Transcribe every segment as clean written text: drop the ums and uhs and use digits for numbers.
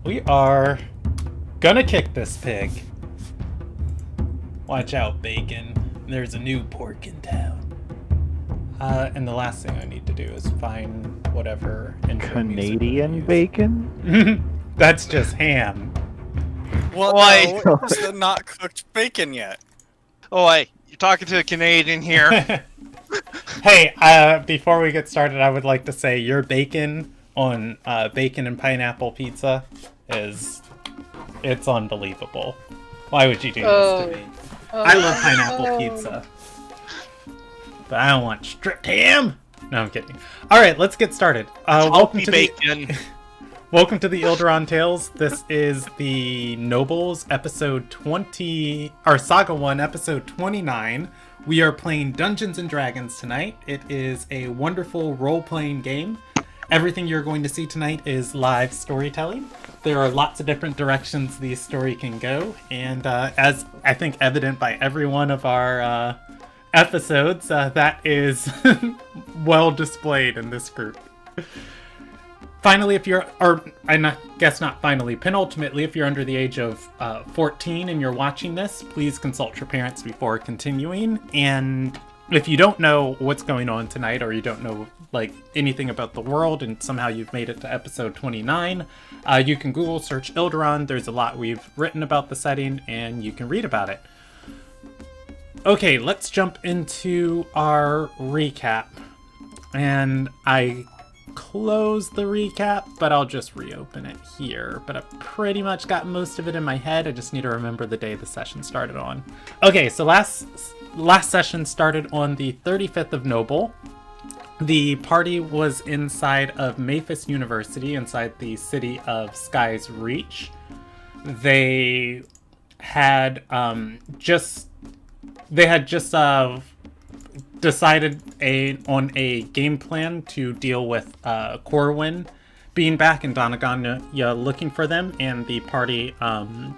We are gonna kick this pig. Watch out, bacon. There's a new pork in town. And the last thing I need to do is find whatever intro music we're gonna Canadian use. bacon? That's just ham. Well, Oi. no, it's the not cooked bacon yet. Oi, you're talking to a Canadian here. Hey, before we get started, I would like to say your bacon on bacon and pineapple pizza it's unbelievable. Why would you do this to me? I love pineapple pizza, but I don't want stripped ham. No, I'm kidding. All right, let's get started. Welcome to bacon. Welcome to the Ilderon Tales. This is the Nobles, episode 20, or Saga 1, episode 29. We are playing Dungeons & Dragons tonight. It is a wonderful role-playing game. Everything you're going to see tonight is live storytelling. There are lots of different directions the story can go, and as I think evident by every one of our episodes, that is well displayed in this group. Finally, if you're, or I guess not finally, penultimately, if you're under the age of 14 and you're watching this, please consult your parents before continuing. And if you don't know what's going on tonight, or you don't know like anything about the world, and somehow you've made it to episode 29, you can Google search Ilderon. There's a lot we've written about the setting, and you can read about it. Okay, let's jump into our recap. And I close the recap, but I'll just reopen it here. But I pretty much got most of it in my head. I just need to remember the day the session started on. Okay, so last session started on the 35th of Noble. The party was inside of Maphis University, inside the city of Sky's Reach. They had just decided on a game plan to deal with Corwin being back in Donaganya looking for them, and the party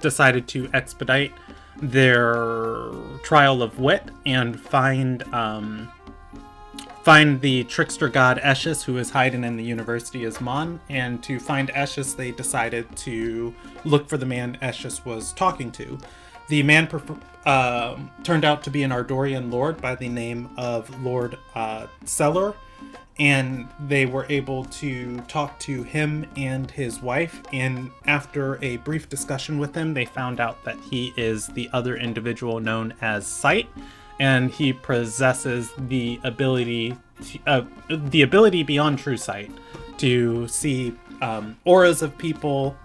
decided to expedite their trial of wit and find the trickster god Eshes, who is hiding in the university as Mon. And to find Eshes, they decided to look for the man Eshes was talking to. The man turned out to be an Ardorian lord by the name of Lord Seller, and they were able to talk to him and his wife, and after a brief discussion with him, they found out that he is the other individual known as Sight, and he possesses the ability beyond true sight to see auras of people,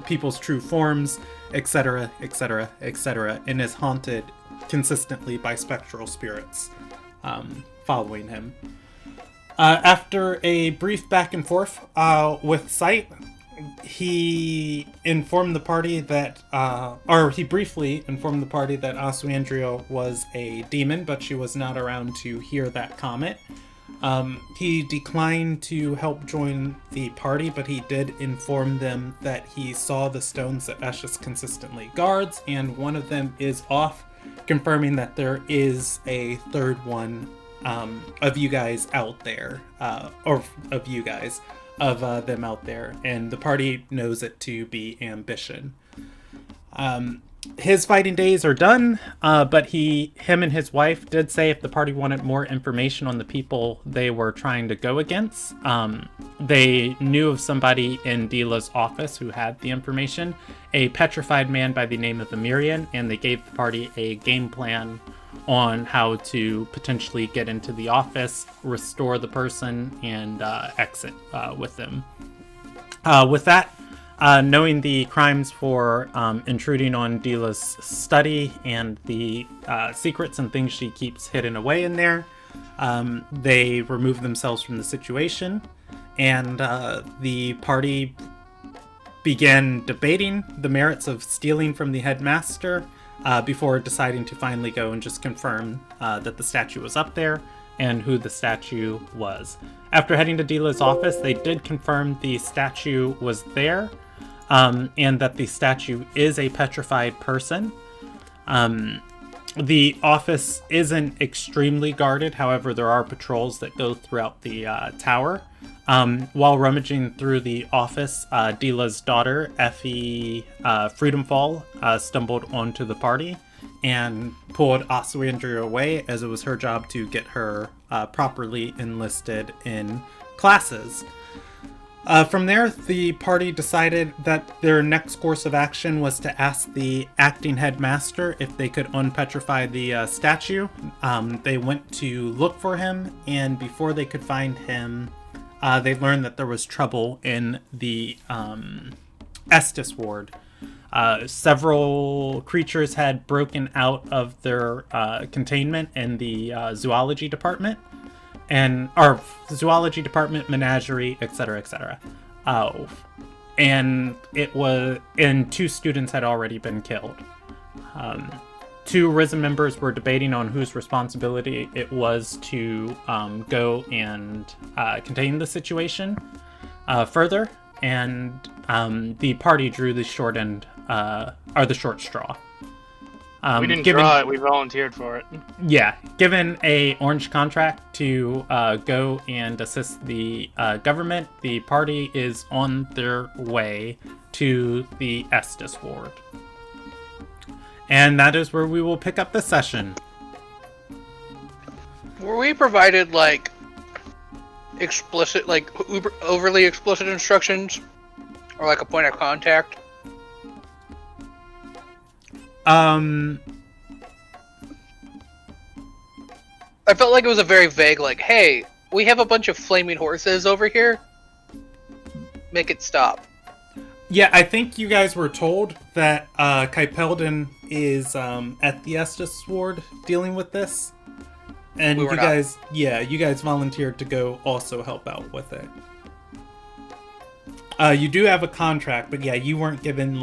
people's true forms, etc., etc., etc., and is haunted consistently by spectral spirits following him. After a brief back and forth with Sight, he informed the party that, he briefly informed the party that Asuandria was a demon, but she was not around to hear that comment. He declined to help join the party, but he did inform them that he saw the stones that Eshes consistently guards, and one of them is off, confirming that there is a third one of you guys out there, of them out there, and the party knows it to be Ambition. His fighting days are done, but him and his wife did say if the party wanted more information on the people they were trying to go against, they knew of somebody in Dila's office who had the information, a petrified man by the name of Emirian, and they gave the party a game plan on how to potentially get into the office, restore the person, and exit with them. With that, knowing the crimes for intruding on Dila's study and the secrets and things she keeps hidden away in there, they remove themselves from the situation, and the party began debating the merits of stealing from the headmaster before deciding to finally go and just confirm that the statue was up there and who the statue was. After heading to Dila's office, they did confirm the statue was there, and that the statue is a petrified person. The office isn't extremely guarded, however, there are patrols that go throughout the tower. While rummaging through the office, Dila's daughter, Effie Freedomfall, stumbled onto the party and pulled Aswandria away, as it was her job to get her properly enlisted in classes. From there, the party decided that their next course of action was to ask the acting headmaster if they could unpetrify the statue. They went to look for him, and before they could find him, they learned that there was trouble in the Estes ward. Several creatures had broken out of their containment in the zoology department. Our zoology department, menagerie, etc., etc. And two students had already been killed. Two Risen members were debating on whose responsibility it was to go and contain the situation further, and the party drew the short straw. We didn't draw it, we volunteered for it. Yeah, given a orange contract to go and assist the government, the party is on their way to the Estes ward. And that is where we will pick up the session. Were we provided, overly explicit instructions? Or, a point of contact? I felt like it was a very vague, hey, we have a bunch of flaming horses over here. Make it stop. Yeah, I think you guys were told that Kaipeldon is at the Estes ward dealing with this. And you guys volunteered to go also help out with it. You do have a contract, but yeah, you weren't given,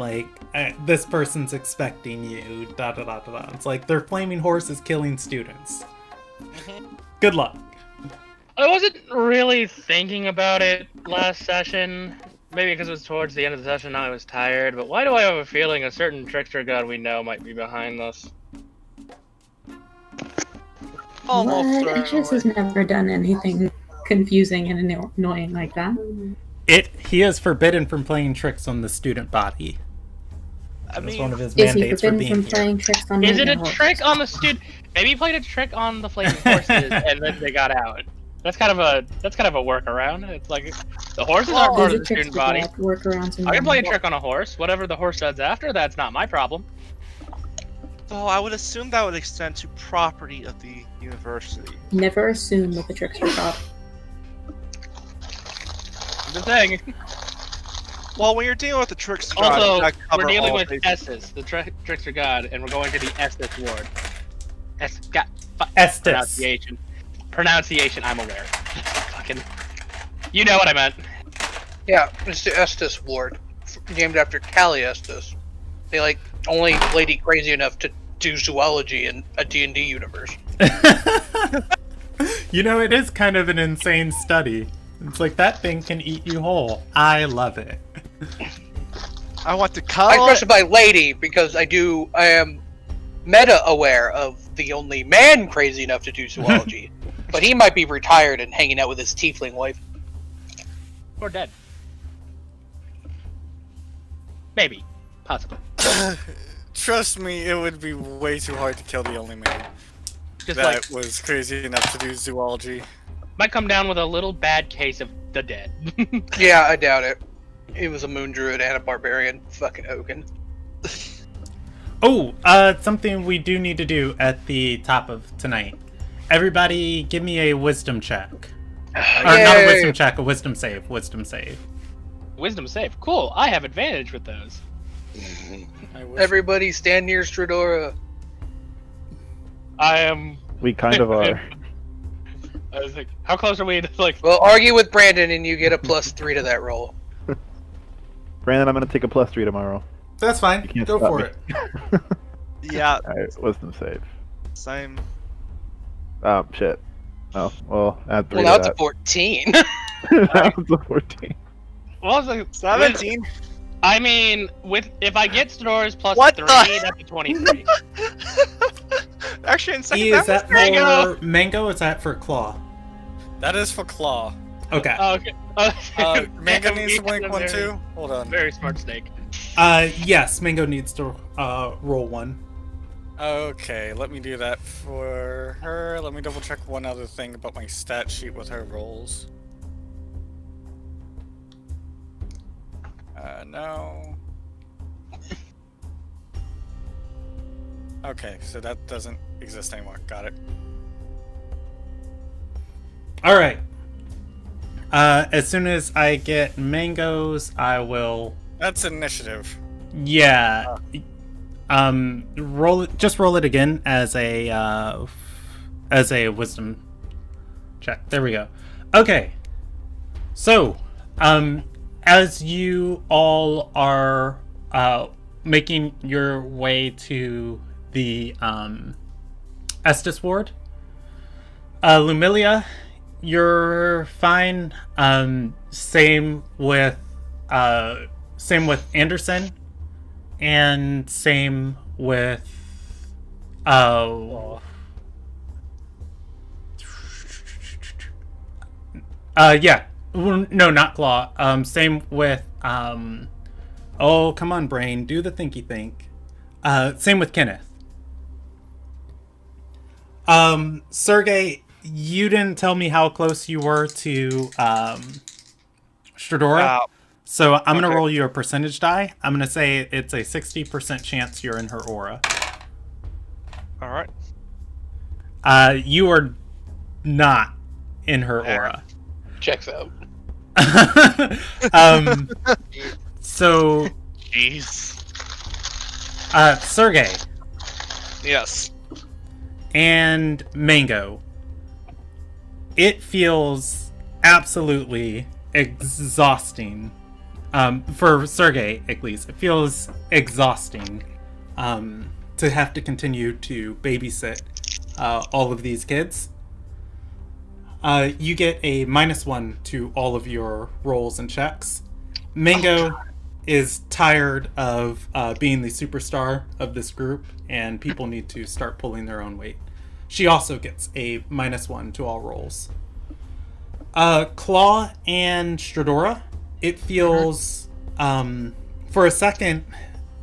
this person's expecting you, da-da-da-da-da. It's their flaming horse is killing students. Good luck. I wasn't really thinking about it last session. Maybe because it was towards the end of the session, I was tired. But why do I have a feeling a certain trickster god we know might be behind this? Almost. Etchus has never done anything confusing and annoying like that. He is forbidden from playing tricks on the student body. That's one of his Is he mandates for forbidden being from here. playing tricks on Is it a horse? trick on the student? Maybe he played a trick on the flaming horses and then they got out. That's kind of a workaround. It's the horses aren't part of the student body. I can play a trick on a horse. Whatever the horse does after, that's not my problem. Oh, I would assume that would extend to property of the university. Never assume with the trickster god. The thing. Well, when you're dealing with the trickster god, Also, you gotta cover we're dealing all with bases. Estes, the trickster god, and we're going to the Estes ward. Estes. Pronunciation, I'm aware. Fucking. You know what I meant. Yeah, it's the Estes ward, named after Callie Estes. They only lady crazy enough to do zoology in a D&D universe. It is kind of an insane study. It's that thing can eat you whole. I love it. I want to I cuddle. specify lady because I am meta aware of the only man crazy enough to do zoology. But he might be retired and hanging out with his tiefling wife. Or dead. Maybe. Possibly. Trust me, it would be way too hard to kill the only man Just that was crazy enough to do zoology. might come down with a little bad case of the dead. Yeah, I doubt it. He was a moon druid and a barbarian. Fucking Oaken. Oh, something we do need to do at the top of tonight. Everybody, give me a wisdom check. Or not a wisdom check, a wisdom save. Wisdom save. Wisdom save. Cool. I have advantage with those. I wish. Everybody stand near Stradora. I am. We kind of are. I was like, how close are we to Well, argue with Brandon and you get a +3 to that roll. Brandon, I'm gonna take a +3 tomorrow. That's fine. can't Go stop for me. it. Yeah, Alright, wisdom save. same. Oh, shit. Oh, well, add 3 Well, now to it's a 14. that. That was a 14. Well, I was like 17. I mean, if I get Stora's plus What 3, the- that's a 23. Actually, in second, Is that Mango. for Mango or is that for Claw? That is for Claw. Okay. Okay. Mango needs to blink one too? Hold on. Very smart snake. Yes, Mango needs to roll one. Okay, let me do that for her. Let me double check one other thing about my stat sheet with her rolls. No. Okay, so that doesn't exist anymore. Got it. All right. As soon as I get mangoes, I will. That's initiative. Yeah. Roll it. Just roll it again as a wisdom check. There we go. Okay. So, as you all are making your way to the Estes ward, Lumilia, you're fine. Same with Anderson, and same with yeah. No, not Claw. Same with oh, come on, brain, do the thinky think. Same with Kenneth. Sergey, you didn't tell me how close you were to Stradora. So I'm going to roll you a percentage die. I'm going to say it's a 60% chance you're in her aura. Alright. You are not in her aura. Checks out. So... Jeez. Sergey. Yes. And Mango. It feels absolutely exhausting. For Sergey, at least. It feels exhausting to have to continue to babysit all of these kids. You get a -1 to all of your rolls and checks. Mango is tired of being the superstar of this group, and people need to start pulling their own weight. She also gets a -1 to all rolls. Claw and Stradora, it feels, for a second,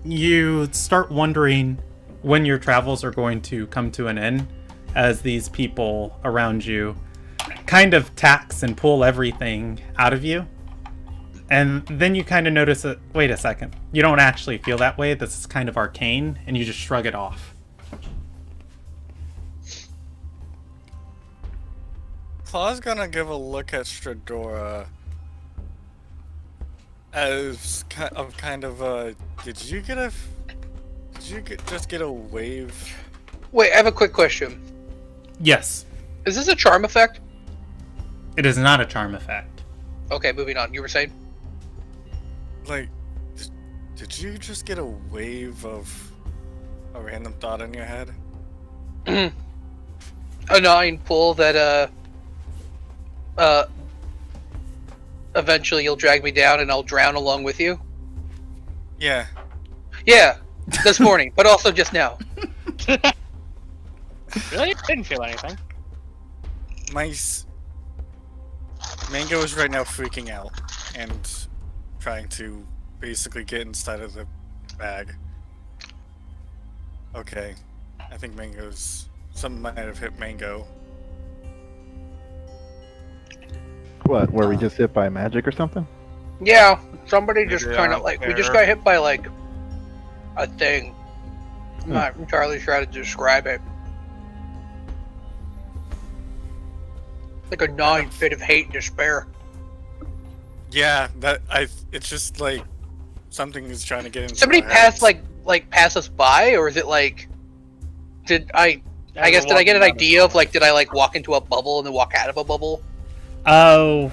you start wondering when your travels are going to come to an end, as these people around you kind of tax and pull everything out of you. And then you kind of notice that, wait a second, you don't actually feel that way. This is kind of arcane, and you just shrug it off. Claw's gonna give a look at Stradora as kind of did you just get a wave? Wait, I have a quick question. Yes. Is this a charm effect? It is not a charm effect. Okay, moving on. You were saying? Like, did you just get a wave of a random thought in your head? A 9 pull that eventually you'll drag me down and I'll drown along with you? Yeah. Yeah, this morning, but also just now. Really? Didn't feel anything. Mango is right now freaking out and trying to basically get inside of the bag. Okay. I think something might have hit Mango. What, were we just hit by magic or something? Yeah, somebody just Maybe kind I of don't like, we care. just got hit by like a thing. I'm not entirely sure how to describe it. Like a gnawing fit of hate and despair. Yeah, it's just like something is trying to get into Somebody our pass heads. pass us by, or is it like, I guess did I get an walking idea of like, did I like walk into a bubble and then walk out of a bubble? Oh,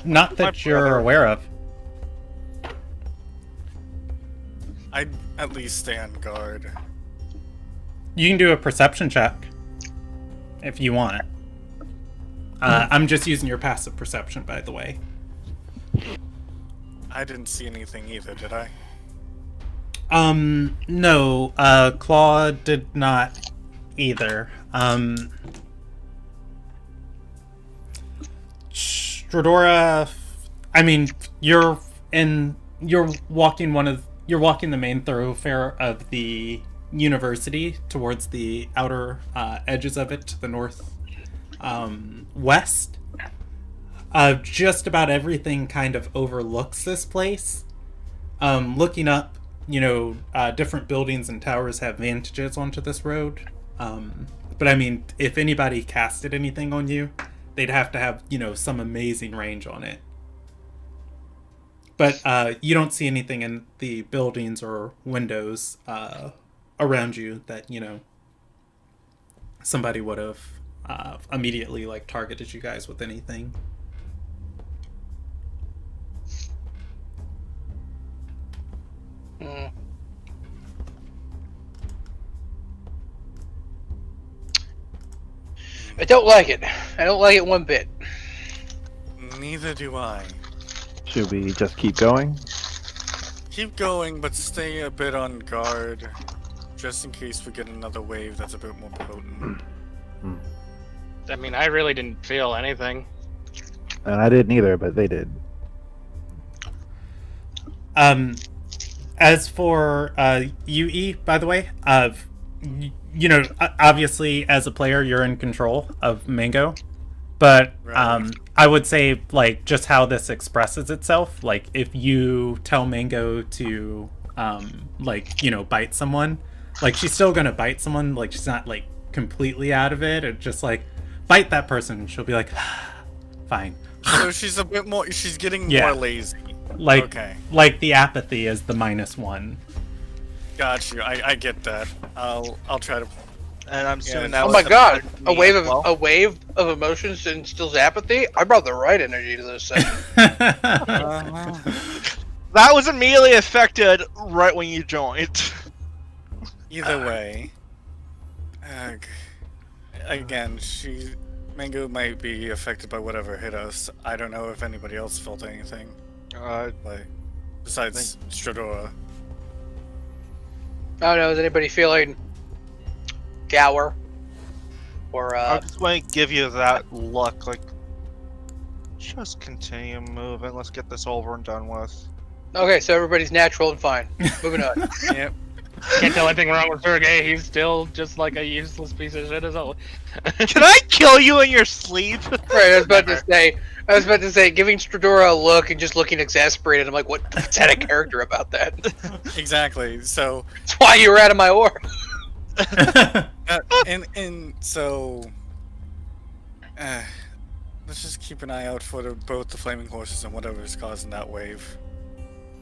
not that you're brother. aware of. I'd at least stay on guard. You can do a perception check if you want. I'm just using your passive perception, by the way. I didn't see anything either, did I? No, Claw did not either. Stradora, I mean, you're walking the main thoroughfare of the university towards the outer edges of it to the north west. Just about everything kind of overlooks this place. Looking up, different buildings and towers have vantages onto this road. But I mean, if anybody casted anything on you, they'd have to have, some amazing range on it. But you don't see anything in the buildings or windows around you that, somebody would have immediately, targeted you guys with anything. I don't like it. I don't like it one bit. Neither do I. Should we just keep going? Keep going, but stay a bit on guard, just in case we get another wave that's a bit more potent. I mean, I really didn't feel anything. And I didn't either, but they did. As for UE, by the way, obviously as a player you're in control of Mango, but Right. I would say just how this expresses itself, if you tell Mango to bite someone, she's still gonna bite someone, she's not completely out of it, or just bite that person, she'll be like fine. So she's a bit more. She's getting more lazy. Okay. The apathy is the -1. Got you. I get that. I'll try to. And I'm assuming that Oh was my god! me A wave as well. of a wave of emotions instills apathy. I brought the right energy to this session. That was immediately affected right when you joined. Either way, again, Mango might be affected by whatever hit us. I don't know if anybody else felt anything. Besides Stradora. I don't know. Is anybody feeling Gower? Or I just want to give you that look, just continue moving. Let's get this over and done with. okay, so everybody's natural and fine. Moving on. Yep. Can't tell anything wrong with Sergey. He's still just like a useless piece of shit as always. Can I kill you in your sleep? Right, I was about to say, giving Stradora a look and just looking exasperated. I'm like, what's out of character about that? Exactly. So. That's why you were out of my aura. So. Let's just keep an eye out for both the flaming horses and whatever is causing that wave.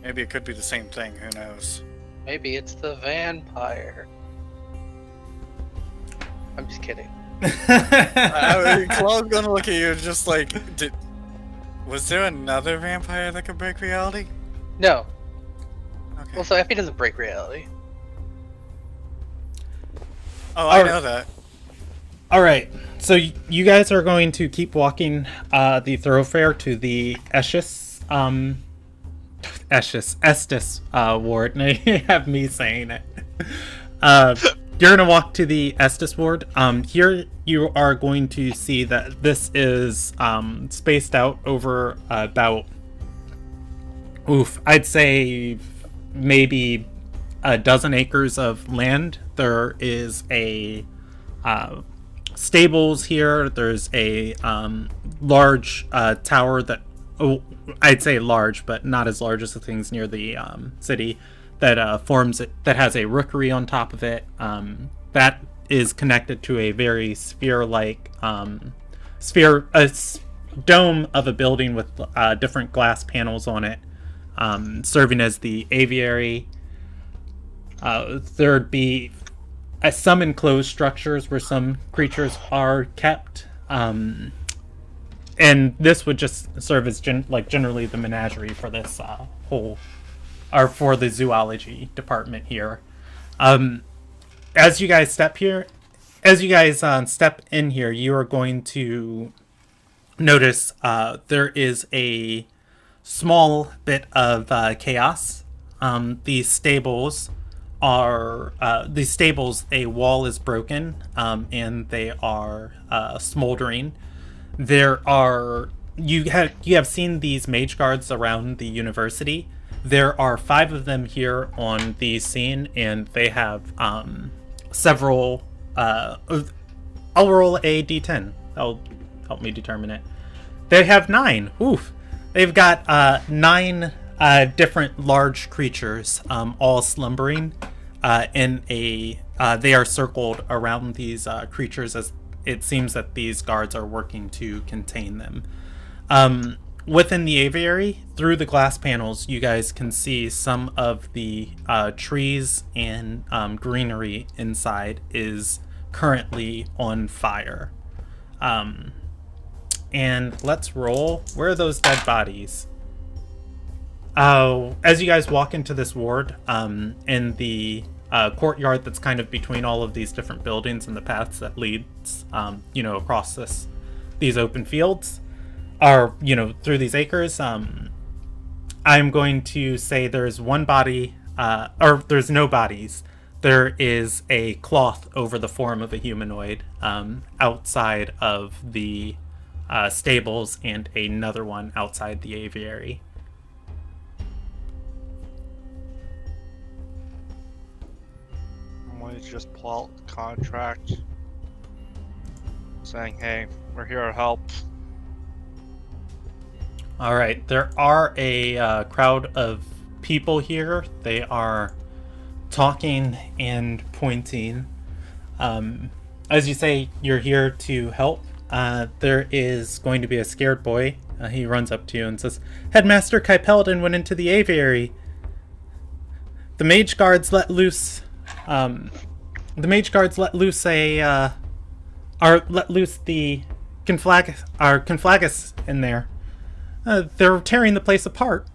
Maybe it could be the same thing. Who knows? Maybe it's the vampire. I'm just kidding. Claw's gonna look at you just was there another vampire that could break reality? No. Okay. Well, so Effie doesn't break reality. Oh, I know that. All right, so you guys are going to keep walking the thoroughfare to the Estes ward. Now you have me saying it. You're gonna walk to the Estes ward. Here you are going to see that this is spaced out over about, I'd say maybe a dozen acres of land. There is a stables here. There's a large tower that, I'd say large, but not as large as the things near the city, that that has a rookery on top of it. That is connected to a very sphere-like dome of a building with different glass panels on it, serving as the aviary. There'd be some enclosed structures where some creatures are kept, and this would just serve as generally the menagerie for this or for the zoology department here. As you guys step in here, you are going to notice there is a small bit of chaos. These stables, a wall is broken, and they are smoldering. There are you have seen these mage guards around the university. There are 5 of them here on the scene, and they have several. I'll roll a d10. That'll help me determine it. They have 9. Oof. They've got 9 different large creatures, all slumbering in a. They are circled around these creatures as it seems that these guards are working to contain them. Within the aviary, through the glass panels, you guys can see some of the trees and greenery inside is currently on fire. And let's roll. Where are those dead bodies? As you guys walk into this ward, in the courtyard that's kind of between all of these different buildings and the paths that leads, across these open fields, or through these acres, I'm going to say there's one body, or there's no bodies. There is a cloth over the form of a humanoid outside of the stables, and another one outside the aviary. We just pull out the contract saying, hey, we're here to help. All right, there are a crowd of people here. They are talking and pointing. As you say, you're here to help. There is going to be a scared boy. He runs up to you and says, Headmaster Kaipeldon went into the aviary. The mage guards let loose the Conflagus in there. They're tearing the place apart.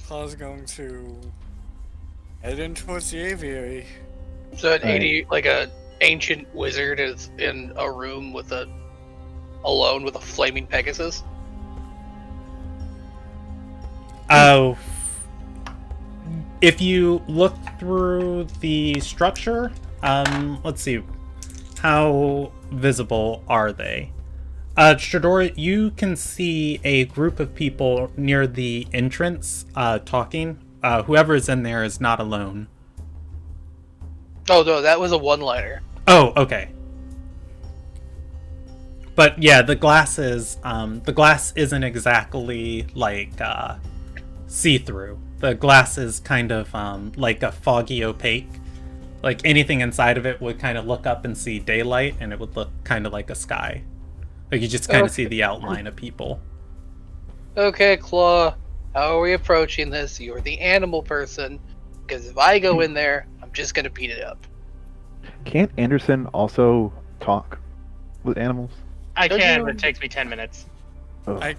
Claw's going to head in towards the aviary. So an 80, like a ancient wizard is in a room alone with a flaming Pegasus. Oh. If you look through the structure, let's see. How visible are they? Shador, you can see a group of people near the entrance talking. Whoever is in there is not alone. Oh, no, that was a one-liner. Oh, okay. But yeah, the glass isn't exactly like see-through. The glass is kind of like a foggy opaque. Like anything inside of it would kind of look up and see daylight, and it would look kind of like a sky. Like you just kind of see the outline of people. Okay, Claw, how are we approaching this? You're the animal person, because if I go in there, I'm just gonna beat it up. Can't Anderson also talk with animals? I can, but it takes me 10 minutes. Oh. I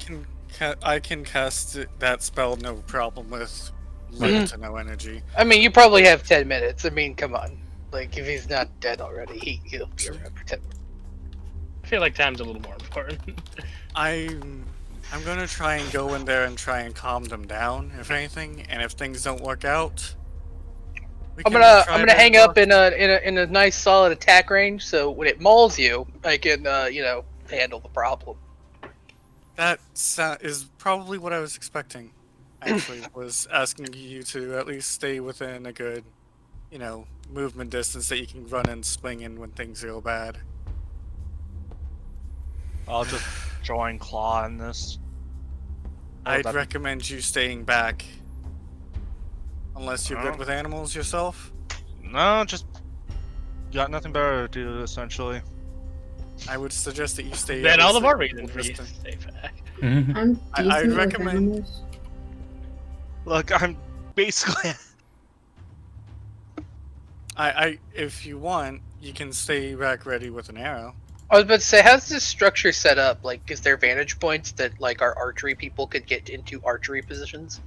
can cast that spell no problem with little to no energy. I mean, you probably have 10 minutes. I mean, come on. Like, if he's not dead already, he'll be around for 10 minutes. I feel like time's a little more important. I'm gonna try and go in there and try and calm them down, if anything. And if things don't work out, I'm gonna hang up in a nice solid attack range. So when it mauls you, I can handle the problem. That is probably what I was expecting. Actually, was asking you to at least stay within a good, movement distance that you can run and swing in when things go bad. I'll just join Claw in this. I'd recommend you staying back. Unless you're good with animals yourself? No, just got nothing better to do, essentially. I would suggest that you stay. Then all the more reason for you to stay back. I'm I'd decent with recommend. animals. Look, I'm basically... If you want, you can stay back ready with an arrow. I was about to say, how's this structure set up? Like, is there vantage points that, like, our archery people could get into archery positions?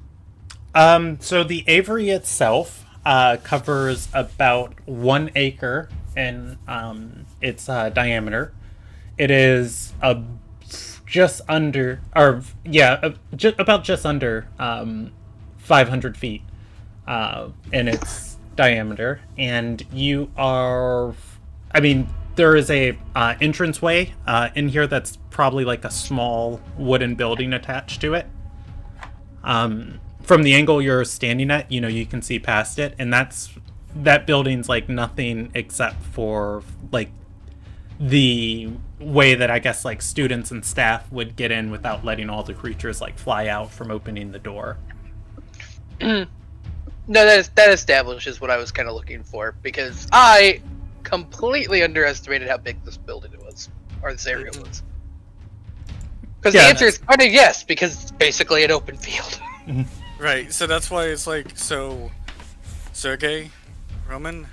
So the aviary itself covers about 1 acre in its diameter. It is just under 500 feet in its diameter, and you are, there is a entranceway in here that's probably like a small wooden building attached to it. From the angle you're standing at, you can see past it, and that building's like nothing except for like the way that I guess like students and staff would get in without letting all the creatures like fly out from opening the door. No, that establishes what I was kind of looking for, because I completely underestimated how big this building was, or this area was. Because the answer is kind of yes, because it's basically an open field. Right, so that's why it's like, so Sergey, Ramon,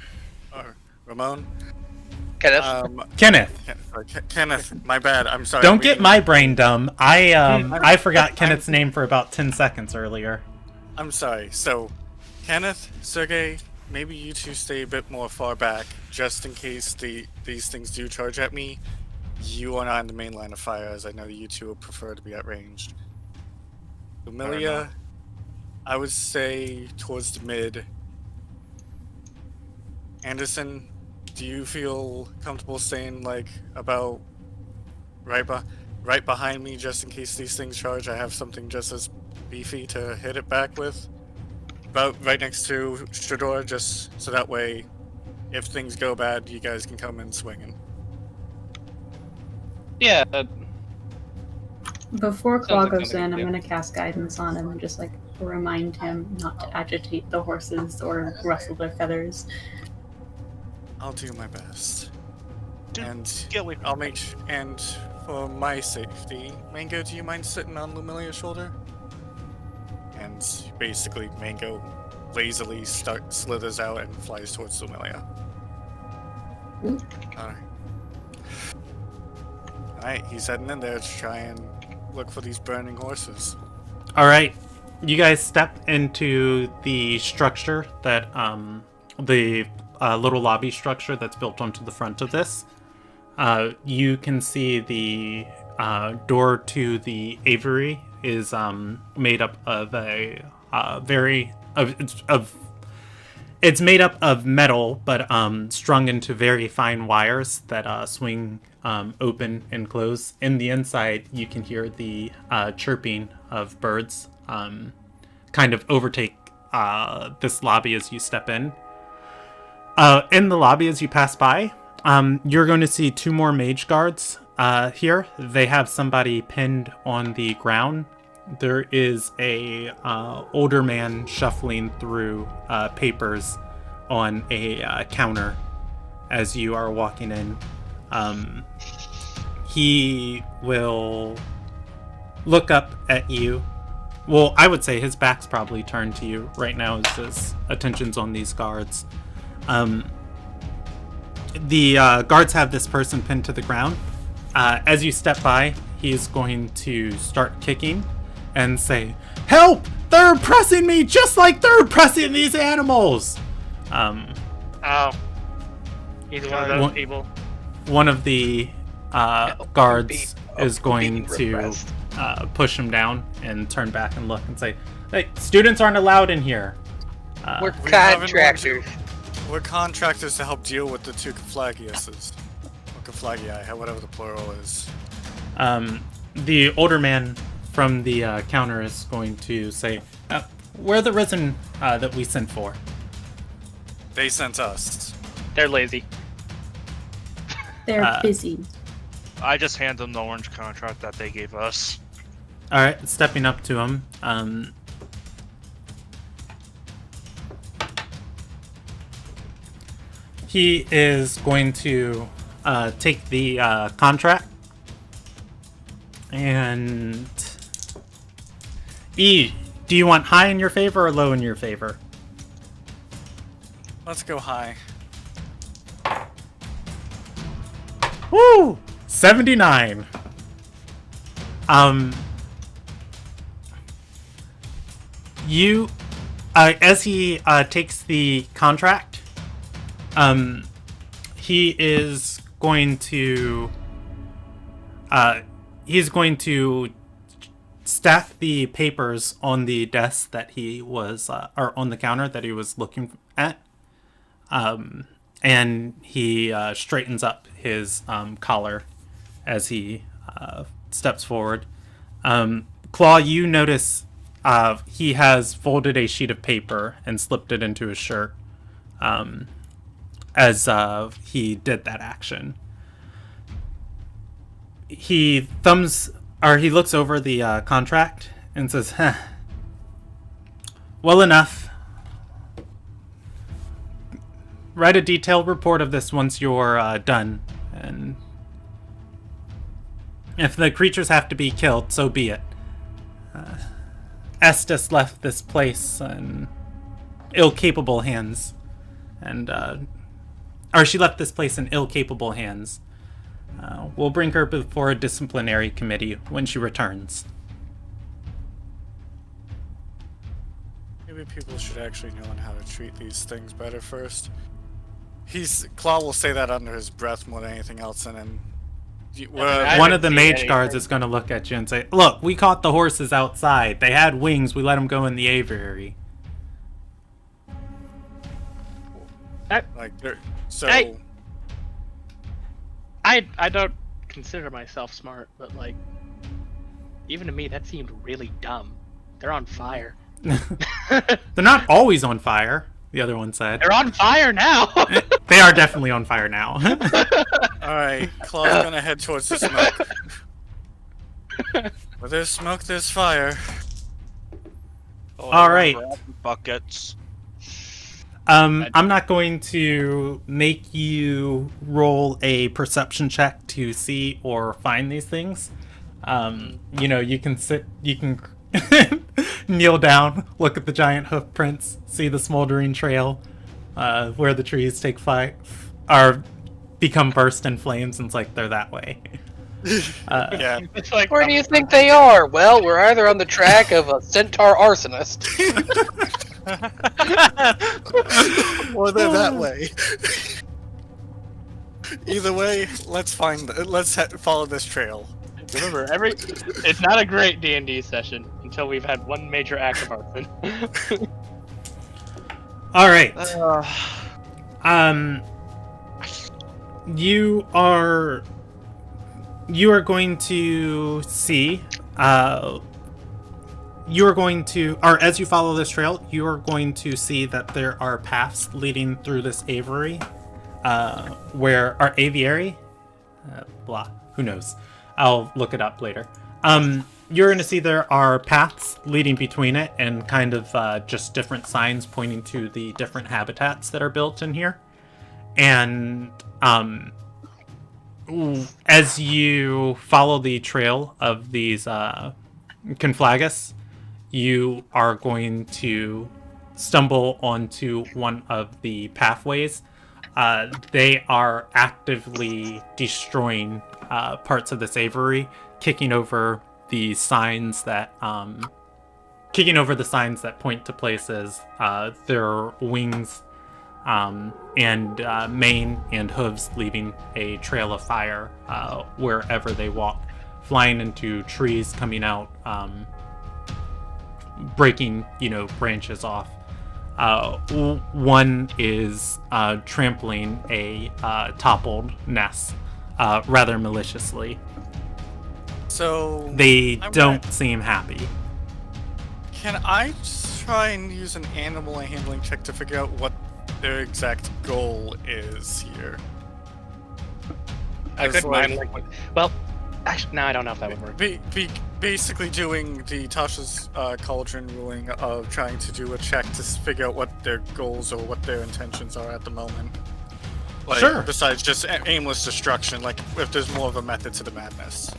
Kenneth, my bad, I'm sorry. Don't get my brain dumb. I forgot Kenneth's name for about 10 seconds earlier. I'm sorry. So, Kenneth, Sergey, maybe you two stay a bit more far back, just in case these things do charge at me. You are not in the main line of fire, as I know you two would prefer to be at range. Lumilia, I would say towards the mid. Anderson, do you feel comfortable staying like about right behind me, just in case these things charge? I have something just as beefy to hit it back with. About right next to Strador, just so that way, if things go bad, you guys can come in swinging. Yeah. Before Claw goes in, I'm going to cast guidance on him and just like remind him not to agitate the horses or rustle their feathers. I'll do my best. And I'll make and for my safety, Mango, do you mind sitting on Lumilia's shoulder? And basically, Mango lazily slithers out and flies towards Lumilia. Alright, he's heading in there to try and look for these burning horses. Alright, you guys step into the structure that, the little lobby structure that's built onto the front of this. You can see the door to the aviary is made up of it's made up of metal, but strung into very fine wires that swing open and close. In the inside, you can hear the chirping of birds kind of overtake this lobby as you step in. In the lobby, as you pass by, you're going to see two more mage guards here. They have somebody pinned on the ground. There is a older man shuffling through papers on a counter as you are walking in. He will look up at you. Well, I would say his back's probably turned to you right now as his attention's on these guards. The guards have this person pinned to the ground. As you step by, he's going to start kicking and say, "Help! They're oppressing me just like they're oppressing these animals!" Oh. He's one of those people. One of the guards is going to push him down and turn back and look and say, "Hey, students aren't allowed in here." We're contractors. We're contractors to help deal with the two Conflagiuses. Or Conflagii, whatever the plural is. The older man from the counter is going to say, "We're the Risen that we sent for." They sent us. They're lazy. They're busy. I just hand them the orange contract that they gave us. Alright, stepping up to him. He is going to take the contract. And E, do you want high in your favor or low in your favor? Let's go high. Woo! 79. You, as he takes the contract, he is going to stack the papers on the desk that he was, or on the counter that he was looking at. and he straightens up his collar as he steps forward. Claw, you notice he has folded a sheet of paper and slipped it into his shirt as he did that action. He looks over the contract and says, well enough. Write a detailed report of this once you're done. And if the creatures have to be killed, so be it. Estes left this place in ill-capable hands. Or she left this place in ill-capable hands. We'll bring her before a disciplinary committee when she returns. Maybe people should actually know how to treat these things better first. Claw will say that under his breath more than anything else, and then one of the mage guards is going to look at you and say, look, we caught the horses outside. They had wings. We let them go in the aviary. Hey. I don't consider myself smart, but like, even to me, that seemed really dumb. They're on fire. They're not always on fire, the other one said. They're on fire now! They are definitely on fire now. Alright, Claw's gonna head towards the smoke. Where there's smoke, there's fire. Alright. Buckets. I'm not going to make you roll a perception check to see or find these things. You can kneel down, look at the giant hoof prints, see the smoldering trail, where the trees take fire, or become burst in flames, and it's like they're that way. Yeah. It's like, Where do you think they are? Well, we're either on the track of a centaur arsonist. Or they're that way. Either way, let's follow this trail. Remember, it's not a great D&D session until we've had one major act of arson. All right. You are going to see. As you follow this trail, you are going to see that there are paths leading through this aviary, aviary? Who knows? I'll look it up later. You're going to see there are paths leading between it and kind of just different signs pointing to the different habitats that are built in here. And as you follow the trail of these Conflagus, you are going to stumble onto one of the pathways. They are actively destroying parts of this aviary, kicking over the signs that point to places. Their wings and mane and hooves leaving a trail of fire wherever they walk, flying into trees, coming out, breaking branches off. One is trampling a toppled nest rather maliciously. So they don't seem happy. Can I try and use an animal handling check to figure out what their exact goal is here? I could mind well, actually, no, I don't know if that would work. Basically doing the Tasha's Cauldron ruling of trying to do a check to figure out what their goals or what their intentions are at the moment. Sure. Besides just aimless destruction, like if there's more of a method to the madness.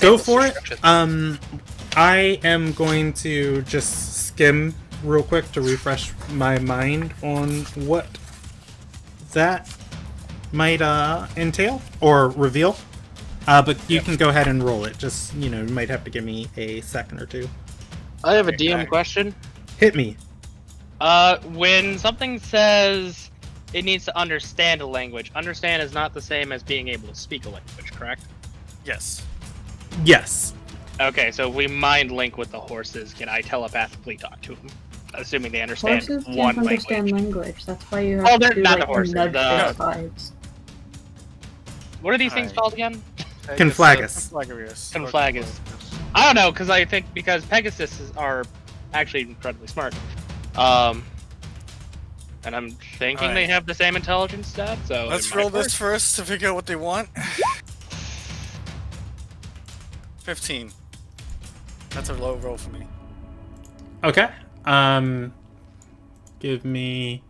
Go for it. I am going to just skim real quick to refresh my mind on what that might entail or reveal. But you can go ahead and roll it. Just, you might have to give me a second or two. I have a DM question. Hit me. When something says it needs to understand a language, understand is not the same as being able to speak a language, correct? Yes. Yes. Okay, so if we mind link with the horses, can I telepathically talk to them? assuming they understand Horses one can't understand language. language. That's why you Oh, have they're to not like the horses, nudge the- their sides. What are these things Alright. called again? Conflagus. Conflagus. I don't know, because I think because Pegasus are actually incredibly smart. And I'm thinking they Alright. have the same intelligence stat, so Let's it might roll work. this first to figure out what they want. 15. That's a low roll for me. Okay. Give me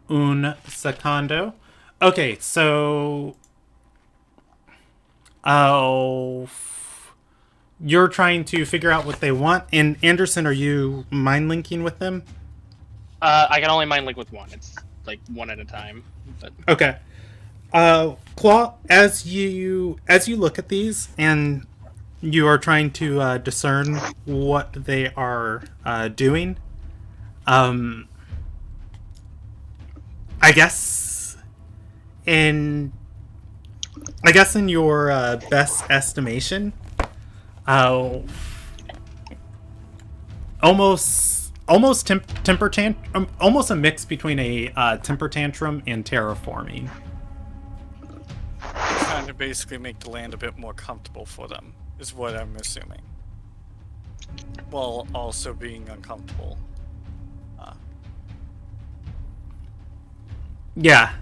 un secondo. Okay, so you're trying to figure out what they want, and Anderson, are you mind linking with them? I can only mind link with one. It's like one at a time. But Okay. Claw, as you look at these and you are trying to discern what they are doing, I guess in your best estimation, almost temper tantrum, almost a mix between a temper tantrum and terraforming. Trying to basically make the land a bit more comfortable for them, is what I'm assuming. While also being uncomfortable. Yeah.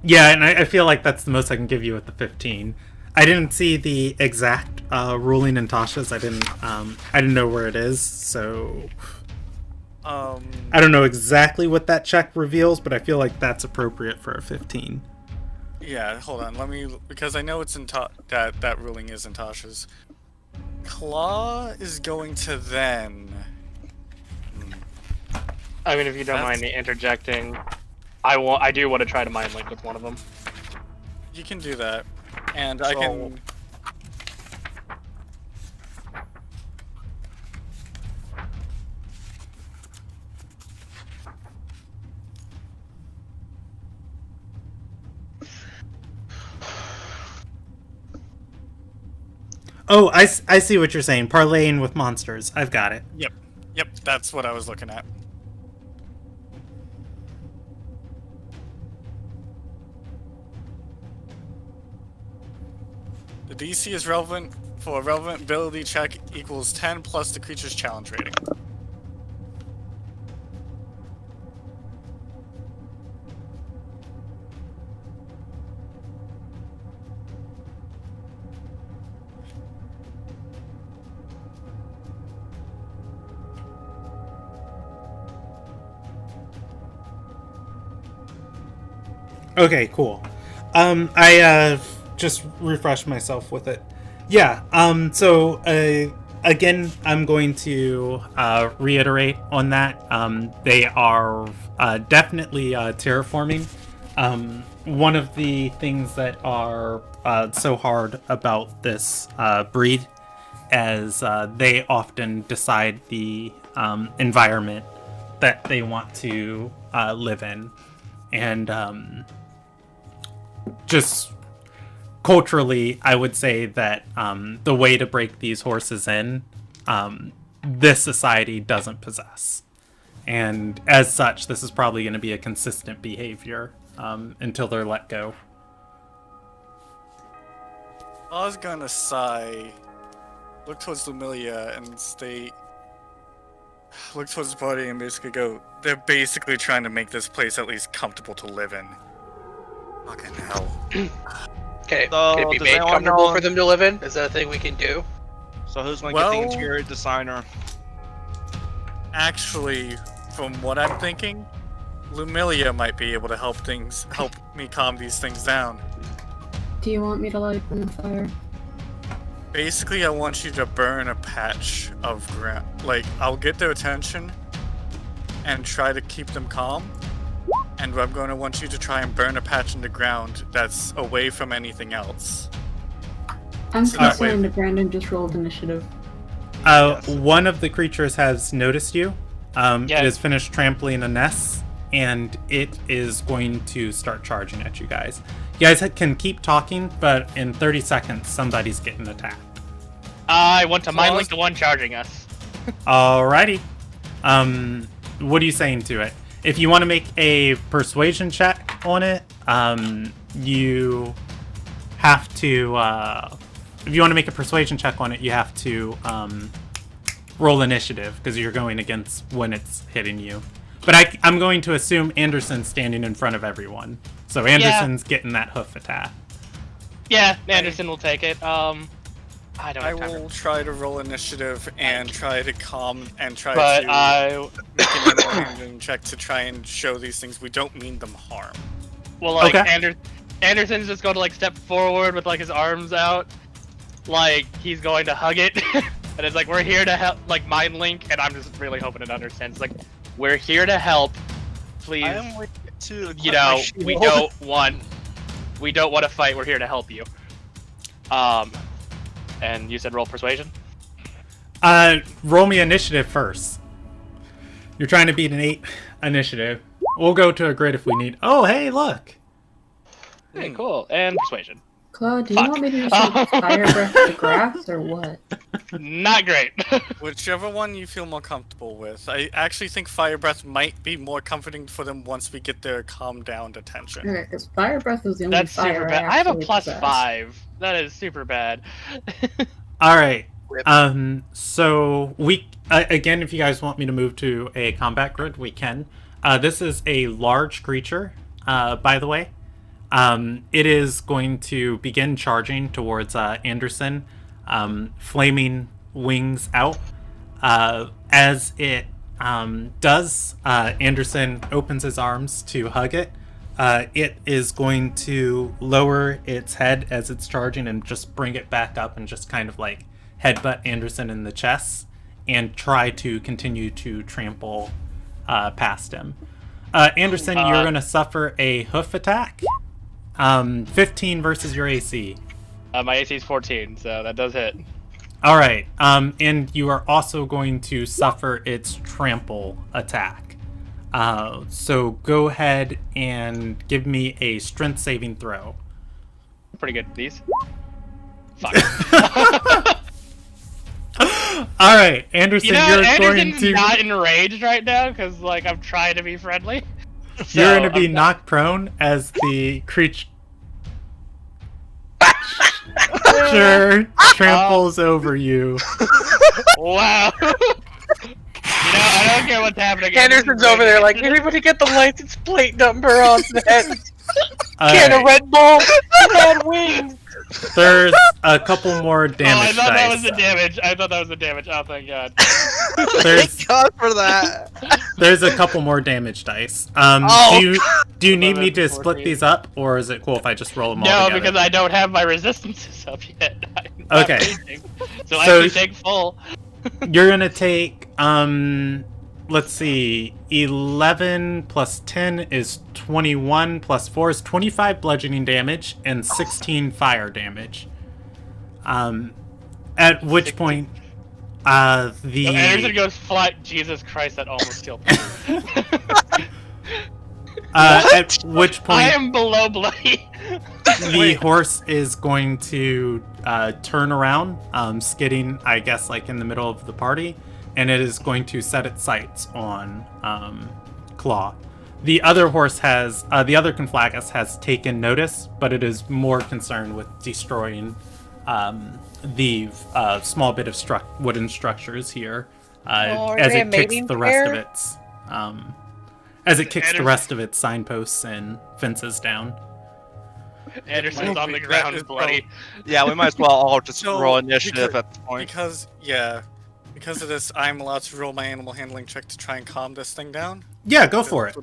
Yeah, and I feel like that's the most I can give you with the 15. I didn't see the exact ruling in Tasha's. I didn't know where it is, so I don't know exactly what that check reveals, but I feel like that's appropriate for a 15. Yeah, hold on. Let me, because I know it's in that ruling is in Tasha's. Claw is going to then. I mean, if you don't mind me interjecting, I do want to try to mind link with one of them. You can do that, and I can. Oh, I see what you're saying. Parlaying with monsters. I've got it. Yep, that's what I was looking at. The DC is relevant for a relevant ability check equals 10 plus the creature's challenge rating. Okay, cool. I just refreshed myself with it. Yeah, so again, I'm going to reiterate on that. They are definitely terraforming. One of the things that are so hard about this breed as they often decide the environment that they want to live in. And just culturally, I would say that the way to break these horses in, this society doesn't possess. And as such, this is probably going to be a consistent behavior until they're let go. I was gonna sigh, look towards Lumilia and state, look towards the party and basically go, they're basically trying to make this place at least comfortable to live in. Fucking hell. Okay, So, can it be does made anyone comfortable know- for them to live in? Is that a thing we can do? So who's going to get the Well- interior designer? Actually, from what I'm thinking, Lumilia might be able to help me calm these things down. Do you want me to light them on fire? Basically, I want you to burn a patch of ground. Like, I'll get their attention and try to keep them calm. And I'm going to want you to try and burn a patch in the ground that's away from anything else. I'm So that way- concerned that Brandon just rolled initiative. One of the creatures has noticed you. Yeah. It has finished trampling a nest, and it is going to start charging at you guys. You guys can keep talking, but in 30 seconds, somebody's getting attacked. I want to mind link the one charging us. Alrighty. What are you saying to it? If you want to make a persuasion check on it, you have to. If you want to make a persuasion check on it, you have to roll initiative because you're going against when it's hitting you. But I'm going to assume Anderson's standing in front of everyone, so Anderson's getting that hoof attack. Yeah, Anderson will take it. I will try to roll initiative and try to calm and try but to make an animal handling check to try and show these things we don't mean them harm. Well, like, okay. Anderson's just going to, like, step forward with, like, his arms out. Like, he's going to hug it. And it's like, we're here to help, like, mind link. And I'm just really hoping it understands. Like, we're here to help. Please. I am like to you know, we don't want to fight. We're here to help you. And you said roll persuasion? Roll me initiative first. You're trying to beat an 8 initiative. We'll go to a grid if we need. Oh, hey, look. Hey, cool. And persuasion. Claude, do you want me to use fire breath to grass or what? Not great. Whichever one you feel more comfortable with. I actually think fire breath might be more comforting for them once we get their calm down attention. Okay, because fire breath is the only That's fire super bad. I have a plus possess. 5. That is super bad. All right. So we again, if you guys want me to move to a combat grid, we can. This is a large creature, by the way. It is going to begin charging towards Anderson, flaming wings out. As it does, Anderson opens his arms to hug it. It is going to lower its head as it's charging and just bring it back up and just kind of like headbutt Anderson in the chest and try to continue to trample past him. Anderson, you're going to suffer a hoof attack. 15 versus your AC. My AC is 14, so that does hit. All right. And you are also going to suffer its trample attack. So go ahead and give me a strength saving throw. Pretty good at these. Fuck. All right, Anderson, you're going to not enraged right now because like I'm trying to be friendly. So, you're going to be knocked prone as the creature tramples over you. Wow. I don't care what's happening. Anderson's over there like, everybody get the license plate number on that can of Red Bull and wings. There's a couple more damage I thought dice. that was the damage. I thought that was the damage. Oh, thank God. Thank God for that. There's a couple more damage dice. Do you need me to split these up, or is it cool if I just roll them all together? No, because I don't have my resistances up yet. Okay. So I have to take full. You're gonna take let's see, 11 plus 10 is 21 plus 4 is 25 bludgeoning damage and 16 fire damage. At which point the So Anderson goes flat. Jesus Christ, that almost killed me. at which point I am below bloody. the horse is going to turn around, skidding, I guess, like in the middle of the party, and it is going to set its sights on Claw. The other horse has, the other Conflagus has taken notice, but it is more concerned with destroying the small bit of wooden structures here as it kicks the rest of its the rest of its signposts and fences down. Anderson's on the ground, bloody. Yeah, we might as well all just So, roll initiative at this point. Because of this, I'm allowed to roll my animal handling check to try and calm this thing down. Yeah, go for it.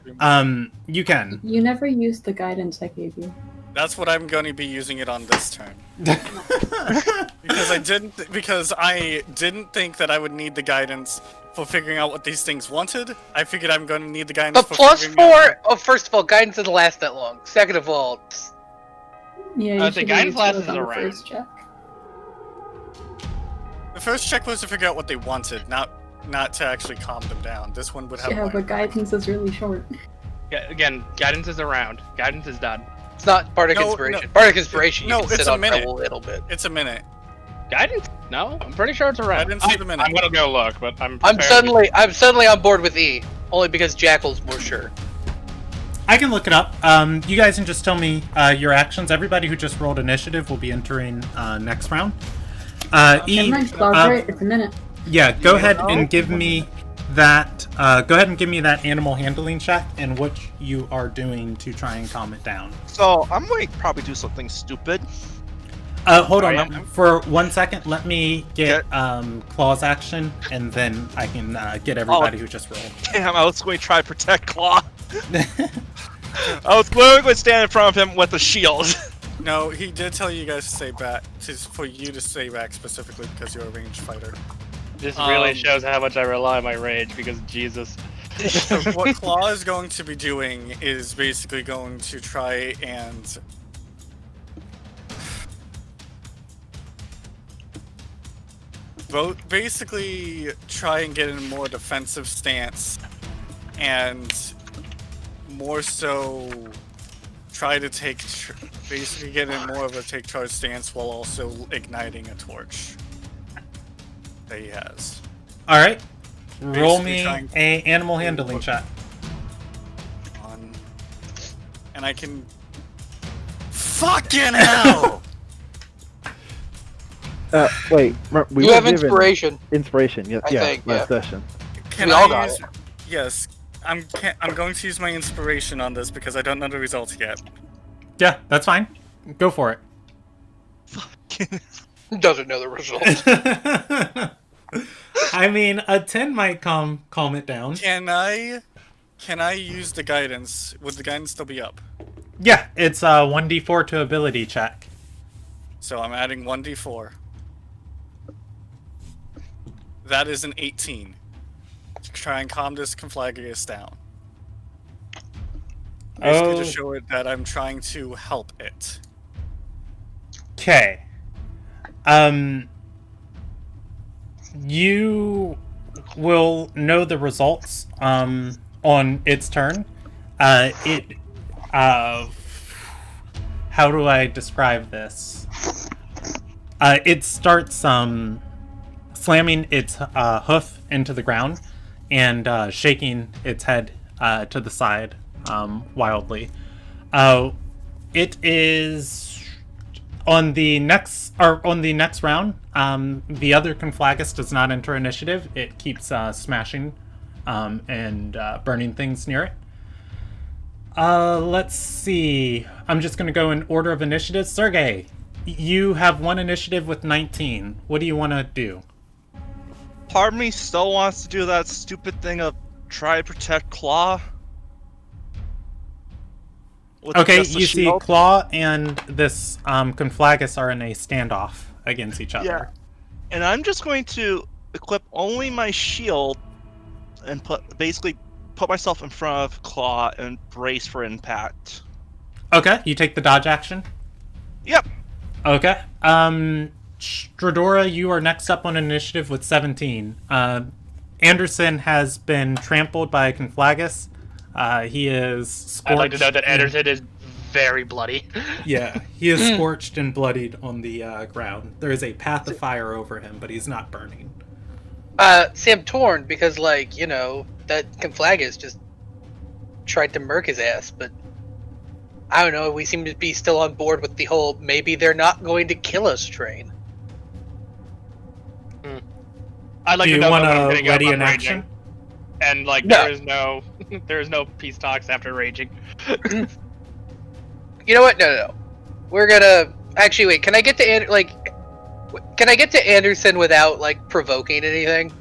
You can. You never used the guidance I gave you. That's what I'm going to be using it on this turn. Because I didn't think that I would need the guidance for figuring out what these things wanted. I figured I'm going to need the guidance But for plus figuring 4, out... oh, first of all, guidance doesn't last that long. Second of all, Yeah, The guidance lasts on the around. first check. The first check was to figure out what they wanted, not to actually calm them down. This one would have Yeah, more. but guidance is really short. Yeah, again, guidance is around. Guidance is done. it's not Bardic No, Inspiration. no. Bardic Inspiration, you No, can it's sit a on minute. trouble a little bit. It's a minute. Guidance? No, I'm pretty sure it's around. I didn't see the minute. I'm gonna go look, but I'm suddenly on board with E, only because Jackal's more sure. I can look it up. You guys can just tell me your actions. Everybody who just rolled initiative will be entering next round. E, right. It's a minute. yeah, go ahead and give me that. Go ahead and give me that animal handling check and what you are doing to try and calm it down. So I'm going to probably do something stupid. Hold on for 1 second. Let me get Claw's action, and then I can get everybody who just rolled. Damn, I was going to try to protect Claw. I was literally going to stand in front of him with a shield. No, he did tell you guys to stay back. For you to stay back specifically because you're a ranged fighter. This really shows how much I rely on my rage, because Jesus. So what Claw is going to be doing is basically going to try and basically try and get in a more defensive stance, and more so try to basically get in more of a take charge stance while also igniting a torch that he has. All right, roll Basically me trying a animal handling check. And I can. Fucking hell! Wait. We You were have given inspiration. Inspiration. Yeah. I think, last session. Can We I all got use? it. Yes. I'm going to use my inspiration on this because I don't know the results yet. Yeah, that's fine. Go for it. Doesn't know the results. I mean, a 10 might calm it down. Can I use the guidance? Would the guidance still be up? Yeah, it's a 1d4 to ability check. So I'm adding 1d4. That is an 18. To try and calm this Conflagius down. Basically to show it that I'm trying to help it. Okay. You will know the results on its turn. How do I describe this? It starts slamming its hoof into the ground and shaking its head to the side wildly. It is on the next round. The other Conflagus does not enter initiative. It keeps smashing and burning things near it. Let's see. I'm just going to go in order of initiative. Sergey, you have one initiative with 19. What do you want to do? Part of me still wants to do that stupid thing of try to protect Claw. Okay, you see Claw and this Conflagus are in a standoff against each other. Yeah. And I'm just going to equip only my shield and basically put myself in front of Claw and brace for impact. Okay, you take the dodge action? Yep. Okay. Stradora, you are next up on initiative with 17. Anderson has been trampled by Conflagus. He is scorched. I'd like to note that Anderson is very bloody. Yeah, he is scorched and bloodied on the ground. There is a path of fire over him, but he's not burning. Sam torn because, like, you know, that Conflagus just tried to murk his ass, but I don't know, we seem to be still on board with the whole maybe they're not going to kill us train. I'd like Do to you know want when to ready an action? And like No. there is no peace talks after raging. You know what? No. We're gonna actually wait. Can I get to Anderson without like provoking anything?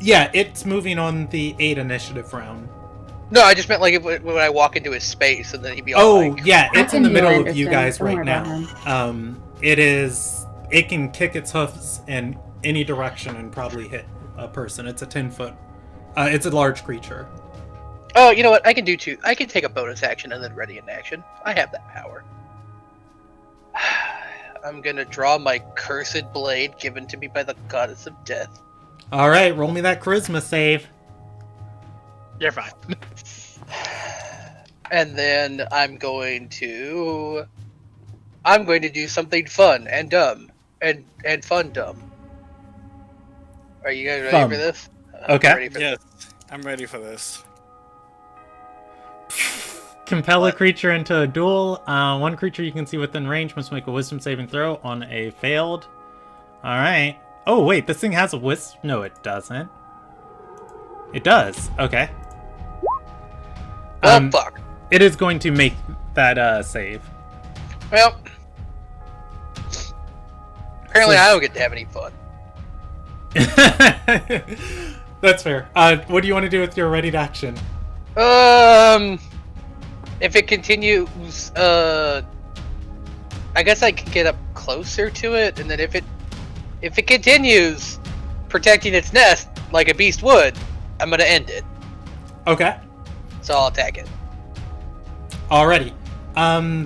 Yeah, it's moving on the 8 initiative round. No, I just meant like when I walk into his space and then he'd be all Oh, like, yeah, it's in the middle of Anderson. you guys Don't right worry now. about It can kick its hoofs in any direction and probably hit a person. It's a 10-foot. It's a large creature. oh, you know what? I can do two. I can take a bonus action and then ready an action. I have that power. I'm gonna draw my cursed blade given to me by the goddess of death. All right, roll me that charisma save. You're fine. And then I'm going to do something fun and dumb and fun dumb. Are you guys ready Thumb. for this? Okay. I'm ready for Yes, I'm ready for this. Compel a creature into a duel. One creature you can see within range must make a wisdom saving throw on a failed. Alright. Oh, wait, this thing has a wisdom. No, it doesn't. It does. Okay. Oh, fuck. It is going to make that save. Well, apparently I don't get to have any fun. That's fair. What do you want to do with your ready to action? If it continues, I guess I can get up closer to it, and then if it continues protecting its nest like a beast would, I'm gonna end it. Okay. So I'll attack it. Alrighty.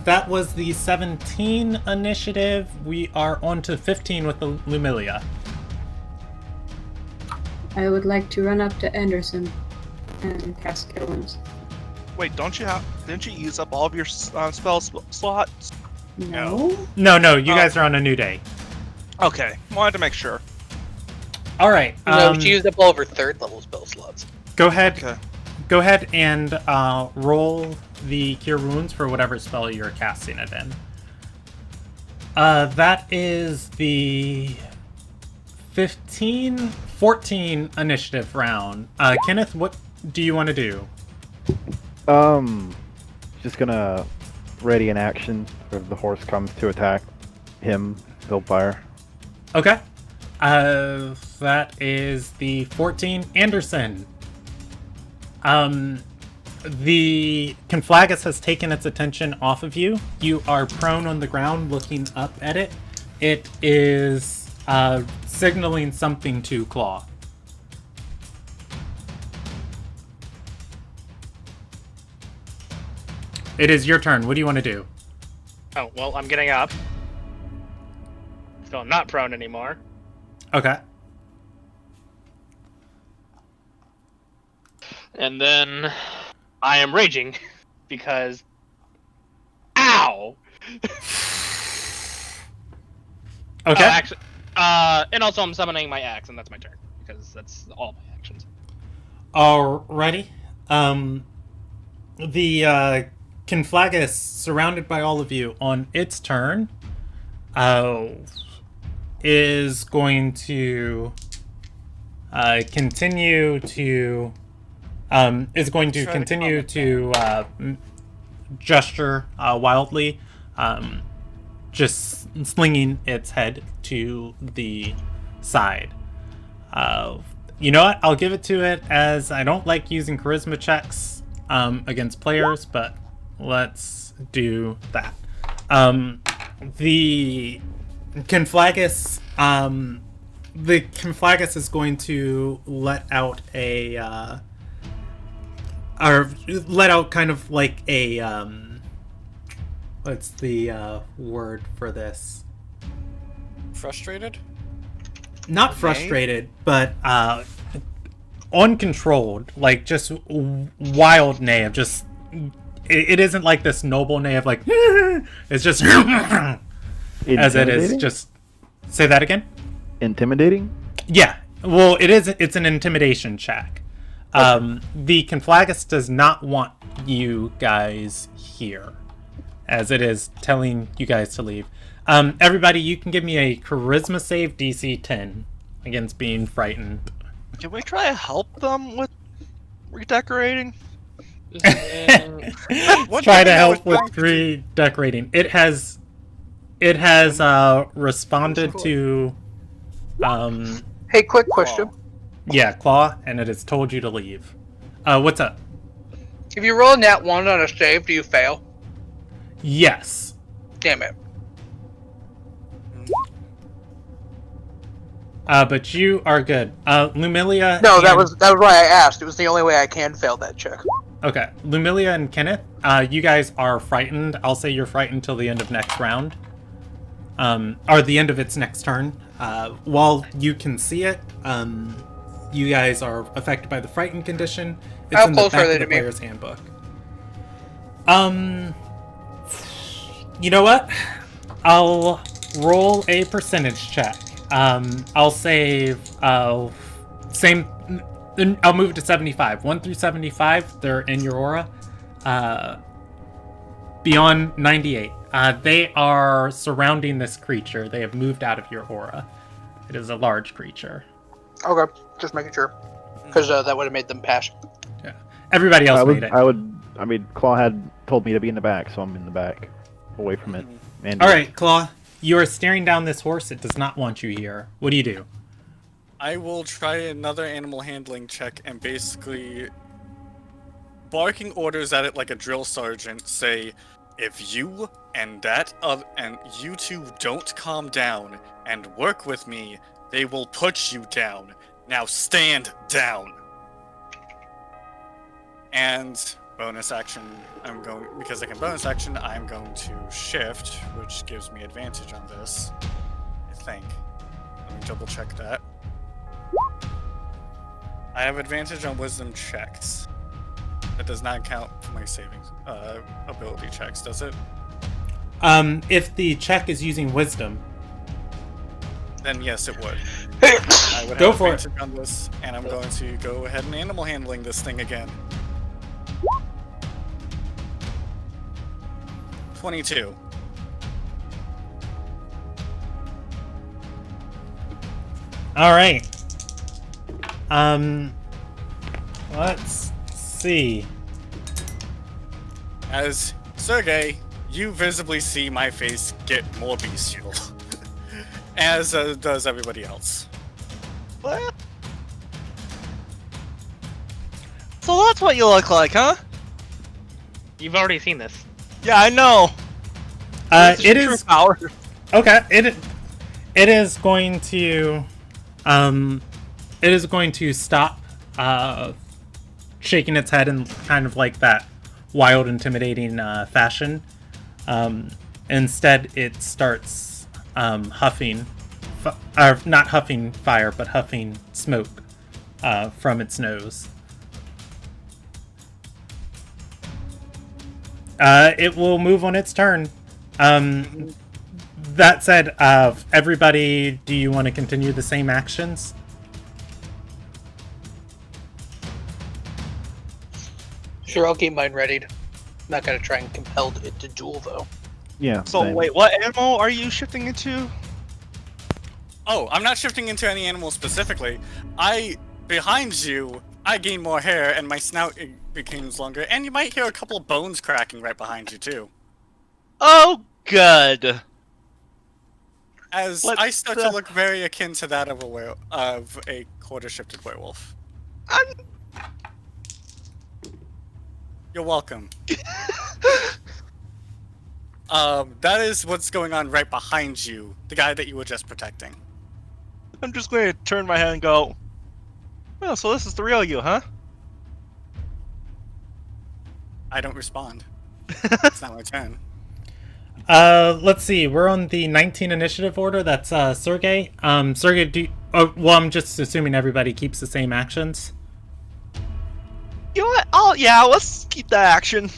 That was the 17 initiative. We are on to 15 with the Lumilia. I would like to run up to Anderson and cast Cure Wounds. Wait, didn't you use up all of your spell slots? No. No, you guys are on a new day. Okay, wanted to make sure. Alright. No, she used up all of her third level spell slots. Go ahead. Okay. Go ahead and roll the Cure Wounds for whatever spell you're casting it in. That is the 14 initiative round. Kenneth, what do you want to do? Just gonna ready an action if the horse comes to attack him. He'll fire. Okay. That is the 14. Anderson. The Conflagus has taken its attention off of you. You are prone on the ground looking up at it. It is signaling something to Claw. It is your turn. What do you want to do? Oh, well, I'm getting up. So I'm not prone anymore. Okay. And then I am raging because ow. Okay. Actually, and also I'm summoning my axe, and that's my turn because that's all my actions. Alrighty. The Conflagus, surrounded by all of you, on its turn, is going to continue to gesture wildly, just slinging its head to the side. You know what? I'll give it to it, as I don't like using charisma checks against players, but let's do that. The Conflagus is going to let out kind of like a what's the word for this? Frustrated? Not frustrated, but uncontrolled, like just wild neigh of just. It isn't like this noble neigh of like. It's just as it is. Just say that again. Intimidating? Yeah. Well, it is. It's an intimidation check. The Conflagus does not want you guys here, as it is telling you guys to leave. Everybody, you can give me a charisma save DC 10 against being frightened. Can we try to help them with redecorating? Try to help with redecorating. It has responded to Hey, quick question. yeah, Claw, and it has told you to leave. What's up? If you roll a nat 1 on a save, do you fail? Yes. Damn it. But you are good. Lumilia. No, that was why I asked. It was the only way I can fail that check. Okay, Lumilia and Kenneth, you guys are frightened. I'll say you're frightened till the end of next round. Or the end of its next turn. While you can see it, you guys are affected by the frightened condition. It's How in the close back are they of the to me? player's handbook. You know what? I'll roll a percentage check. I'll save Same. I'll move it to 75. 1 through 75, they're in your aura. Beyond 98, they are surrounding this creature. They have moved out of your aura. It is a large creature. Okay, just making sure. Because that would have made them pass. Yeah. Everybody else made it. I mean, Claw had told me to be in the back, so I'm in the back, away from it. All right, Claw. You are staring down this horse. It does not want you here. What do you do? I will try another animal handling check and basically barking orders at it like a drill sergeant. Say, if you and you two don't calm down and work with me, they will put you down. Now stand down. And bonus action, because I can bonus action, I'm going to shift, which gives me advantage on this, I think. Let me double check that. I have advantage on wisdom checks. That does not count for my savings ability checks, does it? If the check is using wisdom, then yes, it would. I would go have for it advantage on this, and I'm going to go ahead and animal handling this thing again. 22. All right. Let's see. As Sergey, you visibly see my face get more bestial, as does everybody else. What? So that's what you look like, huh? You've already seen this. Yeah, I know. It is power. Okay. It is going to stop shaking its head in kind of like that wild, intimidating fashion. Instead, it starts huffing, not huffing fire, but huffing smoke from its nose. It will move on its turn. That said, everybody, do you want to continue the same actions? Sure, I'll keep mine readied. I'm not gonna try and compel it to duel, though. Yeah. So same. wait, what animal are you shifting into? Oh, I'm not shifting into any animal specifically. Behind you, I gain more hair and my snout becomes longer, and you might hear a couple of bones cracking right behind you too. Oh, good. As I start to look very akin to that of a quarter-shifted werewolf. You're welcome. That is what's going on right behind you, the guy that you were just protecting. I'm just going to turn my head and go, well, so this is the real you, huh? I don't respond. It's not my turn. Let's see. We're on the 19 initiative order. That's Sergey. Sergey, well, I'm just assuming everybody keeps the same actions. You know what? Oh, yeah, let's keep that action.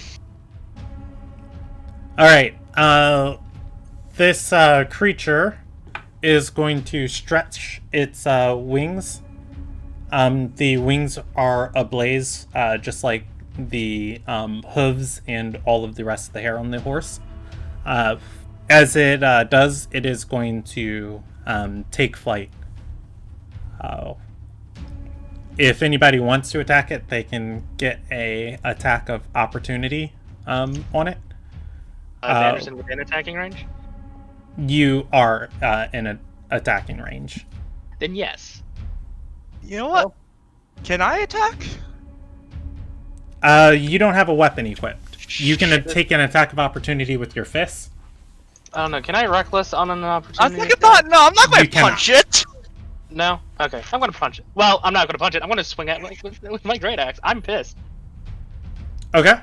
All right. This creature is going to stretch its wings. The wings are ablaze, just like the hooves and all of the rest of the hair on the horse. As it does, it is going to take flight. If anybody wants to attack it, they can get a attack of opportunity on it. Anderson within attacking range? You are in an attacking range. Then yes. You know what? Can I attack? You don't have a weapon equipped. You can take an attack of opportunity with your fists. I don't know. Can I reckless on an I'm opportunity? not going to punch it. No? Okay. I'm going to punch it. Well, I'm not going to punch it. I'm going to swing at it with my great axe. I'm pissed. Okay.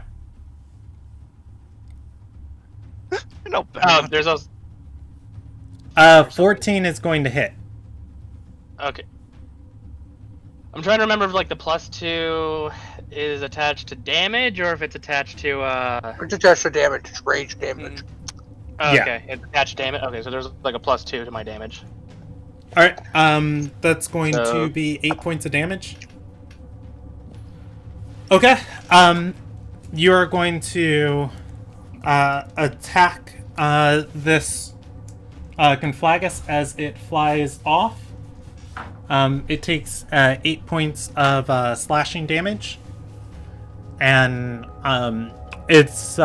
No. Oh, there's those. 14 is going to hit. Okay. I'm trying to remember if like the +2 is attached to damage or if it's attached to It's attached to damage, it's rage damage. Okay, it's attached to damage. Okay, so there's like a +2 to my damage. All right. That's going to be 8 points of damage. Okay. You are going to attack this Conflagus as it flies off. It takes 8 points of slashing damage, and it's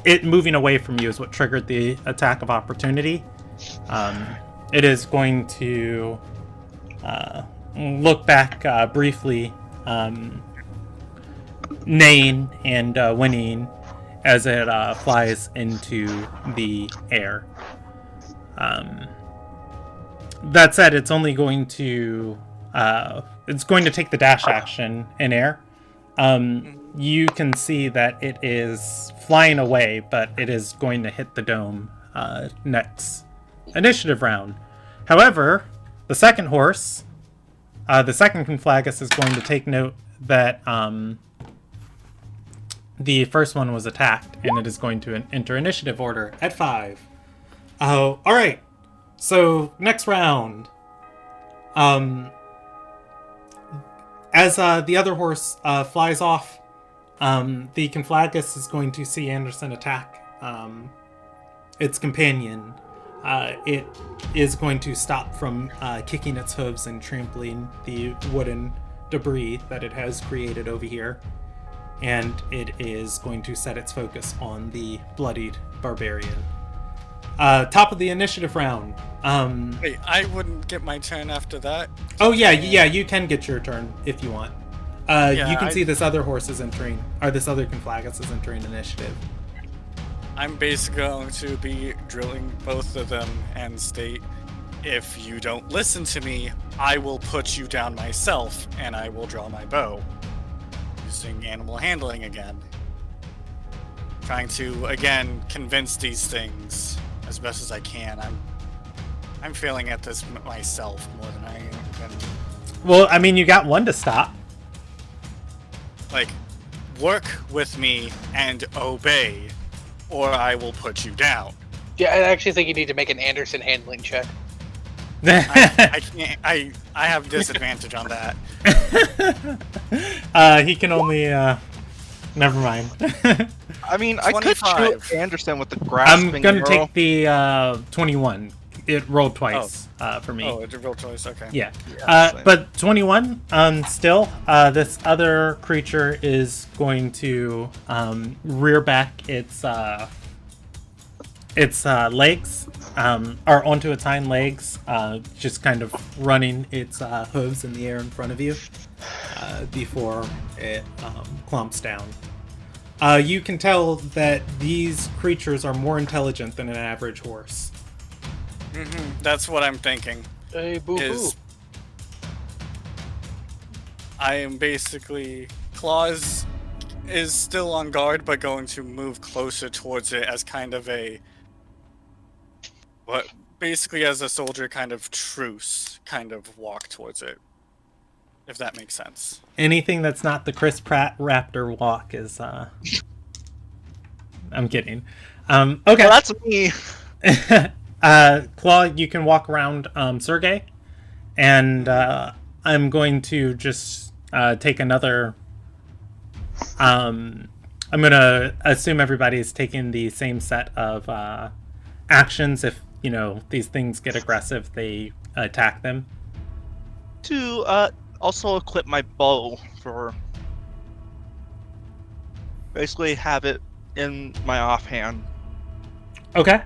it moving away from you is what triggered the attack of opportunity. It is going to look back briefly, neighing and whinnying as it flies into the air. That said, it's only going to take the dash action in air. You can see that it is flying away, but it is going to hit the dome next initiative round. However, the second horse, the second Conflagus, is going to take note that the first one was attacked, and it is going to enter initiative order at 5. Oh, all right. So next round, as the other horse flies off, the Conflagus is going to see Anderson attack its companion. It is going to stop from kicking its hooves and trampling the wooden debris that it has created over here, and it is going to set its focus on the bloodied barbarian. Top of the initiative round. Wait, I wouldn't get my turn after that. Oh yeah, you can get your turn if you want. You can see this other horse is entering, or this other Conflagus is entering initiative. I'm basically going to be drilling both of them and state, if you don't listen to me, I will put you down myself, and I will draw my bow. Using animal handling again. Trying to, again, convince these things as best as I can. I'm failing at this myself more than I am. Well, I mean, you got one to stop. Like, work with me and obey, or I will put you down. Yeah, I actually think you need to make an Anderson handling check. I can't. I have disadvantage on that. He can only. Never mind. I mean, 25. I could shoot Anderson with the I'm grasping gonna arrow. take the 21. It rolled twice for me. Oh, it rolled twice. Okay. Yeah. But 21. Still, this other creature is going to rear back its legs, or onto its hind legs, just kind of running its hooves in the air in front of you before it clumps down. You can tell that these creatures are more intelligent than an average horse. That's what I'm thinking. Hey, boo-boo. I am basically... Claws is still on guard, but going to move closer towards it as kind of a... What? Basically as a soldier kind of truce, kind of walk towards it. If that makes sense. Anything that's not the Chris Pratt Raptor walk is... I'm kidding. Okay. Well, that's me. Claw, you can walk around Sergey, and I'm going to just take another... I'm going to assume everybody's taking the same set of actions. If, these things get aggressive, they attack them. To also equip my bow for... Basically have it in my offhand. Okay.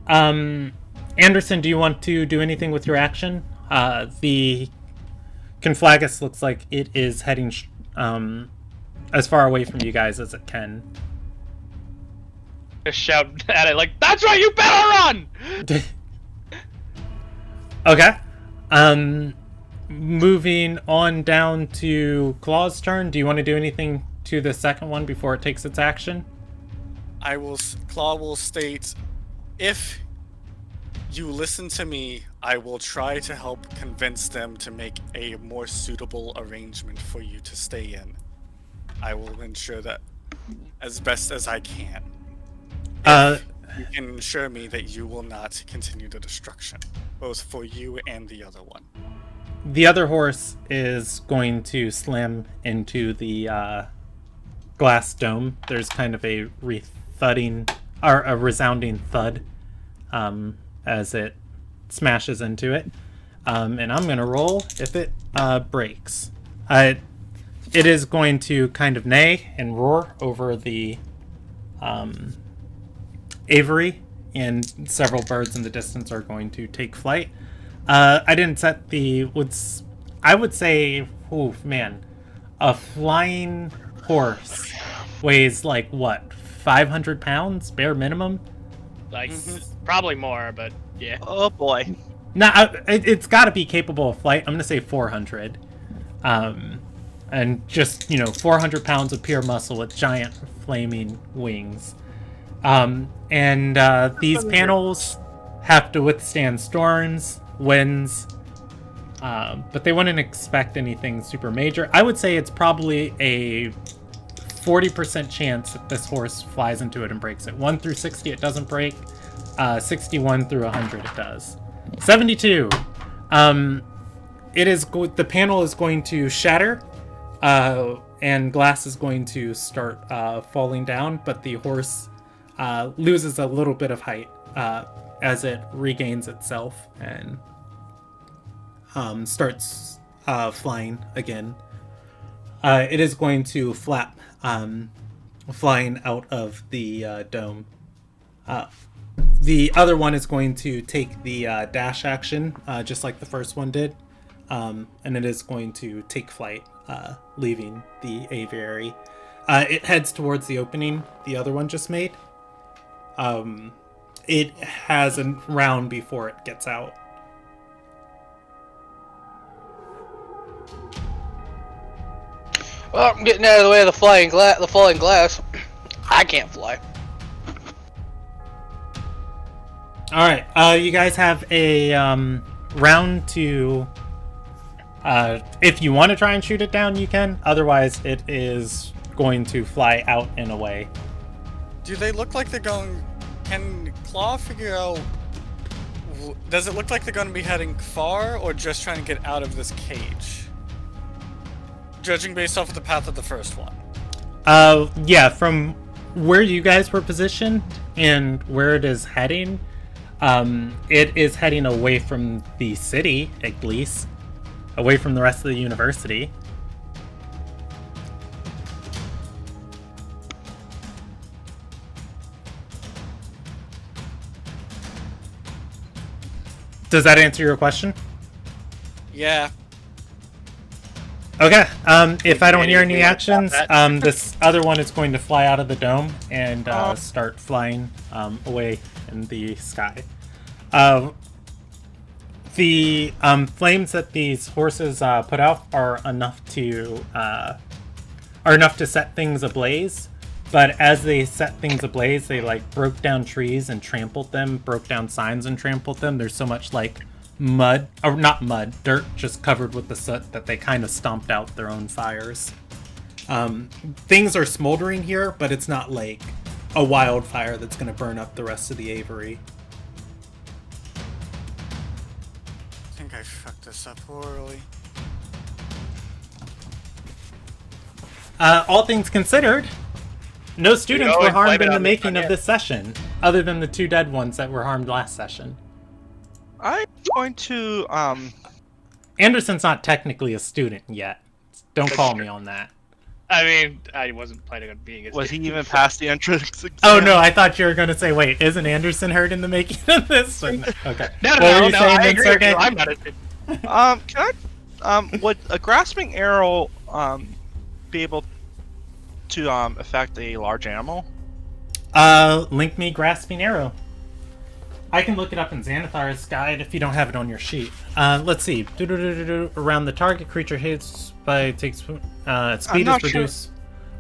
Anderson, do you want to do anything with your action? The Conflagus looks like it is heading as far away from you guys as it can. Just shout at it like, "That's right, you better run!" Okay. Moving on down to Claw's turn. Do you want to do anything to the second one before it takes its action? Claw will state, if you listen to me, I will try to help convince them to make a more suitable arrangement for you to stay in. I will ensure that as best as I can. you can assure me that you will not continue the destruction, both for you and the other one. The other horse is going to slam into the glass dome. There's kind of a a resounding thud as it smashes into it. And I'm going to roll if it breaks. It is going to kind of neigh and roar over the aviary, and several birds in the distance are going to take flight. I didn't set I would say, oh man, a flying horse weighs like what, 500 pounds bare minimum? Like probably more, but yeah. Oh boy. Nah, it's got to be capable of flight. I'm gonna say 400, and just 400 pounds of pure muscle with giant flaming wings. These panels have to withstand storms, winds, but they wouldn't expect anything super major. I would say it's probably a 40% chance that this horse flies into it and breaks it. 1 through 60, it doesn't break. 61 through 100, it does. 72. The panel is going to shatter, and glass is going to start falling down, but the horse loses a little bit of height as it regains itself and starts flying again. It is going to flap, flying out of the dome. The other one is going to take the dash action, just like the first one did, and it is going to take flight, leaving the aviary. It heads towards the opening the other one just made. It has a round before it gets out. Well, I'm getting out of the way of the falling glass. I can't fly. All right, you guys have a round to. If you want to try and shoot it down, you can. Otherwise, it is going to fly out and away. Do they look like they're going? Can Claw figure out? Does it look like they're going to be heading far, or just trying to get out of this cage? Judging based off of the path of the first one. Yeah, from where you guys were positioned and where it is heading, it is heading away from the city, at least. Away from the rest of the university. Does that answer your question? Yeah. Okay, if I don't hear any actions, this other one is going to fly out of the dome and start flying away in the sky. The flames that these horses put out are enough to set things ablaze, but as they set things ablaze, they broke down trees and trampled them, broke down signs and trampled them. There's so much mud, or not mud, dirt just covered with the soot that they kind of stomped out their own fires. Things are smoldering here, but it's not like a wildfire that's going to burn up the rest of the aviary. I think I fucked this up royally. All things considered, no students were harmed in the making of this session, other than the 2 dead ones that were harmed last session. I'm going to, Anderson's not technically a student yet. Don't call me on that. I mean, I wasn't planning on being a was he student. even past the entrance exam? Oh no, I thought you were going to say, wait, isn't Anderson hurt in the making of this? Okay. No, I agree with you. I'm not a student. Can I, would a grasping arrow, be able to, affect a large animal? Link me grasping arrow. I can look it up in Xanathar's guide if you don't have it on your sheet. Let's see. Around the target, creature hits by speed is reduced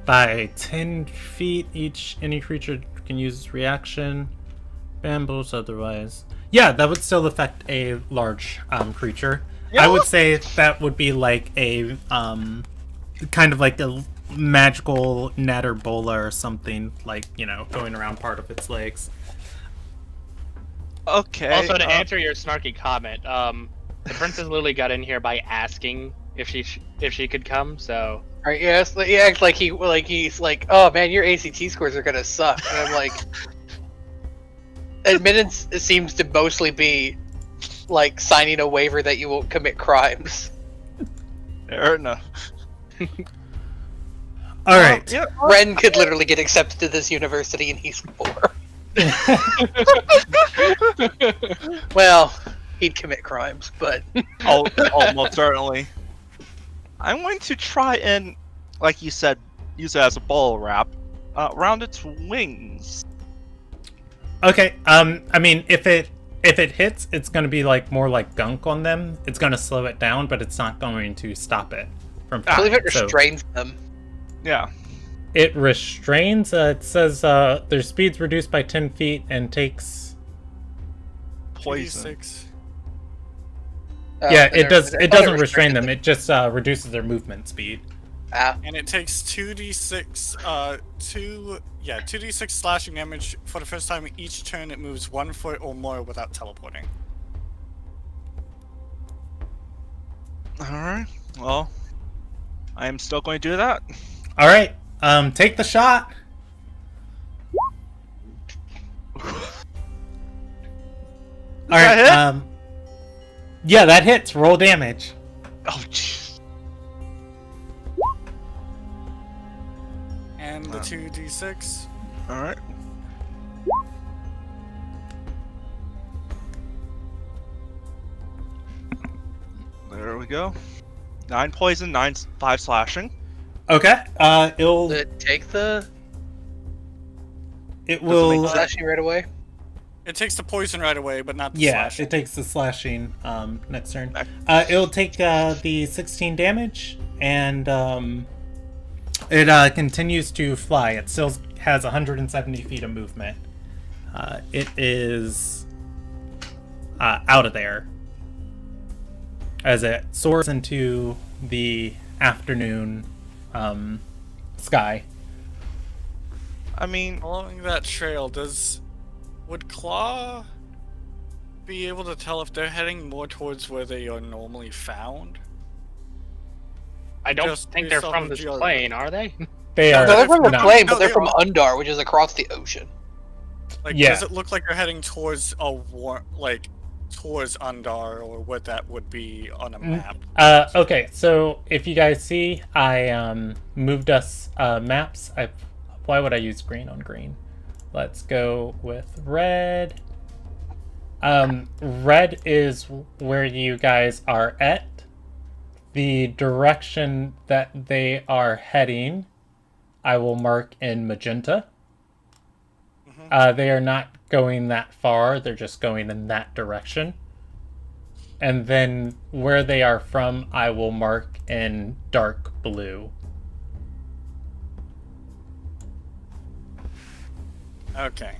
by 10 feet each. Any creature can use reaction. Bamboos otherwise. Yeah, that would still affect a large creature. Yeah. I would say that would be like a kind of like a magical natterbola or something, like, going around part of its legs. Okay. Also, to answer your snarky comment, the Princess Lily got in here by asking if she could come. So. Right, yes, he acts like he's like, oh man, your ACT scores are gonna suck, and I'm like, admittance seems to mostly be like signing a waiver that you won't commit crimes. Fair enough. All right. Yeah. Ren could literally get accepted to this university, and he's 4. Well, he'd commit crimes, but Oh, most certainly. I'm going to try and, like you said, use it as a ball wrap around its wings. Okay. I mean, if it hits, it's going to be like more like gunk on them. It's going to slow it down, but it's not going to stop it from. I believe it flying, so restrains them. Yeah. it restrains. It says their speed's reduced by 10 feet and takes. Poison. 2d6. Yeah, it does. It doesn't restrain them. It just reduces their movement speed. And it takes 2d6, 2d6 slashing damage for the first time each turn it moves 1 foot or more without teleporting. Alright, well, I am still going to do that. All right, take the shot. All right, that yeah, that hits. Roll damage. Oh, jeez. And the 2d6. Alright. There we go. 9 poison, 5 slashing. Okay. It'll. Does it take the It will. slashing right away? It takes the poison right away, but not the Yeah, slashing. it takes the slashing next turn. It'll take the 16 damage, and it continues to fly. It still has 170 feet of movement. It is out of there as it soars into the afternoon sky. I mean, Following that trail, would Claw be able to tell if they're heading more towards where they are normally found? I don't Just think they're based off from of this geography. plane, are they? They are No, they're from the not. plane, but No, they're they from are. Undar, which is across the ocean. Like, Yeah. does it look like they're heading towards towards Undar, or what that would be on a map? Okay, so if you guys see, I moved us maps. Why would I use green on green? Let's go with red. Red is where you guys are at. The direction that they are heading, I will mark in magenta. They are not going that far. They're just going in that direction. And then where they are from, I will mark in dark blue. Okay.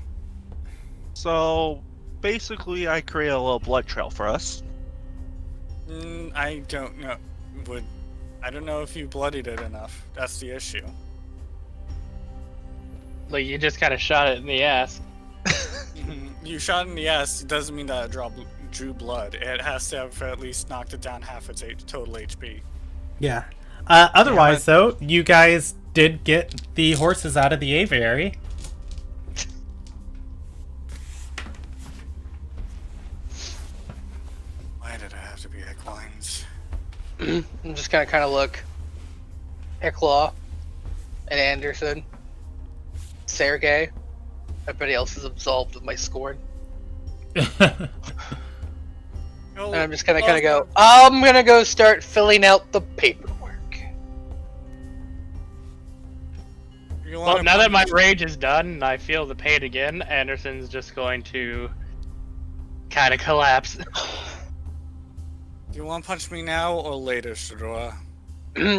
so basically I create a little blood trail for us. I don't know. I don't know if you bloodied it enough. That's the issue. Like, you just kind of shot it in the ass. You shot in the ass. It doesn't mean that it drew blood. It has to have at least knocked it down half its total HP. Yeah. Otherwise, though, you guys did get the horses out of the aviary. Why did it have to be equines? I'm just gonna kind of look at Claw and Anderson, Sergey. Everybody else is absolved of my scorn. And I'm just gonna kind of go, I'm gonna go start filling out the paperwork. Well, now that my rage is done and I feel the pain again, Anderson's just going to kind of collapse. Do you want to punch me now or later, Shadora?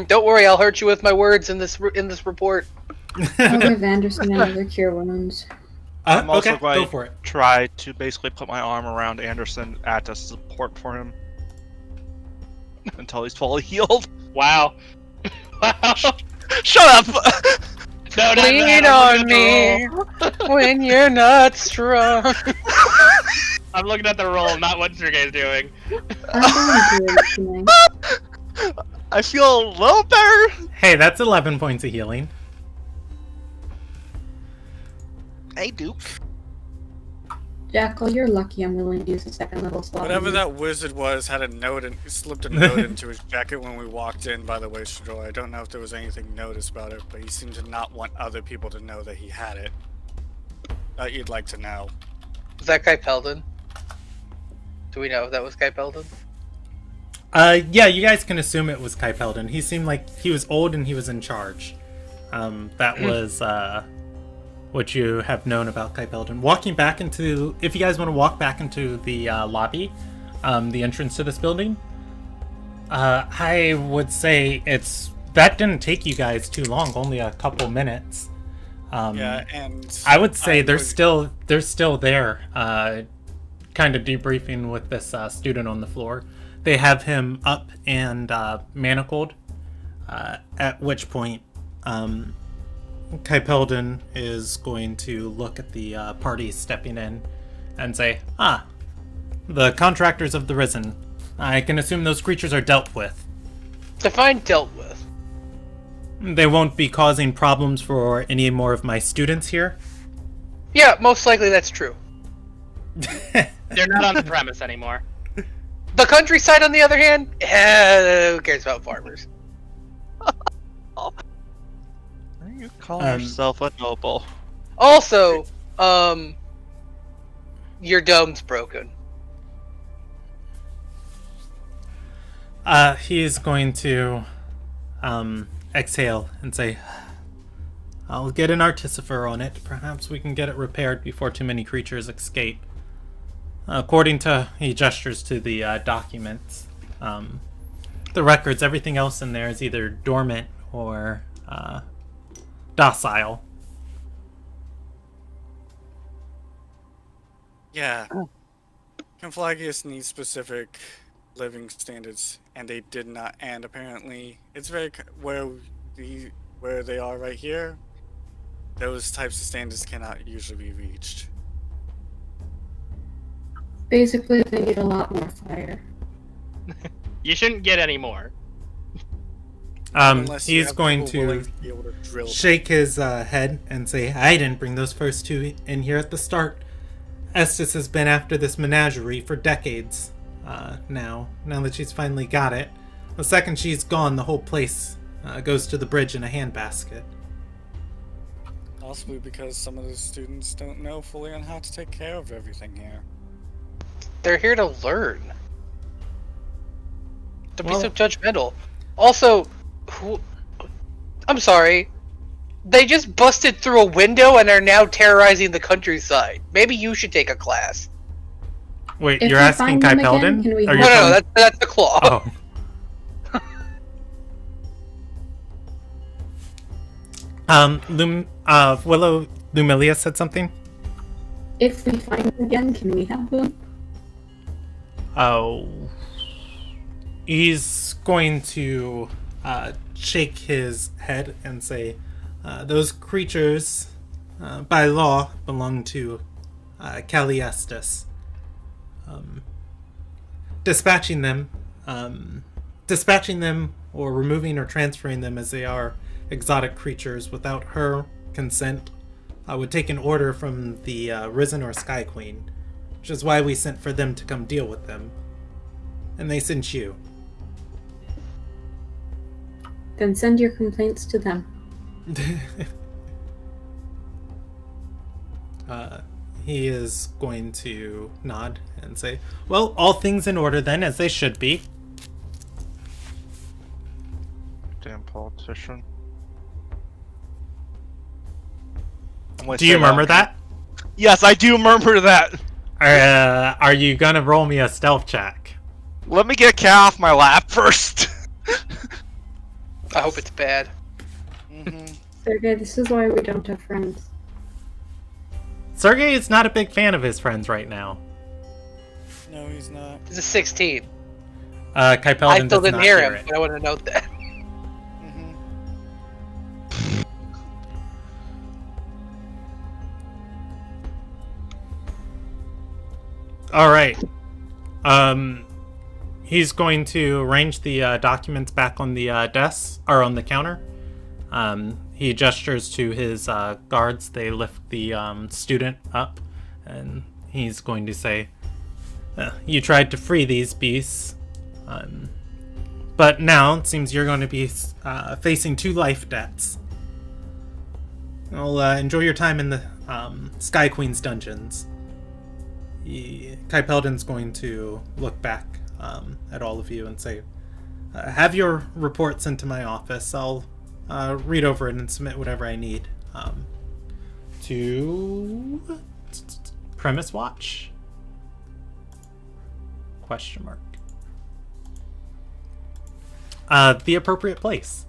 Don't worry, I'll hurt you with my words in this report. I'll give Anderson another cure wounds. I'm also Okay, going go for it. to try to basically put my arm around Anderson at a support for him until he's fully healed. Wow. Wow. Shut up! No, Lean on me when you're not strong. I'm looking at the roll, not what Sergey's doing. I'm going to tonight. I feel a little better. Hey, that's 11 points of healing. Hey, Duke. Jackal, you're lucky I'm willing to use a second level slot. Whatever that wizard was had a note and slipped a note into his jacket when we walked in, by the way, Shador. I don't know if there was anything noticed about it, but he seemed to not want other people to know that he had it. That you'd like to know. Was that Guy Peldon? Do we know if that was Guy Peldon? Yeah, you guys can assume it was Kai Peldon. He seemed like he was old and he was in charge. That was what you have known about Kai Peldon. Walking back into, if you guys want to walk back into the lobby, the entrance to this building, I would say that didn't take you guys too long, only a couple minutes. Yeah, and I would say they're still there, kind of debriefing with this student on the floor. They have him up and manacled, at which point Kai Peldon is going to look at the party stepping in and say, the contractors of the Risen. I can assume those creatures are dealt with. Define dealt with. They won't be causing problems for any more of my students here? Yeah, most likely that's true. They're not on the premise anymore. The countryside, on the other hand, who cares about farmers? You call yourself a noble. Also, your dome's broken. He's going to exhale and say, I'll get an artificer on it. Perhaps we can get it repaired before too many creatures escape. According to, he gestures to the documents, the records, everything else in there is either dormant or docile. Yeah. Conflagius needs specific living standards, and they did not. And apparently, it's very where they are right here. Those types of standards cannot usually be reached. Basically, they need a lot more fire. You shouldn't get any more. Unless you He's have going people willing to be able to drill them. shake his head and say, I didn't bring those first two in here at the start. Estes has been after this menagerie for decades now that she's finally got it. The second she's gone, the whole place goes to the bridge in a handbasket. Possibly because some of the students don't know fully on how to take care of everything here. They're here to learn. Don't be so judgmental. Also, I'm sorry. They just busted through a window and are now terrorizing the countryside. Maybe you should take a class. Wait, If you're we asking find Kai them again, Peldon? can we Or have- you're No, talking- that's the claw. Oh. Willow Lumilia said something? If we find them again, can we have them? Oh. He's going to shake his head and say, those creatures, by law, belong to Caliestus. Dispatching them or removing or transferring them as they are exotic creatures without her consent would take an order from the Risen or Sky Queen, which is why we sent for them to come deal with them. And they sent you. Then send your complaints to them. He is going to nod and say, well, all things in order then, as they should be. Damn politician. Do you murmur that? Yes, I do murmur that. Are you gonna roll me a stealth check? Let me get Cat off my lap first. I hope it's bad. Sergey, this is why we don't have friends. Sergey is not a big fan of his friends right now. No, he's not. It's a 16. Kai Peldon I still does didn't not hear hear him, it. but I want to note that. All right. He's going to arrange the documents back on the desk or on the counter. He gestures to his guards. They lift the student up, and he's going to say, "You tried to free these beasts, but now it seems you're going to be facing 2 life debts. Well, enjoy your time in the Sky Queen's dungeons." Kai Peldon's going to look back at all of you and say, "Have your report sent to my office. I'll read over it and submit whatever I need to Premise Watch? Question mark. The appropriate place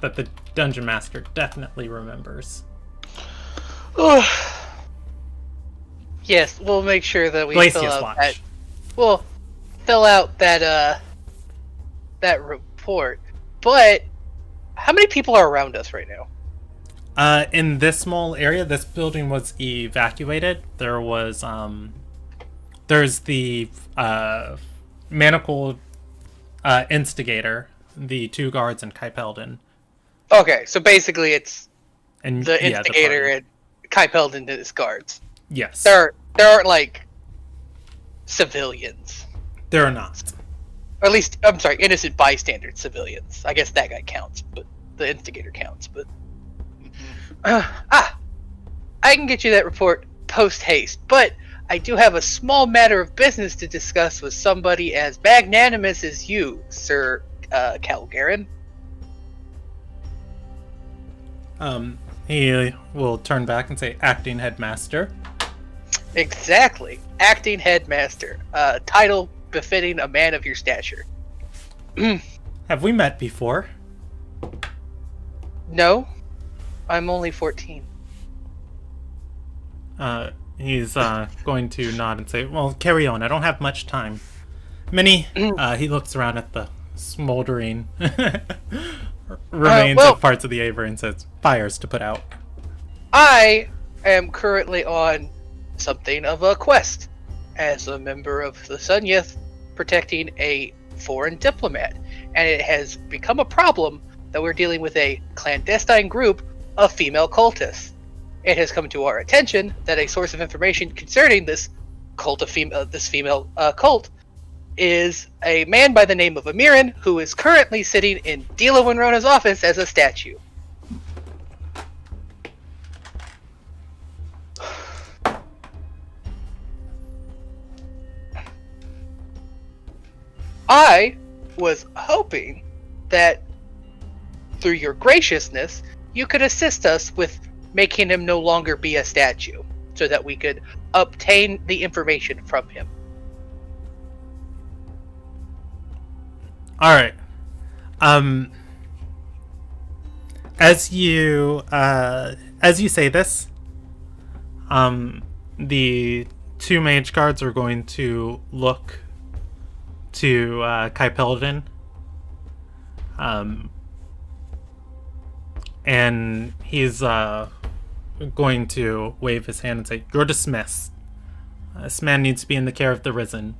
that the Dungeon Master definitely remembers." Yes, we'll make sure that we Glacius fill out Watch. that. We'll fill out that report. But how many people are around us right now? In this small area, this building was evacuated. There was there's the manacled instigator, the 2 guards, and Kai Peldon. Okay, so basically it's And the yeah, instigator party. and Kai Peldon and his guards. Yes. There aren't like civilians. There are not. Or at least, I'm sorry, innocent bystander civilians. I guess that guy counts, but the instigator counts. But I can get you that report post haste. But I do have a small matter of business to discuss with somebody as magnanimous as you, Sir Calgarin. He will turn back and say, "Acting headmaster." Exactly, acting headmaster. Title befitting a man of your stature. Have we met before? No, I'm only 14. He's going to nod and say, "Well, carry on. I don't have much time." He looks around at the smoldering remains of parts of the Aver and says, "Fires to put out." I am currently on something of a quest as a member of the Sunyith, protecting a foreign diplomat, and it has become a problem that we're dealing with a clandestine group of female cultists. It has come to our attention that a source of information concerning this female cult is a man by the name of Amirin, who is currently sitting in Dila Winrona's office as a statue. I was hoping that through your graciousness, you could assist us with making him no longer be a statue, so that we could obtain the information from him. All right. As you say this, the 2 mage guards are going to look to Kai Peldon, and he's going to wave his hand and say, "You're dismissed. This man needs to be in the care of the Risen."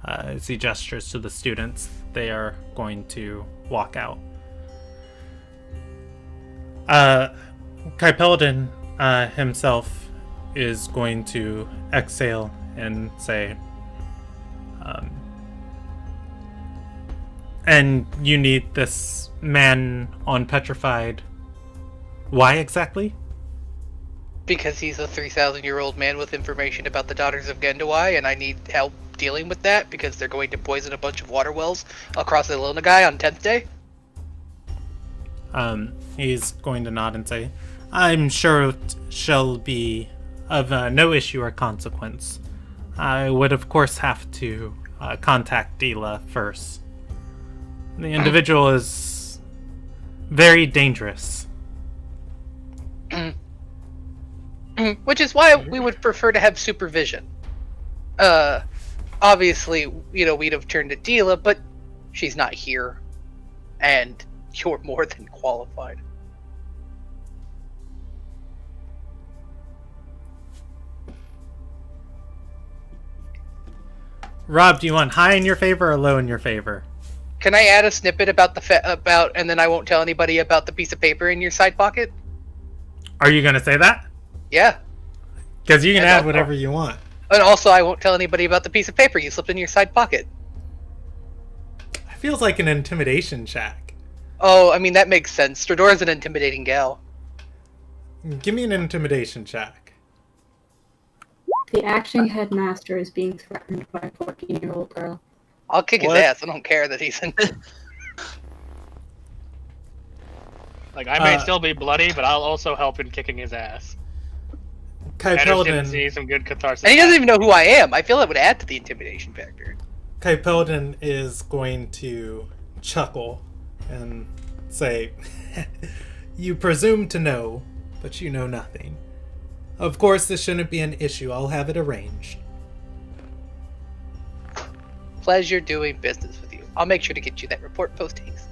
As he gestures to the students, they are going to walk out. Kai Peldon himself is going to exhale and say, "And you need this man on Petrified. Why exactly?" Because he's a 3,000-year-old man with information about the Daughters of Gendawai, and I need help dealing with that because they're going to poison a bunch of water wells across the Ilonagai on 10th day. He's going to nod and say, "I'm sure it shall be of no issue or consequence. I would, of course, have to contact Dila first. The individual is very dangerous." Which is why we would prefer to have supervision. Obviously, we'd have turned to Dila, but she's not here, and you're more than qualified. Rob, do you want high in your favor or low in your favor? Can I add a snippet about and then I won't tell anybody about the piece of paper in your side pocket? Are you going to say that? Yeah. Because you can add whatever you want. And also, I won't tell anybody about the piece of paper you slipped in your side pocket. It feels like an intimidation check. Oh, I mean, that makes sense. Stradora's an intimidating gal. Give me an intimidation check. The acting headmaster is being threatened by a 14-year-old girl. I'll kick his ass. I don't care that he's in. Like, I may still be bloody, but I'll also help in kicking his ass. Kai Anderson see some good catharsis. And he doesn't even know who I am. I feel that would add to the intimidation factor. Kai Peldon is going to chuckle and say, "You presume to know, but you know nothing. Of course, this shouldn't be an issue. I'll have it arranged." Pleasure doing business with you. I'll make sure to get you that report post-haste.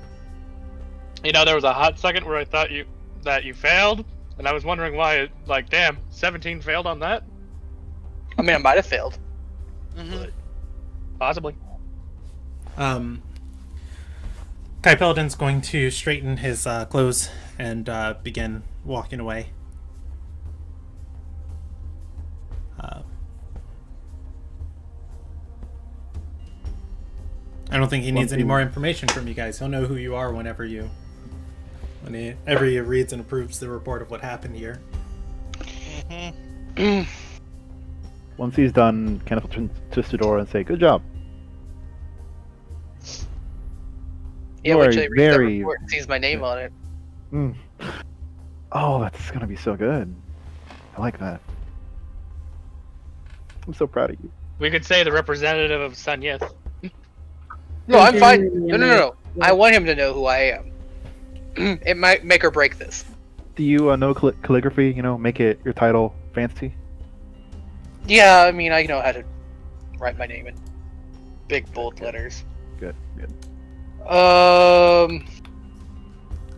You know, there was a hot second where I thought that you failed, and I was wondering why. Like, damn, 17 failed on that. I mean, I might have failed. But possibly. Kai Peldon's going to straighten his clothes and begin walking away. I don't think he needs any more information from you guys. He'll know who you are whenever he reads and approves the report of what happened here. Once he's done, Kenneth will turn to Sidora and say, "Good job." Yeah, You wait are till he reads the report and sees my name on it. Oh, that's gonna be so good. I like that. I'm so proud of you. We could say the representative of Sun Yith. No, I'm fine. No. I want him to know who I am. It might make or break this. Do you know calligraphy? You know, make it your title fancy? Yeah, I mean, I know how to write my name in big, bold letters. Good.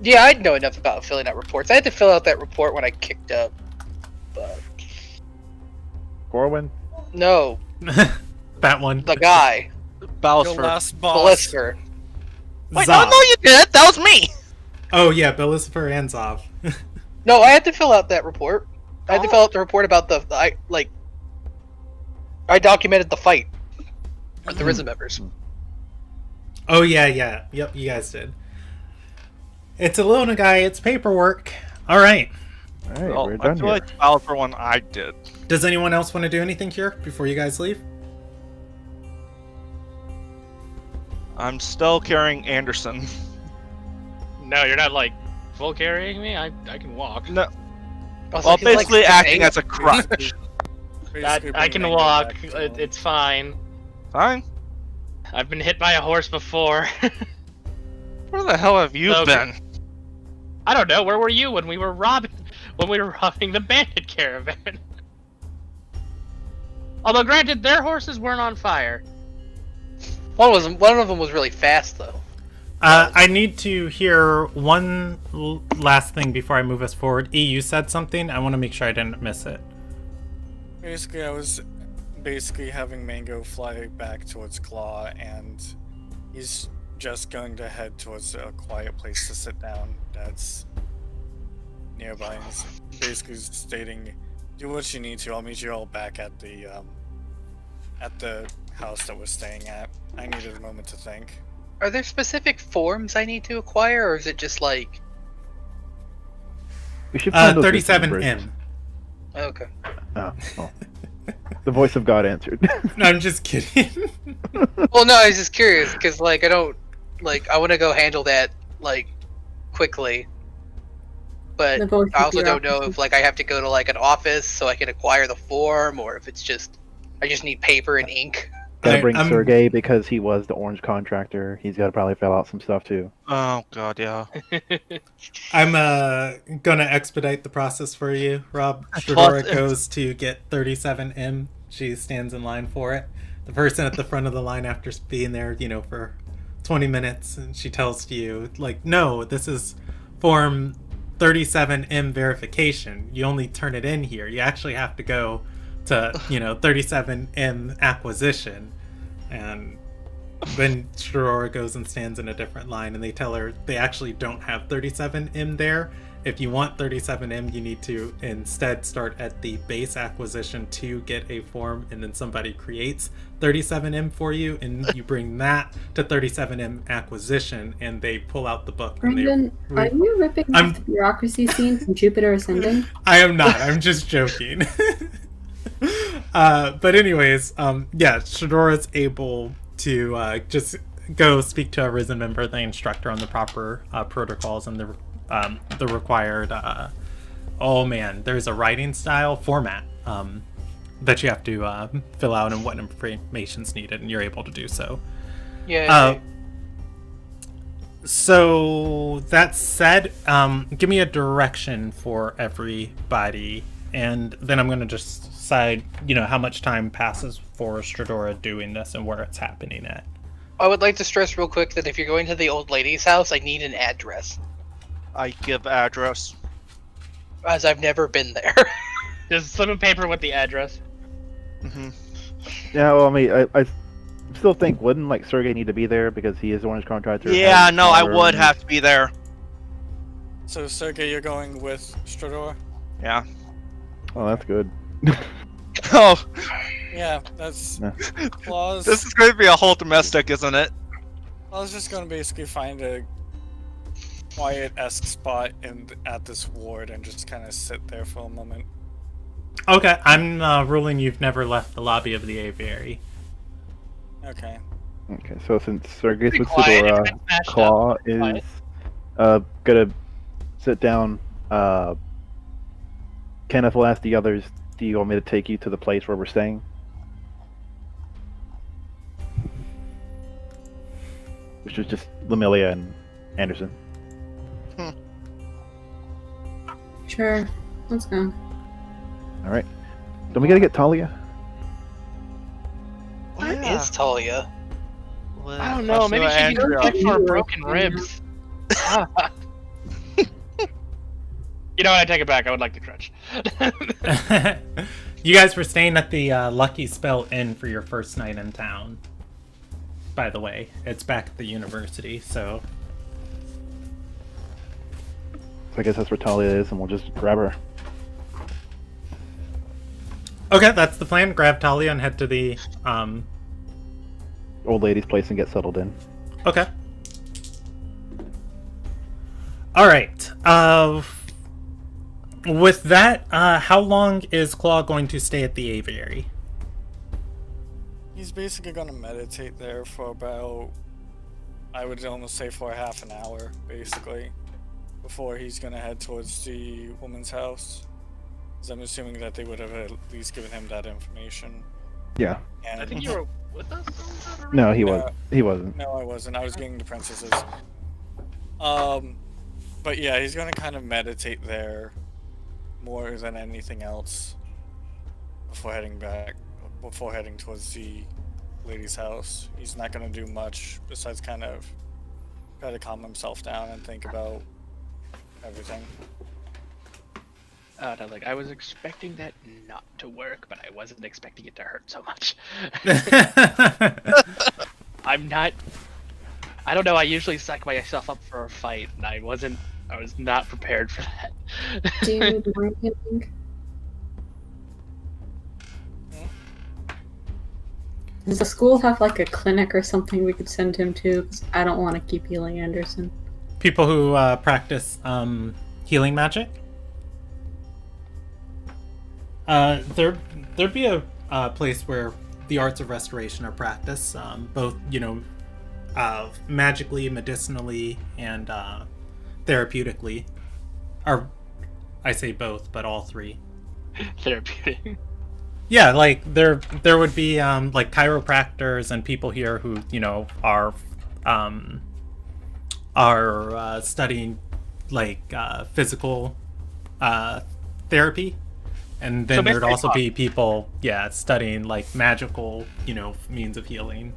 Yeah, I know enough about filling out reports. I had to fill out that report when I kicked up, but... Corwin? No. That one. The guy. Your last boss. Belisfer. Wait, no, you did. That was me. Oh yeah, Belisfer and Zov. No, I had to fill out that report. I had to fill out the report about I documented the fight with the Risen members. Oh yeah. Yep, you guys did. It's a Lona guy. It's paperwork. All right. All right, Well, we're I done feel here. like valid for one I did. Does anyone else want to do anything here before you guys leave? I'm still carrying Anderson. No, you're not, like, full carrying me? I can walk. No. Well, Well, basically acting as a crutch. I can walk. It's fine. Fine. I've been hit by a horse before. Where the hell have you been? I don't know. Where were you when we were robbing the bandit caravan? Although, granted, their horses weren't on fire. One of them was really fast, though. I need to hear one last thing before I move us forward. E, you said something. I want to make sure I didn't miss it. Basically, I was having Mango fly back towards Claw, and he's just going to head towards a quiet place to sit down that's nearby. And he's basically stating, "Do what you need to. I'll meet you all back at the house that we're staying at. I needed a moment to think." Are there specific forms I need to acquire, or is it just like... We should find those 37M. Okay. Oh. The voice of God answered. No, I'm just kidding. Well, no, I was just curious, because, like, I want to go handle that, like, quickly. But I also don't know if, like, I have to go to, like, an office so I can acquire the form, or if it's just... I just need paper and ink. Gotta bring Sergey because he was the orange contractor. He's gotta probably fill out some stuff too. Oh god, yeah. I'm gonna expedite the process for you, Rob. Shadora goes to get 37M. She stands in line for it. The person at the front of the line, after being there, for 20 minutes, and she tells you, like, no, this is form 37M verification. You only turn it in here. You actually have to go to 37M acquisition. And then Shirora goes and stands in a different line, and they tell her they actually don't have 37M there. If you want 37M, you need to instead start at the base acquisition to get a form, and then somebody creates 37M for you, and you bring that to 37M acquisition, and they pull out the book. Brendan, are you ripping off the bureaucracy scene from Jupiter Ascending? I am not. I'm just joking. But anyways, yeah, Shidora's able to just go speak to a risen member. They instruct her on the proper protocols and the required oh man, there's a writing style format that you have to fill out and what information's needed, and you're able to do so. Yeah. So that said, give me a direction for everybody, and then I'm gonna just decide, how much time passes for Stradora doing this and where it's happening at. I would like to stress real quick that if you're going to the old lady's house, I need an address. I give address. As I've never been there. Just slip of paper with the address. Mm-hmm. Yeah, well, I mean, I still think wouldn't Sergey need to be there because he is the one who's contractor. Yeah, no, I would have to be there. So, Sergey, you're going with Strador? Yeah. Oh, that's good. Oh. Yeah, that's... Yeah. Claus... This is going to be a whole domestic, isn't it? I was just going to basically find a quiet-esque spot at this ward and just kind of sit there for a moment. Okay, I'm ruling you've never left the lobby of the aviary. Okay. Okay, so since Sergey's with quiet, Fedora, it's smashed Claw up. is gonna sit down. Kenneth will ask the others, do you want me to take you to the place where we're staying? Which was just Lamilia and Anderson. Sure, let's go. Alright. Don't we gotta get Talia? Where is Talia? I don't know. Maybe she can check for broken ribs. You know what? I take it back. I would like to crutch. You guys were staying at the Lucky Spell Inn for your first night in town. By the way, it's back at the university, so... I guess that's where Talia is, and we'll just grab her. Okay, that's the plan. Grab Talia and head to the Old lady's place and get settled in. Okay. Alright. With that, how long is Claw going to stay at the aviary? He's basically going to meditate there for about, I would almost say for half an hour, basically, before he's going to head towards the woman's house. Because I'm assuming that they would have at least given him that information. Yeah. And I think you were with us? No, he wasn't. He wasn't. No, I wasn't. I was getting the princesses. But yeah, he's going to kind of meditate there more than anything else before heading towards the lady's house. He's not going to do much besides kind of try to calm himself down and think about everything. No, like, I was expecting that not to work, but I wasn't expecting it to hurt so much. I don't know, I usually psych myself up for a fight, and I was not prepared for that. Do you need more healing? Does the school have a clinic or something we could send him to? Because I don't want to keep healing Anderson. People who practice healing magic? There'd be a place where the arts of restoration are practiced, both, magically, medicinally, and therapeutically. Or, I say both, but all three. Therapeutic. Yeah, there would be chiropractors and people here who are studying physical therapy, and then So there'd also basically- be people studying magical means of healing.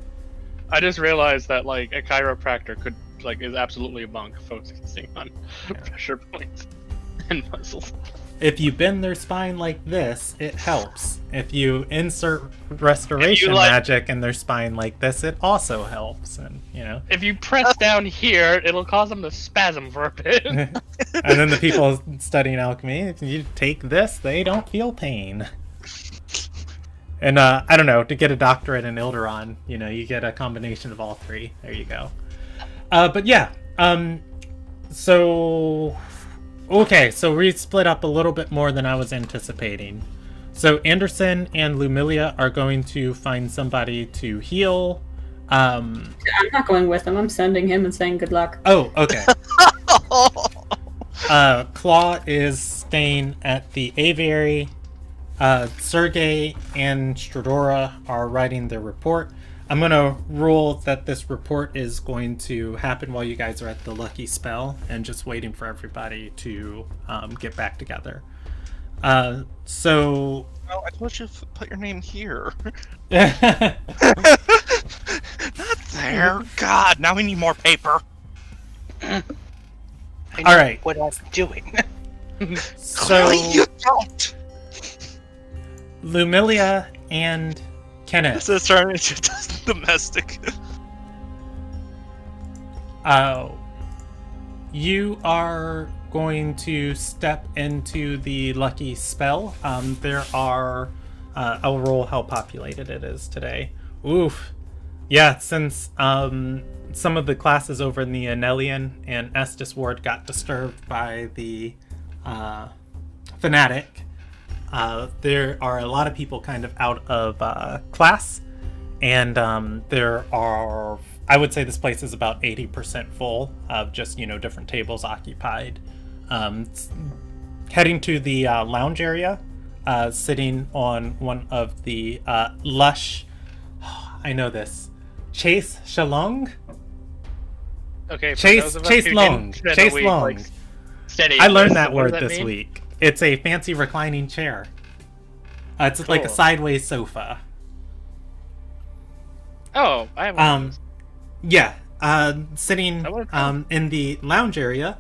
I just realized that a chiropractor is absolutely a monk focusing on pressure points. And muscles. If you bend their spine like this, it helps. If you insert restoration magic in their spine like this, it also helps. And if you press down here, it'll cause them to spasm for a bit. And then the people studying alchemy, if you take this, they don't feel pain. And I don't know, to get a doctorate in Ilderon, you get a combination of all three. There you go. But yeah, so we split up a little bit more than I was anticipating. So Anderson and Lumilia are going to find somebody to heal. I'm not going with him. I'm sending him and saying good luck. Oh, okay. Claw is staying at the aviary. Sergey and Stradora are writing their report. I'm going to rule that this report is going to happen while you guys are at the lucky spell and just waiting for everybody to get back together. So... Oh, I told you to put your name here. Not there. God, now we need more paper. I know all right. what I'm doing. So Clearly you don't. Lumilia and Kenneth. This is turning into domestic. You are going to step into the lucky spell. There are... I'll roll how populated it is today. Oof. Yeah, since some of the classes over in the Anelian and Estes ward got disturbed by the fanatic, there are a lot of people kind of out of class, and there are, I would say this place is about 80% full of just, different tables occupied. Heading to the lounge area, sitting on one of the lush, I know this, Chase Shalong? Okay, Chase Long. Chase Long. Like, steady. I learned that word does that this mean? week. It's a fancy reclining chair. It's Cool. like a sideways sofa. Oh, I have one. Yeah. Sitting I wanna try. in the lounge area,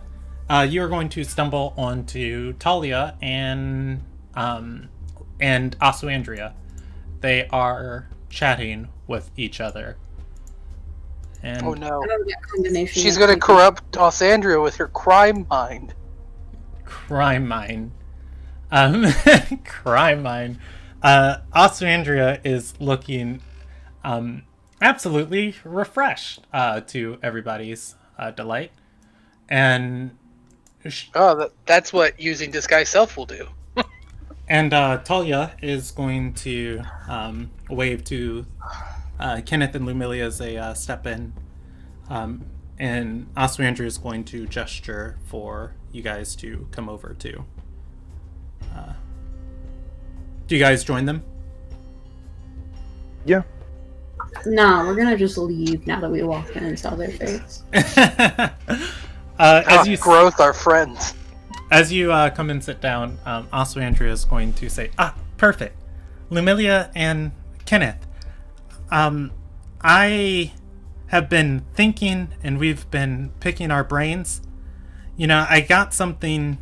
you're going to stumble onto Talia and Asuandria. They are chatting with each other. And Oh no. Combination She's of gonna people. corrupt Osandria with her crime mind. crime mine. Crime mine. Asuandria is looking absolutely refreshed to everybody's delight. And Oh, that's what using disguise self will do. And Talia is going to wave to Kenneth and Lumilia as they step in. And Asuandria is going to gesture for you guys to come over too. Do you guys join them? Yeah. Nah, we're gonna just leave now that we walked in and saw their face. As you Growth are friends. As you come and sit down, Asuandria is going to say, perfect. Lumilia and Kenneth, I have been thinking and we've been picking our brains. I got something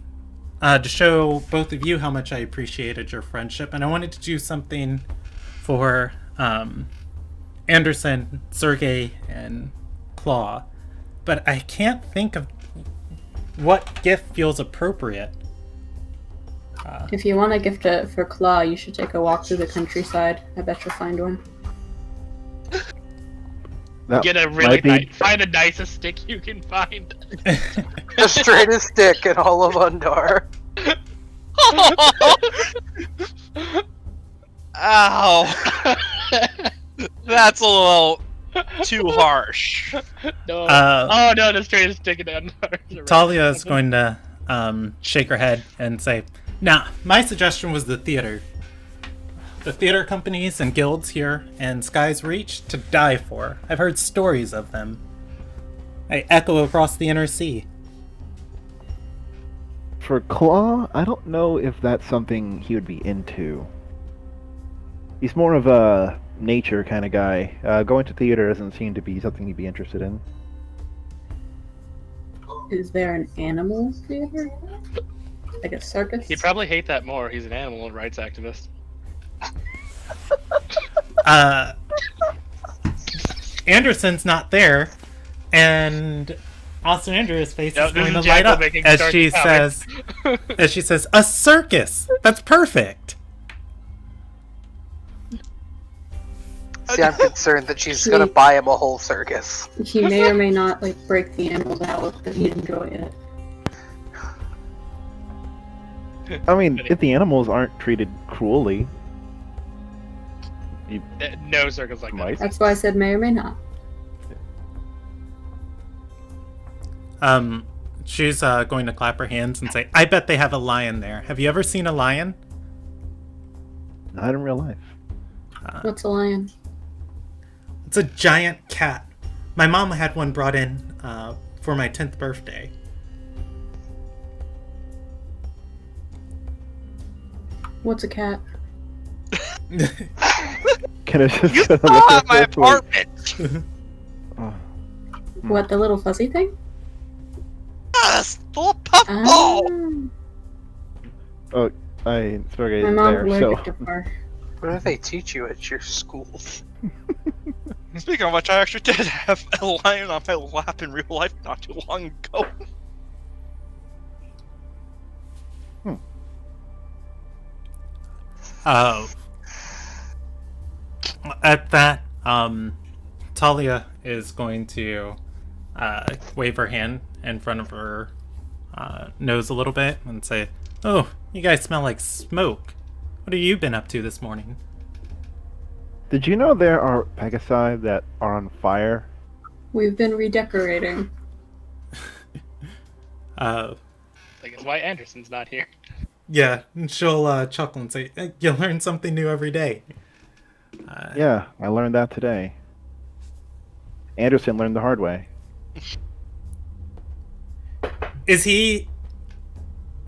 to show both of you how much I appreciated your friendship, and I wanted to do something for Anderson, Sergey, and Claw, but I can't think of what gift feels appropriate. If you want a gift for Claw, you should take a walk through the countryside. I bet you'll find one. Get a really find the nicest stick you can find. The straightest stick in all of Undar. Ow! That's a little too harsh. No. Oh no, the straightest stick in Undar. Talia is going to shake her head and say, "Nah, my suggestion was the theater. The theater companies and guilds here in Sky's Reach to die for. I've heard stories of them. They echo across the inner sea." For Claw, I don't know if that's something he would be into. He's more of a nature kind of guy. Going to theater doesn't seem to be something he'd be interested in. Is there an animal theater? Like a circus? He'd probably hate that more. He's an animal rights activist. Anderson's not there, and Austin Andrews' face is going to light up as she says, "A circus. That's perfect." See, I'm concerned that she's gonna buy him a whole circus. He may or may not like break the animals out, but he'd enjoy it. I mean, if the animals aren't treated cruelly, No circus like that. That's why I said may or may not. She's going to clap her hands and say, "I bet they have a lion there. Have you ever seen a lion?" Not in real life. What's a lion? It's a giant cat. My mom had one brought in for my 10th birthday. What's a cat? Can I just You saw my apartment! What, the little fuzzy thing? Yes! The puffball! Oh, I Sergey My is mom's there, allergic so to fur. What do they teach you at your schools? Speaking of which, I actually did have a lion on my lap in real life not too long ago. At that, Talia is going to wave her hand in front of her nose a little bit and say, "Oh, you guys smell like smoke. What have you been up to this morning?" Did you know there are Pegasi that are on fire? We've been redecorating. Like, it's why Anderson's not here. Yeah, and she'll chuckle and say, "You learn something new every day." Yeah, I learned that today. Anderson learned the hard way. Is he...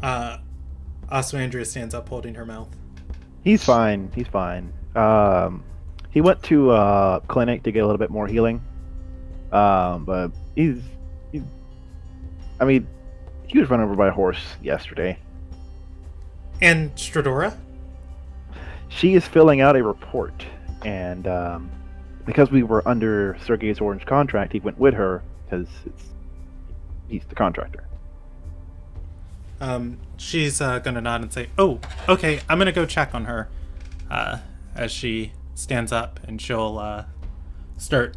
Also, Andrea stands up holding her mouth. He's fine. He's fine. He went to a clinic to get a little bit more healing. But he's I mean, he was run over by a horse yesterday. And Stradora? She is filling out a report, and because we were under Sergei's orange contract, he went with her because he's the contractor. She's gonna nod and say, "Oh, okay, I'm gonna go check on her." As she stands up, and she'll start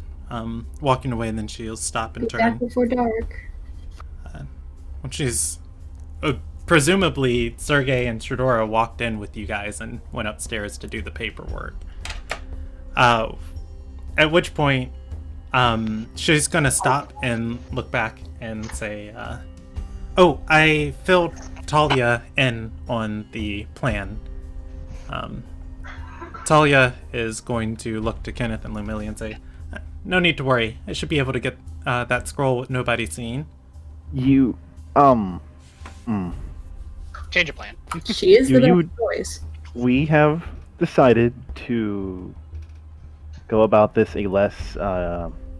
walking away, and then she'll stop and Be turn. back before dark. When she's presumably Sergei and Stradora walked in with you guys and went upstairs to do the paperwork. At which point, she's gonna stop and look back and say, "Oh, I filled Talia in on the plan." Talia is going to look to Kenneth and Lumilly and say, "No need to worry. I should be able to get that scroll with nobody seeing." You, Change of plan. She is the best choice. We have decided to go about this a less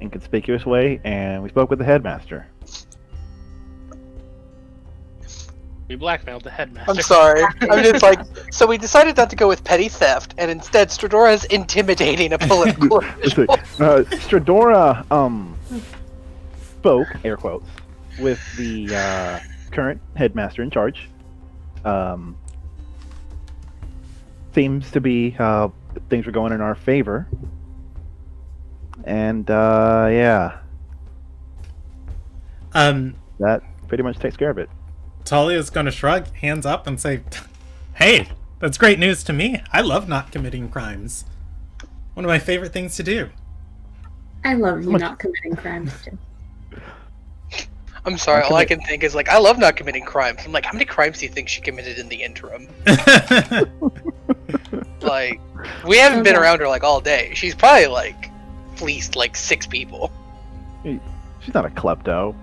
inconspicuous way, and we spoke with the headmaster. We blackmailed the headmaster. I'm sorry. I'm just like, so we decided not to go with petty theft, and instead Stradora is intimidating a political official. Stradora spoke, air quotes, with the current headmaster in charge. Seems to be things were going in our favor. And yeah. That pretty much takes care of it. Talia's gonna shrug, hands up, and say, "Hey, that's great news to me. I love not committing crimes. One of my favorite things to do." I love you not committing crimes too. I'm sorry, all I can think is like, I love not committing crimes. I'm like, how many crimes do you think she committed in the interim? Like, we haven't been around her like all day. She's probably like fleeced like 6 people. She's not a klepto.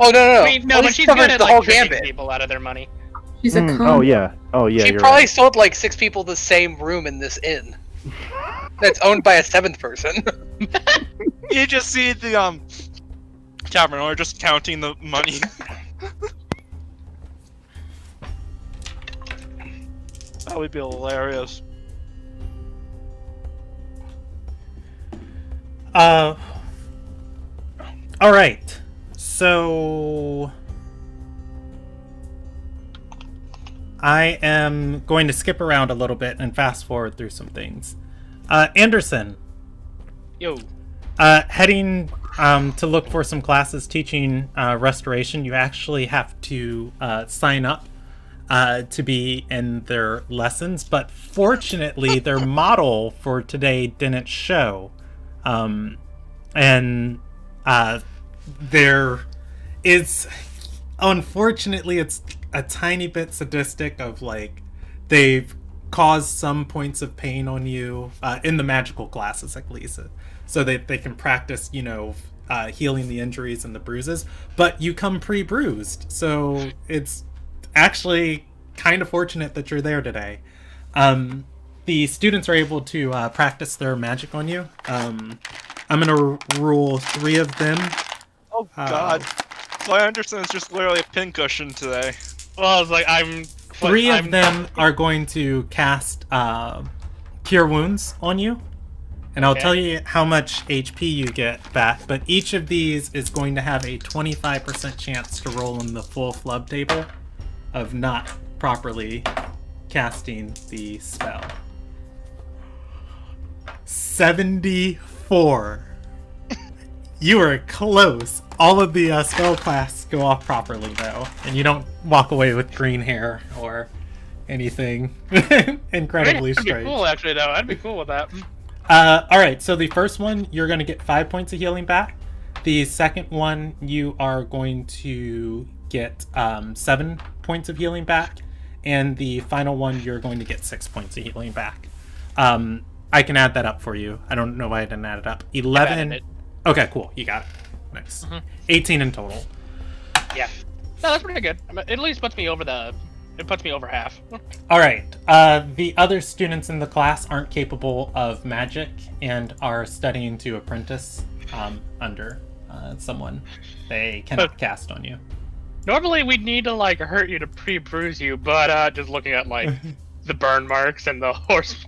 Oh no! I mean, no, but she's good at like tricking people out of their money. She's a con. Oh yeah. She probably sold like 6 people the same room in this inn. That's owned by a 7th person. You just see the tavern owner just counting the money. would be hilarious. All right. So I am going to skip around a little bit and fast forward through some things. Anderson. Yo. Heading to look for some classes teaching restoration, you actually have to sign up to be in their lessons, but fortunately their model for today didn't show. And there is, unfortunately, it's a tiny bit sadistic of like, they've caused some points of pain on you, in the magical classes at least, so that they can practice, healing the injuries and the bruises, but you come pre-bruised, so it's actually kind of fortunate that you're there today. The students are able to practice their magic on you. I'm gonna rule 3 of them. Oh god. So Anderson is just literally a pincushion today. Well, I was like, 3 of them are going to cast Cure Wounds on you. And I'll tell you how much HP you get back, but each of these is going to have a 25% chance to roll in the full flub table of not properly casting the spell. 74. You are close. All of the spell class go off properly, though, and you don't walk away with green hair or anything incredibly That'd strange. be cool, actually, though. I'd be cool with that. Alright, so the first one, you're going to get 5 points of healing back. The second one, you are going to get 7 points of healing back. And the final one, you're going to get 6 points of healing back. I can add that up for you. I don't know why I didn't add it up. 11. Okay, cool. You got it. Nice. 18 in total. Yeah. No, that's pretty good. It at least puts me over It puts me over half. Alright. The other students in the class aren't capable of magic and are studying to apprentice under someone. They cannot cast on you. Normally we'd need to like hurt you to pre-bruise you, but just looking at like the burn marks and the horse.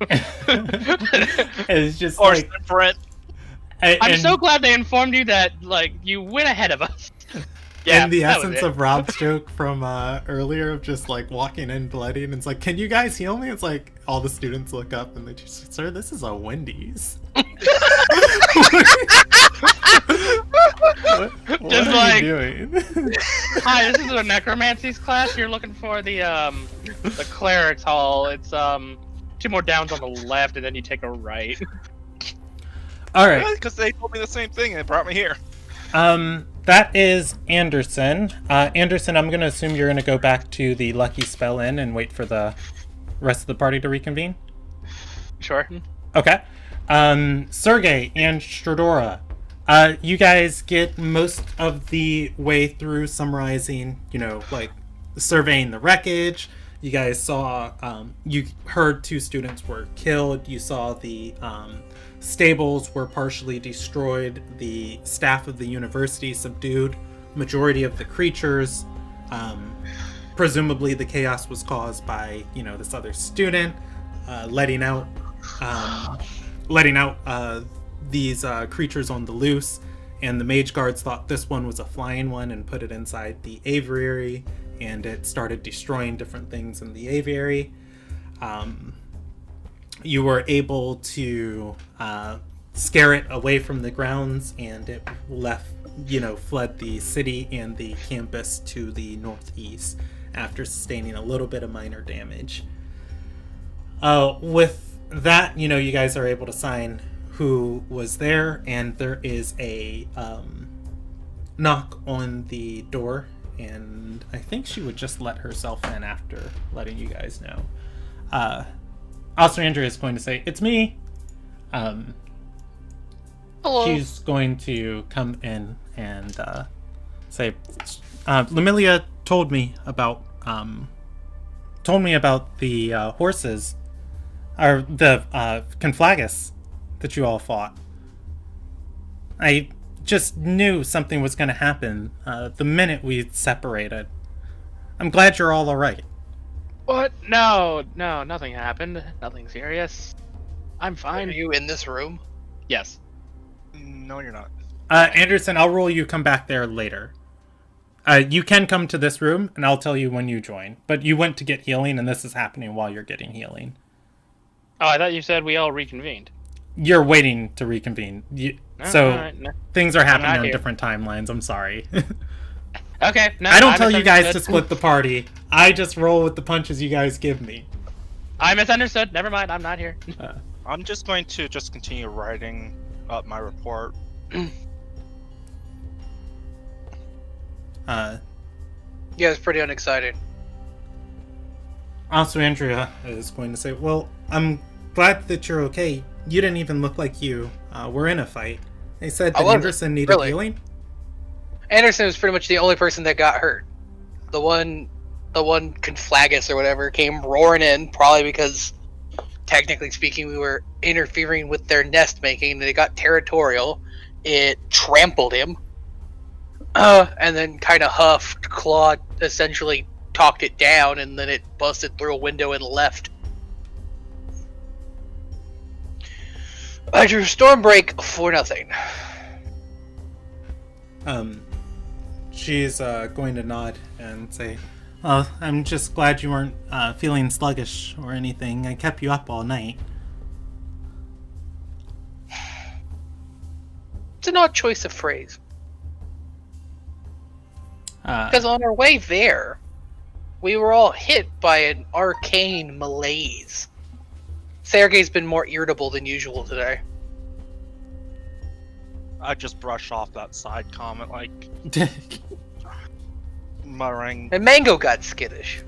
It's just Horse like imprint. I'm so glad they informed you that like you went ahead of us. Yeah, and the that was essence it. of Rob's joke from earlier of just like walking in bloody and it's like, can you guys heal me? It's like all the students look up and they just, sir, this is a Wendy's. What Just are like- you doing? Hi, this is a necromancy's class. You're looking for the cleric's hall. It's 2 more downs on the left, and then you take a right. All right. Because they told me the same thing and they brought me here. That is Anderson. Anderson, I'm going to assume you're going to go back to the Lucky Spell Inn and wait for the rest of the party to reconvene. Sure. Okay. Sergey and Stradora, you guys get most of the way through summarizing, like surveying the wreckage. You guys saw, you heard 2 students were killed. You saw the stables were partially destroyed. The staff of the university subdued. Majority of the creatures, presumably the chaos was caused by, this other student letting out these creatures on the loose, and the mage guards thought this one was a flying one and put it inside the aviary, and it started destroying different things in the aviary. You were able to scare it away from the grounds, and it fled the city and the campus to the northeast after sustaining a little bit of minor damage. With that, you guys are able to sign who was there, and there is a knock on the door, and I think she would just let herself in after letting you guys know. Ostrander is going to say, "It's me." Hello. She's going to come in and say, "Lamilia told me about the horses, or the Conflagus that you all fought. I just knew something was going to happen the minute we separated. I'm glad you're all alright." What? No, nothing happened. Nothing serious. I'm Are fine. you in this room? Yes. No, you're not. Anderson, I'll roll you come back there later. You can come to this room, and I'll tell you when you join. But you went to get healing, and this is happening while you're getting healing. Oh, I thought you said we all reconvened. You're waiting to reconvene. Alright, no. Things are happening not on here. different timelines. I'm sorry. Okay, no. I don't tell you guys to misunderstood. split the party. I just roll with the punches you guys give me. I misunderstood. Never mind. I'm not here. I'm just going to continue writing up my report. Yeah, it's pretty unexciting. Also, Andrea is going to say, well, I'm glad that you're okay. You didn't even look like you were in a fight. They said that Anderson needed healing. Anderson was pretty much the only person that got hurt. The one Conflagus or whatever came roaring in, probably because, technically speaking, we were interfering with their nest making. They got territorial. It trampled him. And then kind of huffed. Claw essentially talked it down, and then it busted through a window and left. I drew Stormbreak for nothing. She's going to nod and say, "Oh, I'm just glad you weren't feeling sluggish or anything. I kept you up all night." It's an odd choice of phrase. Because on our way there, we were all hit by an arcane malaise. Sergei's been more irritable than usual today. I just brush off that side comment, like muttering. And Mango got skittish.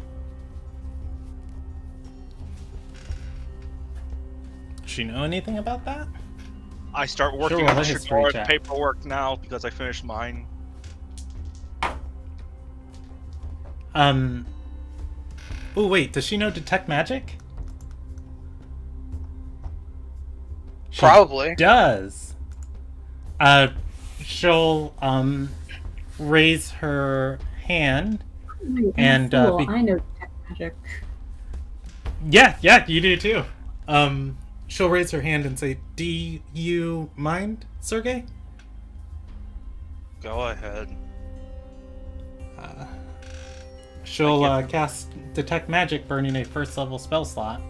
Does she know anything about that? I start working Sure, on the that history Shadora check. paperwork now because I finished mine. Oh wait, does she know detect magic? She Probably. does. She'll raise her hand and Fool, I know detect magic. yeah, you do too. She'll raise her hand and say, "Do you mind, Sergei?" Go ahead. She'll cast detect magic, burning a first level spell slot.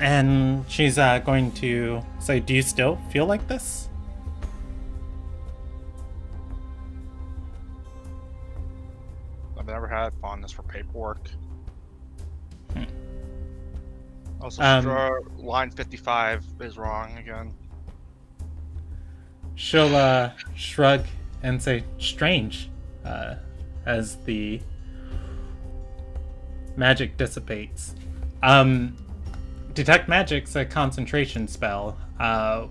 And she's going to say, "Do you still feel like this?" I've never had fondness for paperwork. Also, line 55 is wrong again. She'll shrug and say, "Strange," as the magic dissipates. Detect magic's a concentration spell. Yeah,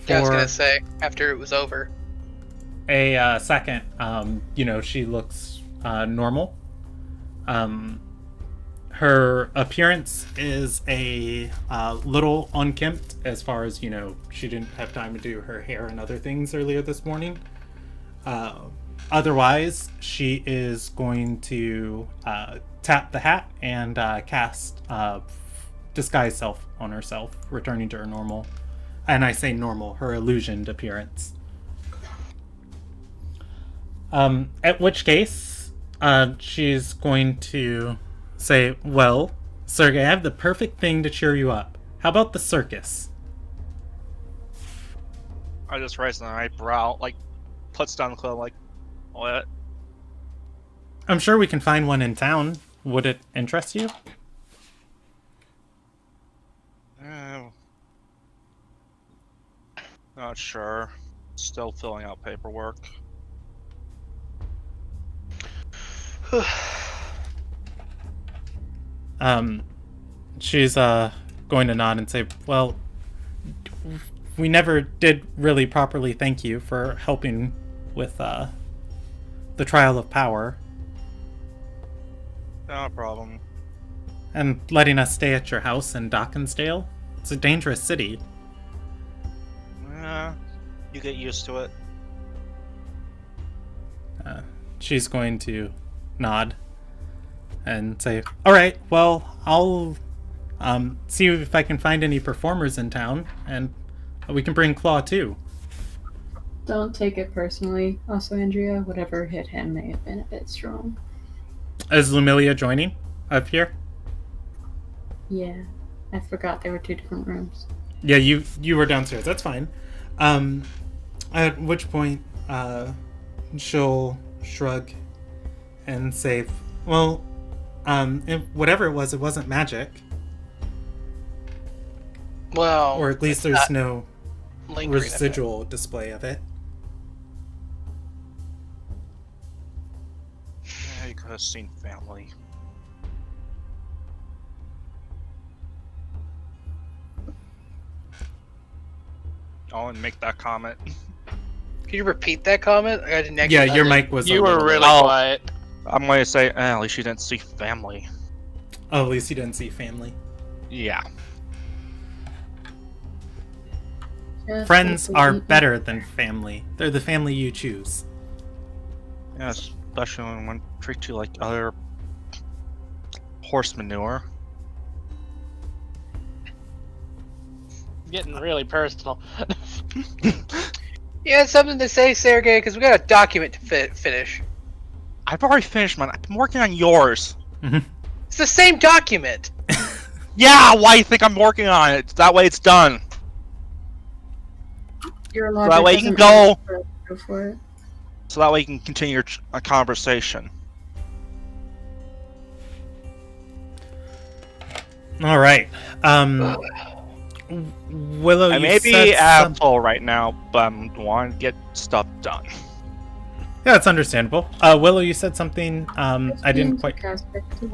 I was gonna say, after it was over. A second, she looks normal. Her appearance is a little unkempt as far as, she didn't have time to do her hair and other things earlier this morning. Otherwise, she is going to tap the hat and cast disguise self on herself, returning to her normal, and I say normal, her illusioned appearance. At which case, she's going to say, "Well, Sergei, I have the perfect thing to cheer you up. How about the circus?" I just raise an eyebrow, puts down the club, what? I'm sure we can find one in town. Would it interest you? Not sure. Still filling out paperwork. She's going to nod and say, "Well, we never did really properly thank you for helping with the trial of power No problem. and letting us stay at your house in Dawkinsdale. It's a dangerous city." You get used to it. she's going to nod and say, "All right, well, I'll see if I can find any performers in town, and we can bring Claw too." Don't take it personally. Also, Andrea, whatever hit him may have been a bit strong. Is Lumilia joining up here? Yeah, I forgot there were 2 different rooms. Yeah, you were downstairs. That's fine. At which point, she'll shrug and say, "Well, whatever it wasn't magic. Well, Or at least there's no lingering residual display of it." Yeah, you could have seen family. Oh, and make that comment. Can you repeat that comment? I didn't actually. Yeah, your mic was. You a were little- really Oh. quiet. I'm going to say, at least you didn't see family. Oh, at least you didn't see family. Yeah. Just Friends like the are eating- better than family. They're the family you choose. Yeah, especially when one treats you like other horse manure. Getting really personal. Yeah, it's something to say, Sergey, because we got a document to finish. I've already finished mine. I've been working on yours. It's the same document. Yeah, why do you think I'm working on it? That way it's done. Your that logic way you can doesn't really go for it. So that way you can continue your conversation. All right. Willow, I you may be said some- asshole right now, but I'm wanting to get stuff done. Yeah, it's understandable. Willow, you said something. I didn't quite.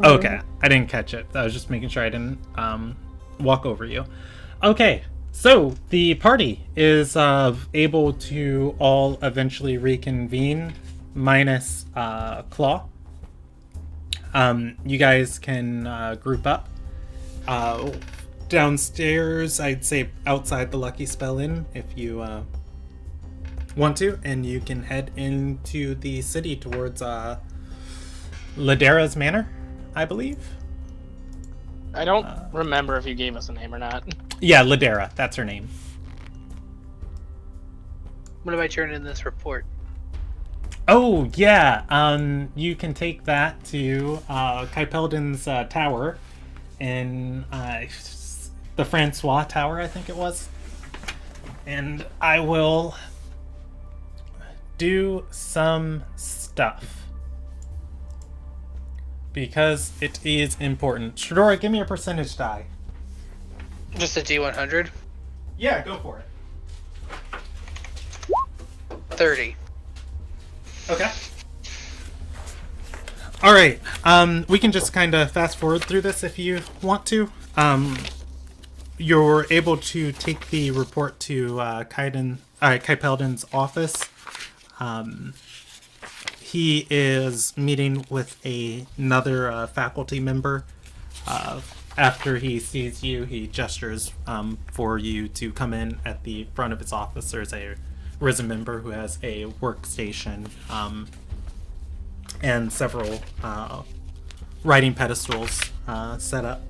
Okay, I didn't catch it. I was just making sure I didn't walk over you. Okay, so the party is able to all eventually reconvene, minus Claw. You guys can group up. Downstairs, I'd say outside the Lucky Spell Inn, if you want to, and you can head into the city towards Ladera's Manor, I believe. I don't remember if you gave us a name or not. Yeah, Ladera, that's her name. What am I turning in this report? Oh, yeah, you can take that to Kypeldon's tower in the Francois Tower, I think it was. And I will do some stuff because it is important. Shadora, give me a percentage die. Just a D100? Yeah, go for it. 30. Okay. All right. We can just kind of fast forward through this if you want to. You're able to take the report to Kypeldon's office. He is meeting with another faculty member. After he sees you, he gestures for you to come in at the front of his office. There's a Risen member who has a workstation and several writing pedestals set up.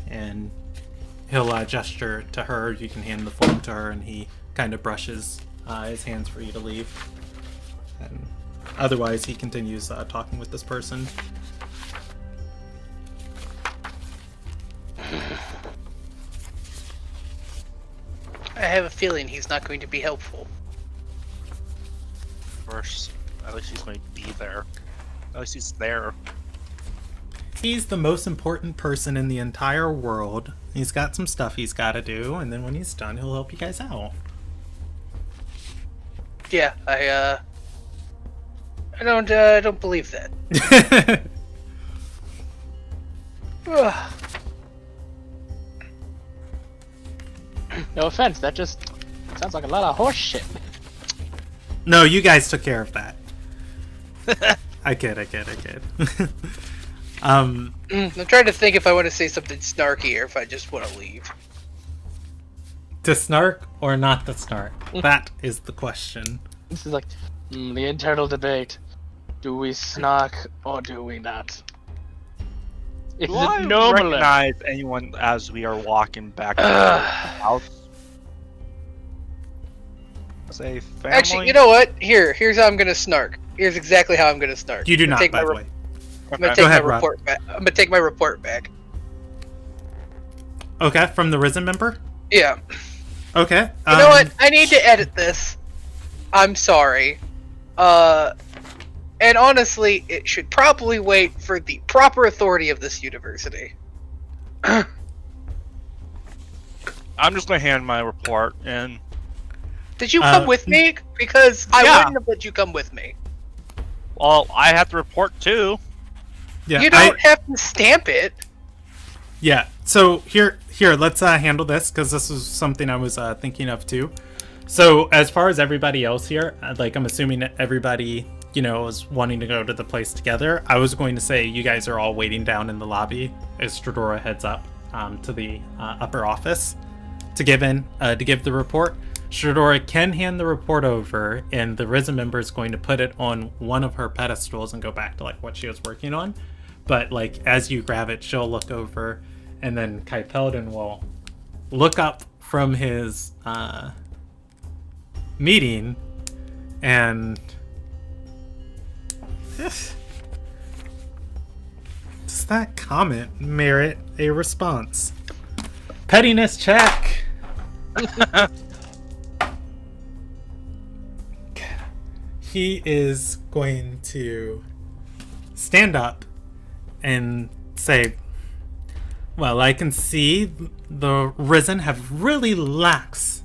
And he'll gesture to her. You can hand the form to her, and he kind of brushes his hands for you to leave. And otherwise, he continues talking with this person. I have a feeling he's not going to be helpful. First, at least he's going to be there. At least he's there. He's the most important person in the entire world. He's got some stuff he's got to do, and then when he's done, he'll help you guys out. Yeah, I don't believe that. Ugh. No offense, that just sounds like a lot of horse shit. No, you guys took care of that. I kid. I'm trying to think if I want to say something snarky or if I just want to leave. To snark or not to snark? That is the question. This is like the internal debate. Do we snock or do we not? Is Do I it normal? recognize anyone as we are walking back to the house? Say family. Actually, you know what? Here's how I'm gonna snark. Here's exactly how I'm gonna snark. You do I'm gonna not, take by my the way. I'm gonna Okay. take Go ahead, my Rob. report back. I'm gonna take my report back. Okay, from the Risen member? Yeah. Okay. You know what? I need to edit this. I'm sorry. And honestly, it should probably wait for the proper authority of this university. I'm just gonna hand my report in. Did you come with me? Because I wouldn't have let you come with me. Well, I have to report too. Yeah, You don't have to stamp it. Yeah. So here, let's handle this because this is something I was thinking of too. So as far as everybody else here, like I'm assuming that everybody, you know, is wanting to go to the place together. I was going to say you guys are all waiting down in the lobby as Stradora heads up to the upper office to give the report. Stradora can hand the report over, and the Risen member is going to put it on one of her pedestals and go back to like what she was working on. But like as you grab it, she'll look over, and then Kai Peldon will look up from his meeting, and does that comment merit a response? Pettiness check. He is going to stand up and say, well, I can see the Risen have really lax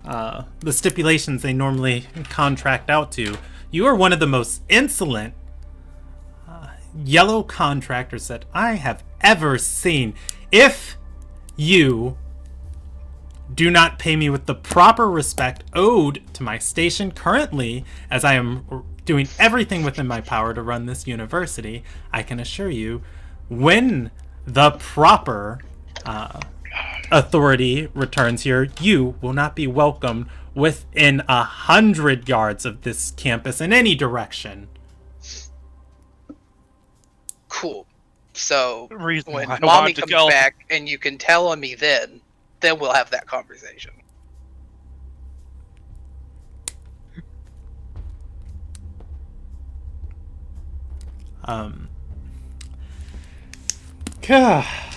the stipulations they normally contract out to. You are one of the most insolent yellow contractors that I have ever seen. If you do not pay me with the proper respect owed to my station currently, as I am doing everything within my power to run this university, I can assure you, when the proper authority returns here, you will not be welcomed within 100 yards of this campus in any direction. Cool. So Reason when why I mommy wanted to comes go. back and you can tell on me then we'll have that conversation.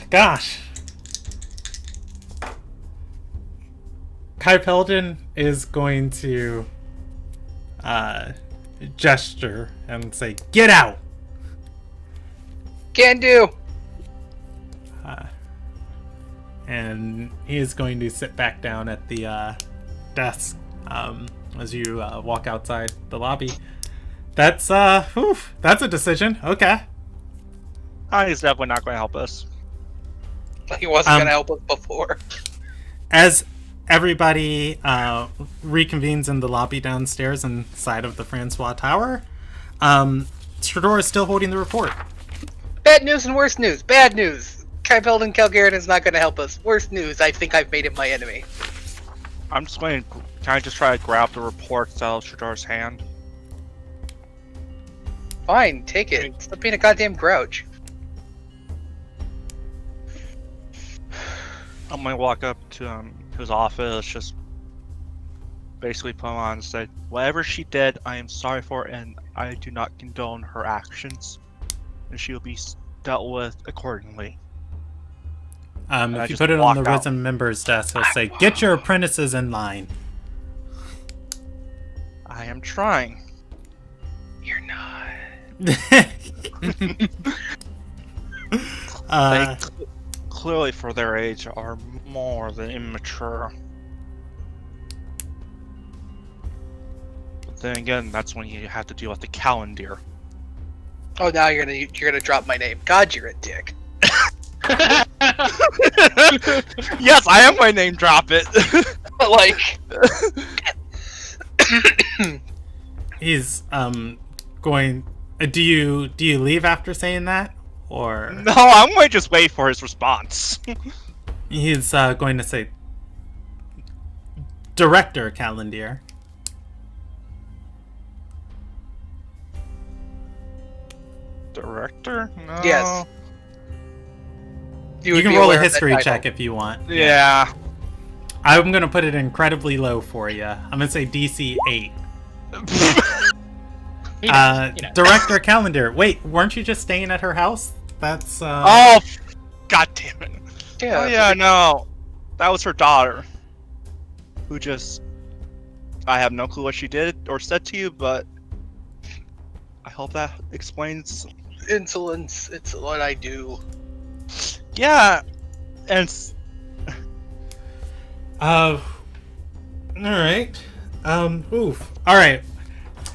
Gosh. Kai Peldon is going to gesture and say, "Get out!" Can do. And he is going to sit back down at the desk as you walk outside the lobby. That's that's a decision. Okay. He's definitely not going to help us. He wasn't going to help us before. As everybody reconvenes in the lobby downstairs inside of the Francois Tower, Stradora is still holding the report. Bad news and worse news. Bad news. Kai Peldon Calgarian is not going to help us. Worse news. I think I've made him my enemy. I'm just going to... Can I just try to grab the report out of Stradora's hand? Fine, take it. Stop being a goddamn grouch. I'm going to walk up to his office, just basically put him on and say, whatever she did, I am sorry for, and I do not condone her actions. And she will be dealt with accordingly. If you put it on the Risen member's desk, he'll say, "Get your apprentices in line." I am trying. You're not. They clearly, for their age, are more than immature. But then again, that's when you have to deal with the calendar. Oh, now you're gonna drop my name. God, you're a dick. Yes, I am my name drop it. But like, He's going. Do you leave after saying that, or No, I'm going to just wait for his response. he's going to say, "Director Calendar." Director? No. Yes. You would can be roll a aware of that history title. check if you want. Yeah. I'm gonna put it incredibly low for you. I'm gonna say DC 8. He knows, he knows. Director Calendar. Wait, weren't you just staying at her house? That's Oh, god damn it. Yeah. Oh yeah, no. That was her daughter. Who just... I have no clue what she did or said to you, but... I hope that explains... Insolence. It's what I do. Yeah, and... Alright. Oof. Alright.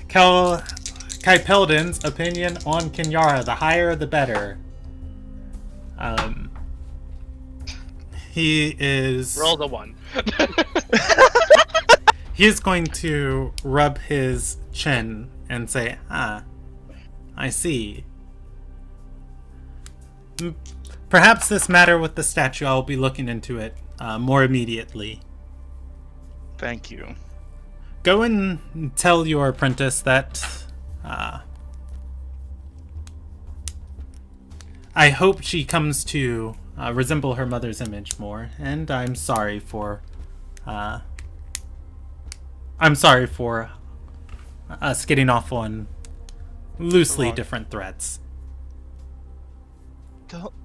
Kai Peldon's opinion on Kinyara, the higher the better. He is... Roll the 1. He is going to rub his chin and say, "Ah, I see. Perhaps this matter with the statue, I'll be looking into it more immediately. Thank you. Go and tell your apprentice that I hope she comes to resemble her mother's image more, and I'm sorry for us getting off on loosely different threads."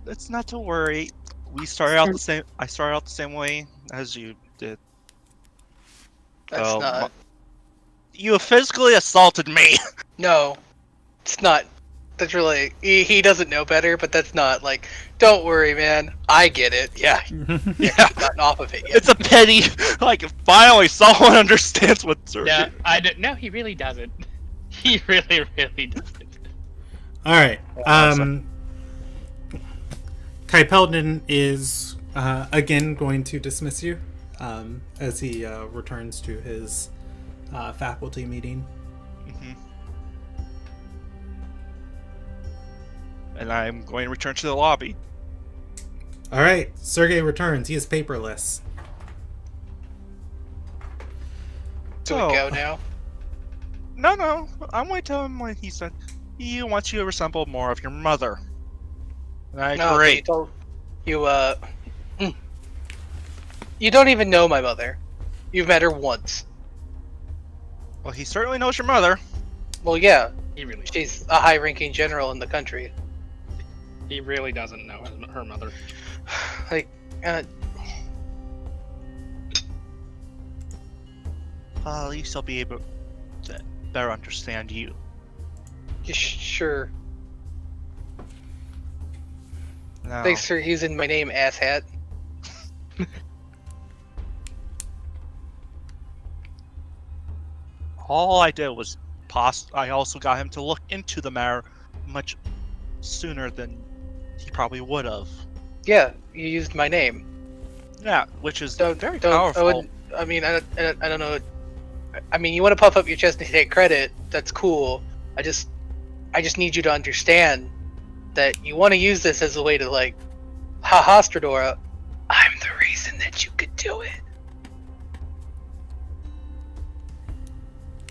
It's not to worry. We started out the same. I started out the same way as you did. That's not. You physically assaulted me. No, it's not. That's really. He doesn't know better, but that's not like. Don't worry, man. I get it. Yeah. Yeah. He's gotten off of it yet. It's a pity. Like finally, someone understands what's. No, no, he really doesn't. He really, really doesn't. All right. Kai Peldon is again going to dismiss you as he returns to his faculty meeting. Mm-hmm. And I'm going to return to the lobby. All right. Sergey returns. He is paperless. Do we go now? No. I'm going to tell him what he said. He wants you to resemble more of your mother. And I agree. You don't even know my mother. You've met her once. Well, he certainly knows your mother. Well, yeah. He really, She's a high-ranking general in the country. he really doesn't know her mother. Like, At least I'll be able to better understand you. sure. Now, Thanks for using my name, asshat. all I did was I also got him to look into the matter much sooner than he probably would have. Yeah, you used my name. Yeah, which is very powerful. I don't know. I mean, you want to puff up your chest and take credit. That's cool. I just need you to understand that you want to use this as a way to like, haha, Stradora, I'm the reason that you could do it.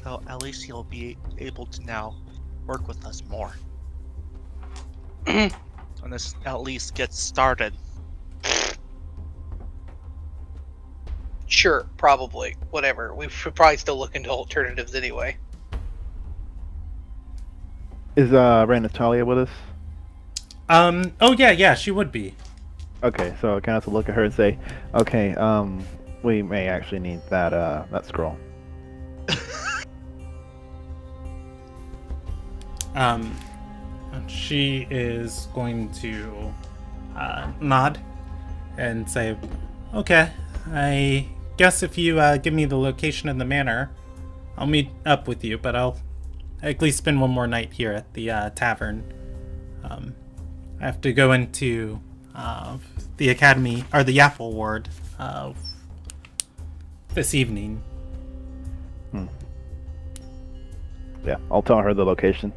Well, at least he'll be able to now work with us more. Mhm. And this at least gets started. Sure, probably. Whatever. We should probably still look into alternatives anyway. Is Ray Natalia with us? Oh yeah, she would be. Okay, so can I also look at her and say, okay, we may actually need that scroll. She is going to nod and say, "Okay, I guess if you give me the location of the manor, I'll meet up with you, but I'll at least spend one more night here at the tavern. I have to go into the academy, or the Yapple ward, this evening." Yeah, I'll tell her the location.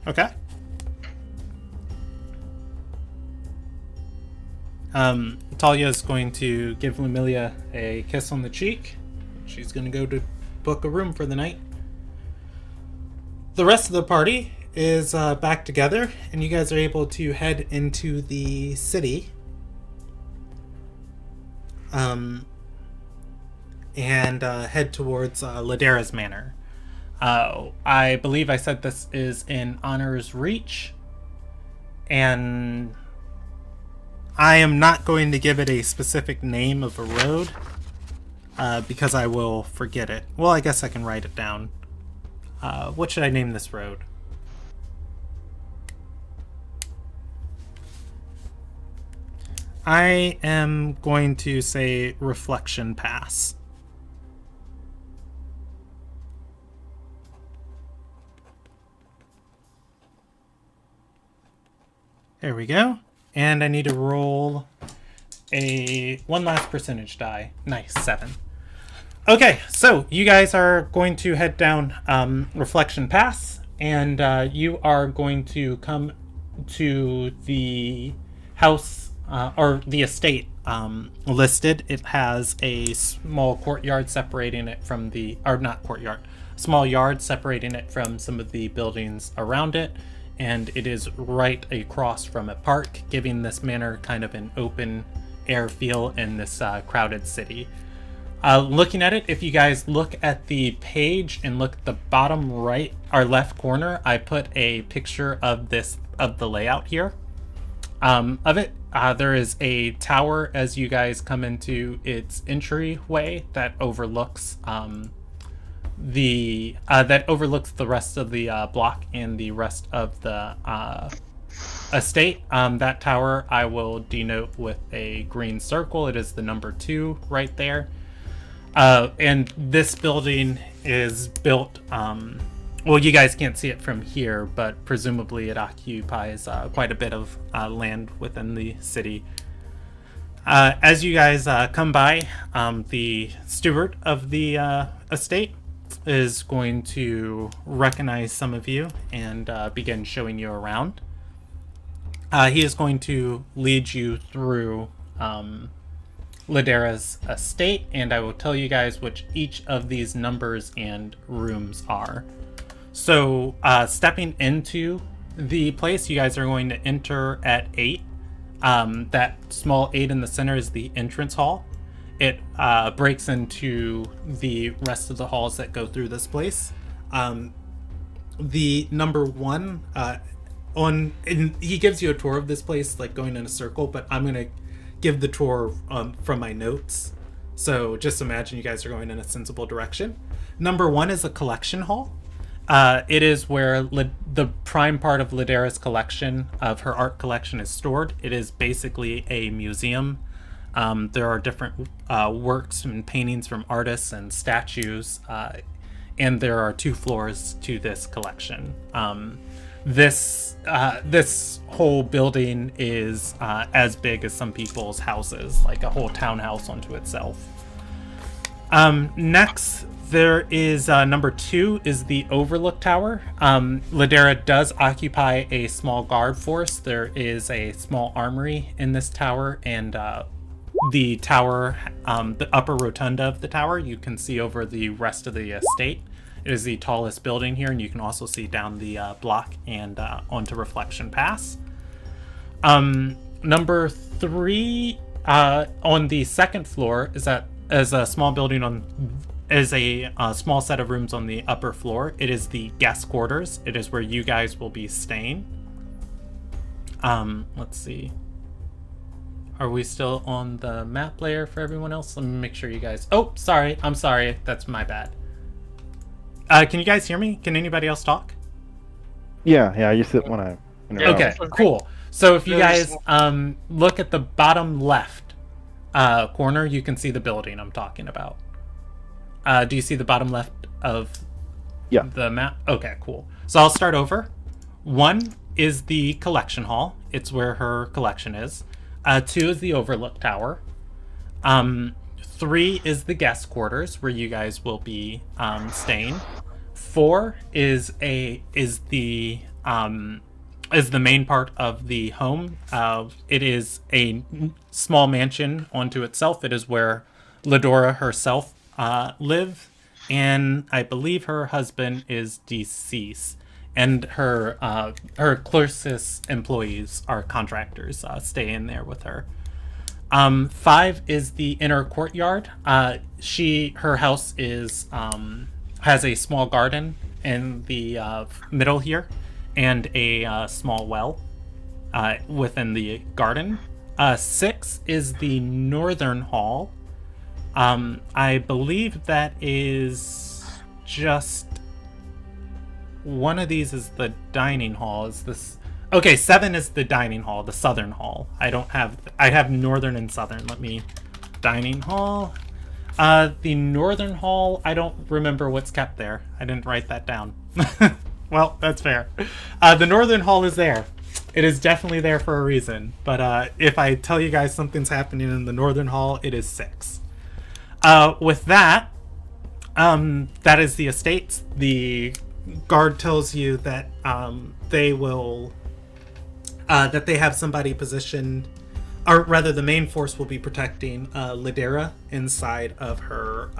Okay. Talia's going to give Lumilia a kiss on the cheek. She's going to go to book a room for the night. The rest of the party is back together, and you guys are able to head into the city. And head towards Ladera's Manor. I believe I said this is in Honor's Reach, and I am not going to give it a specific name of a road because I will forget it. Well, I guess I can write it down. What should I name this road? I am going to say Reflection Pass. There we go. And I need to roll one last percentage die. Nice, 7. Okay, so you guys are going to head down Reflection Pass, and you are going to come to the house or the estate listed. It has a small courtyard separating it from small yard separating it from some of the buildings around it, and it is right across from a park, giving this manor kind of an open air feel in this crowded city. Looking at it, if you guys look at the page and look at the bottom right or left corner, I put a picture of the layout here. Of it, there is a tower as you guys come into its entryway that overlooks the rest of the block and the rest of the estate. That tower I will denote with a green circle. It is the number 2 right there. And this building is built, well, you guys can't see it from here, but presumably it occupies quite a bit of land within the city. As you guys come by, the steward of the estate is going to recognize some of you and begin showing you around. He is going to lead you through Ladera's estate, and I will tell you guys which each of these numbers and rooms are. So, stepping into the place, you guys are going to enter at 8. That small 8 in the center is the entrance hall. It breaks into the rest of the halls that go through this place. The number 1, and he gives you a tour of this place, like going in a circle, but I'm going to give the tour from my notes. So just imagine you guys are going in a sensible direction. Number 1 is a collection hall. It is where the prime part of Ladera's collection, of her art collection, is stored. It is basically a museum. There are different works and paintings from artists and statues, and there are 2 floors to this collection. This whole building is as big as some people's houses, like a whole townhouse unto itself. Next, there is number 2 is the Overlook Tower. Ladera does occupy a small guard force. There is a small armory in this tower, and the tower, the upper rotunda of the tower, you can see over the rest of the estate. It is the tallest building here, and you can also see down the block and onto Reflection Pass. Number 3 on the second floor is a small building is a small set of rooms on the upper floor. It is the guest quarters. It is where you guys will be staying. Let's see. Are we still on the map layer for everyone else? Let me make sure you guys... Oh, sorry. I'm sorry. That's my bad. Can you guys hear me? Can anybody else talk? Yeah, I just want to interrupt. Okay, cool. So if you guys look at the bottom left corner, you can see the building I'm talking about. Do you see the bottom left of the map? Okay, cool. So I'll start over. 1 is the collection hall. It's where her collection is. 2 is the Overlook Tower. 3 is the guest quarters where you guys will be staying. 4 is the main part of the home. It is a small mansion onto itself. It is where Ladora herself live, and I believe her husband is deceased. and her closest employees are contractors. Stay in there with her. 5 is the inner courtyard. Her house is has a small garden in the middle here, and a small well within the garden. 6 is the northern hall. I believe that is just one of these is the dining hall. Is this? Okay, 7 is the dining hall, the southern hall. I have northern and southern. Dining hall. The northern hall, I don't remember what's kept there. I didn't write that down. Well, that's fair. The northern hall is there. It is definitely there for a reason. But if I tell you guys something's happening in the northern hall, it is 6. With that, that is the estates. The guard tells you that they will... that they have somebody positioned, or rather the main force will be protecting Ladera inside of her,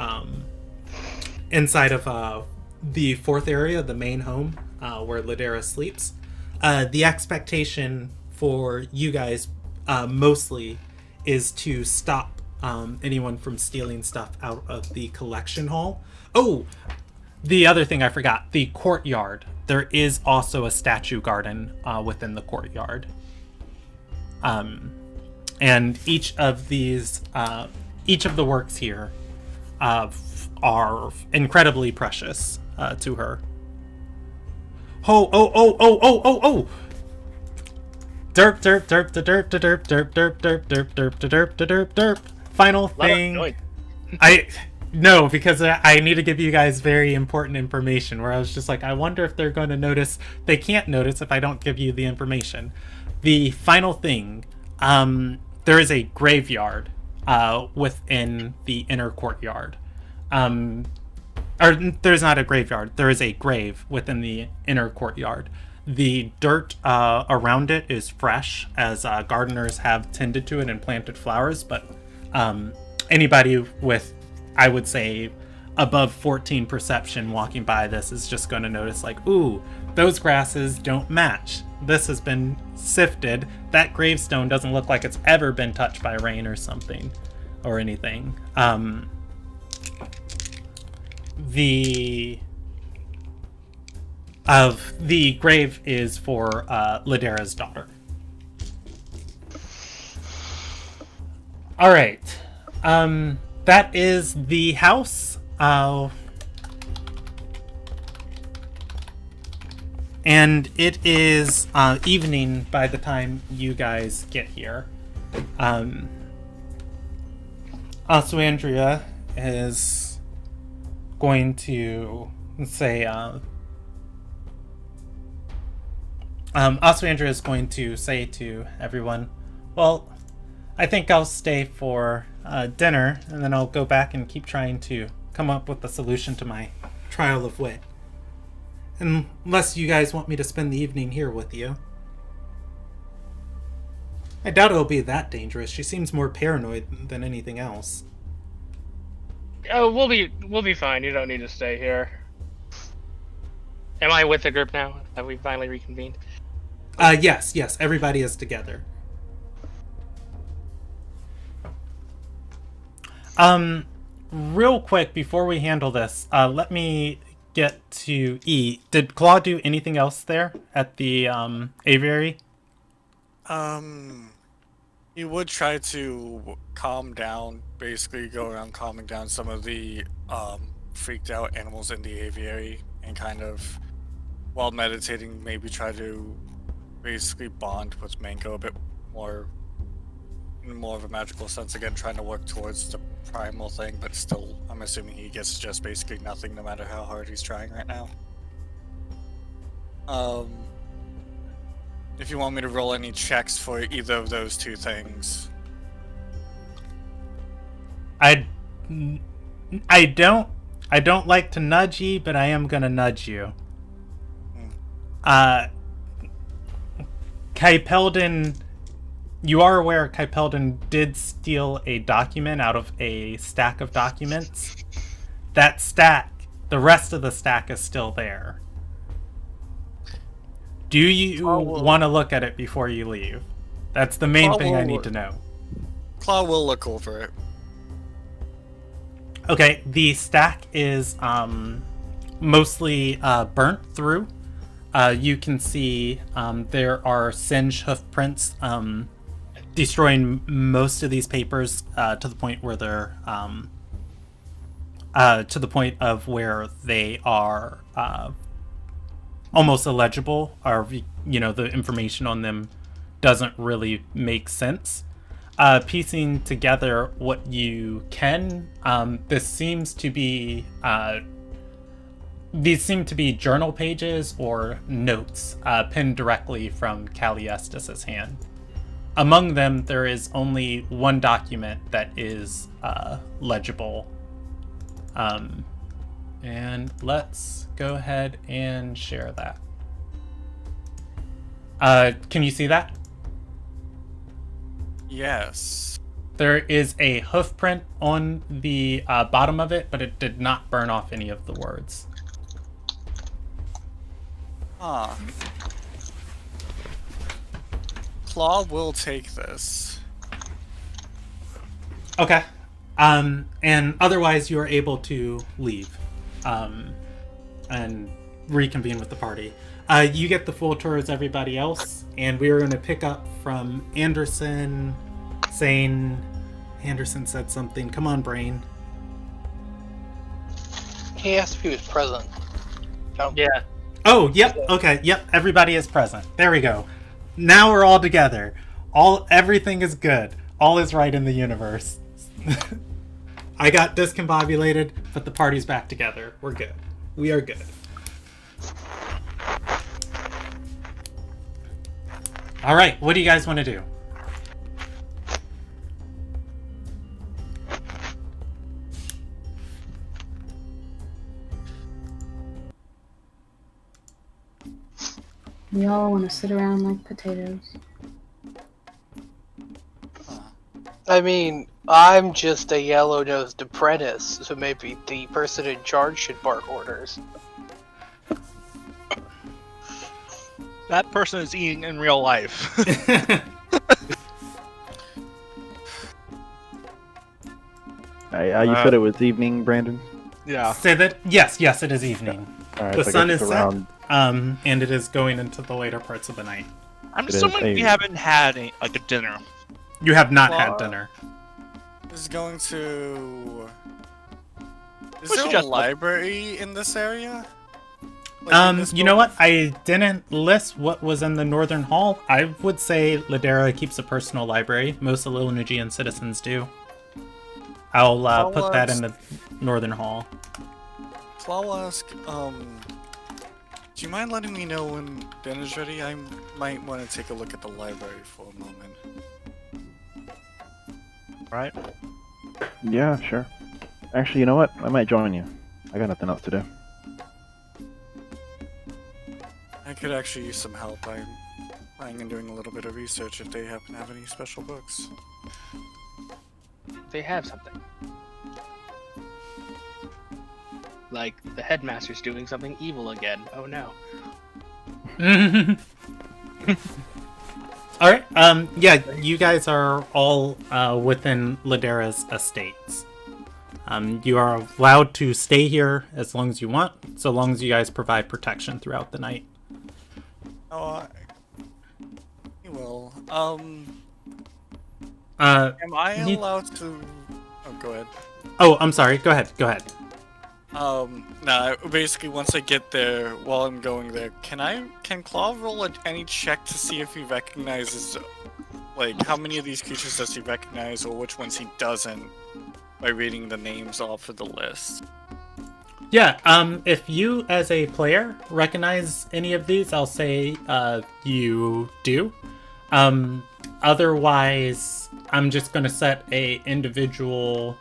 inside of the 4th area, the main home, where Ladera sleeps. The expectation for you guys mostly is to stop anyone from stealing stuff out of the collection hall. Oh, the other thing I forgot, the courtyard. There is also a statue garden within the courtyard. And each of the works here are incredibly precious to her. Oh! Derp, derp, derp, derp, derp, derp, derp, derp, derp, derp, derp, derp, derp. Final thing. No, because I need to give you guys very important information, where I was just like, I wonder if they're going to notice. They can't notice if I don't give you the information. The final thing, there is a graveyard within the inner courtyard. Or there's not a graveyard. There is a grave within the inner courtyard. The dirt around it is fresh, as gardeners have tended to it and planted flowers, but anybody with, I would say, above 14 perception walking by this is just going to notice, like, ooh, those grasses don't match. This has been sifted. That gravestone doesn't look like it's ever been touched by rain or something or anything. The grave is for Ladera's daughter. All right. That is the house. And it is evening by the time you guys get here. Oswandria is going to say... Oswandria is going to say to everyone, well, I think I'll stay for dinner, and then I'll go back and keep trying to come up with a solution to my trial of wit. Unless you guys want me to spend the evening here with you. I doubt it'll be that dangerous. She seems more paranoid than anything else. Oh, we'll be fine. You don't need to stay here. Am I with the group now? Have we finally reconvened? Yes. Everybody is together. Real quick, before we handle this, let me get to E. Did Claw do anything else there at the aviary? You would try to calm down, basically go around calming down some of the freaked out animals in the aviary, and kind of, while meditating, maybe try to basically bond with Mango a bit more, in more of a magical sense, again trying to work towards the primal thing, but still, I'm assuming he gets just basically nothing no matter how hard he's trying right now. If you want me to roll any checks for either of those two things. I don't like to nudge you, but I am gonna nudge you. Kaipeldon, you are aware Kaipeldon did steal a document out of a stack of documents. That stack, the rest of the stack is still there. Do you want to look at it before you leave? That's the main thing I need to know. Claw will look over it. Okay, the stack is mostly burnt through. You can see there are singed hoof prints destroying most of these papers to the point where they're to the point of where they are almost illegible, or the information on them doesn't really make sense. Piecing together what you can, this seems to be these seem to be journal pages or notes pinned directly from Calliestus's hand. Among them, there is only one document that is legible. And let's go ahead and share that. Can you see that? Yes. There is a hoof print on the bottom of it, but it did not burn off any of the words. Huh. Claw will take this. Okay. And otherwise, you are able to leave and reconvene with the party. You get the full tour as everybody else, and we are going to pick up from Anderson saying... Anderson said something. Come on, Brain. He asked if he was present. Yeah. Oh, yep. Okay, yep. Everybody is present. There we go. Now we're all together. Everything is good. All is right in the universe. I got discombobulated, but the party's back together. We're good. We are good. All right. What do you guys want to do? We all want to sit around like potatoes. I mean, I'm just a yellow-nosed apprentice, so maybe the person in charge should bark orders. That person is eating in real life. You said it was evening, Brandon? Yeah. Say that. Yes, it is evening. All right, The so I sun guess is it's around... set, and it is going into the later parts of the night. I'm It assuming is we a- haven't had a dinner. You have not Well, had dinner. Is going to... Is We there should a just- library in this area? Like in this You know what? building? I didn't list what was in the Northern Hall. I would say Ladera keeps a personal library. Most of the Lineagian citizens do. I'll put that in the Northern Hall. I'll ask, do you mind letting me know when dinner's ready? I might want to take a look at the library for a moment. Right? Yeah, sure. Actually, you know what? I might join you. I got nothing else to do. I could actually use some help. I'm planning on doing a little bit of research if they happen to have any special books. They have something. Like the headmaster's doing something evil again. Oh no. All right. Yeah, you guys are all within Ladera's estates. You are allowed to stay here as long as you want, so long as you guys provide protection throughout the night. Oh, you will. Am I allowed to... Oh, go ahead. Oh, I'm sorry. Go ahead. Nah, basically once I get there, while I'm going there, can Claw roll any check to see if he recognizes, like, how many of these creatures does he recognize, or which ones he doesn't, by reading the names off of the list? Yeah, if you as a player recognize any of these, I'll say you do. Otherwise, I'm just gonna set a individual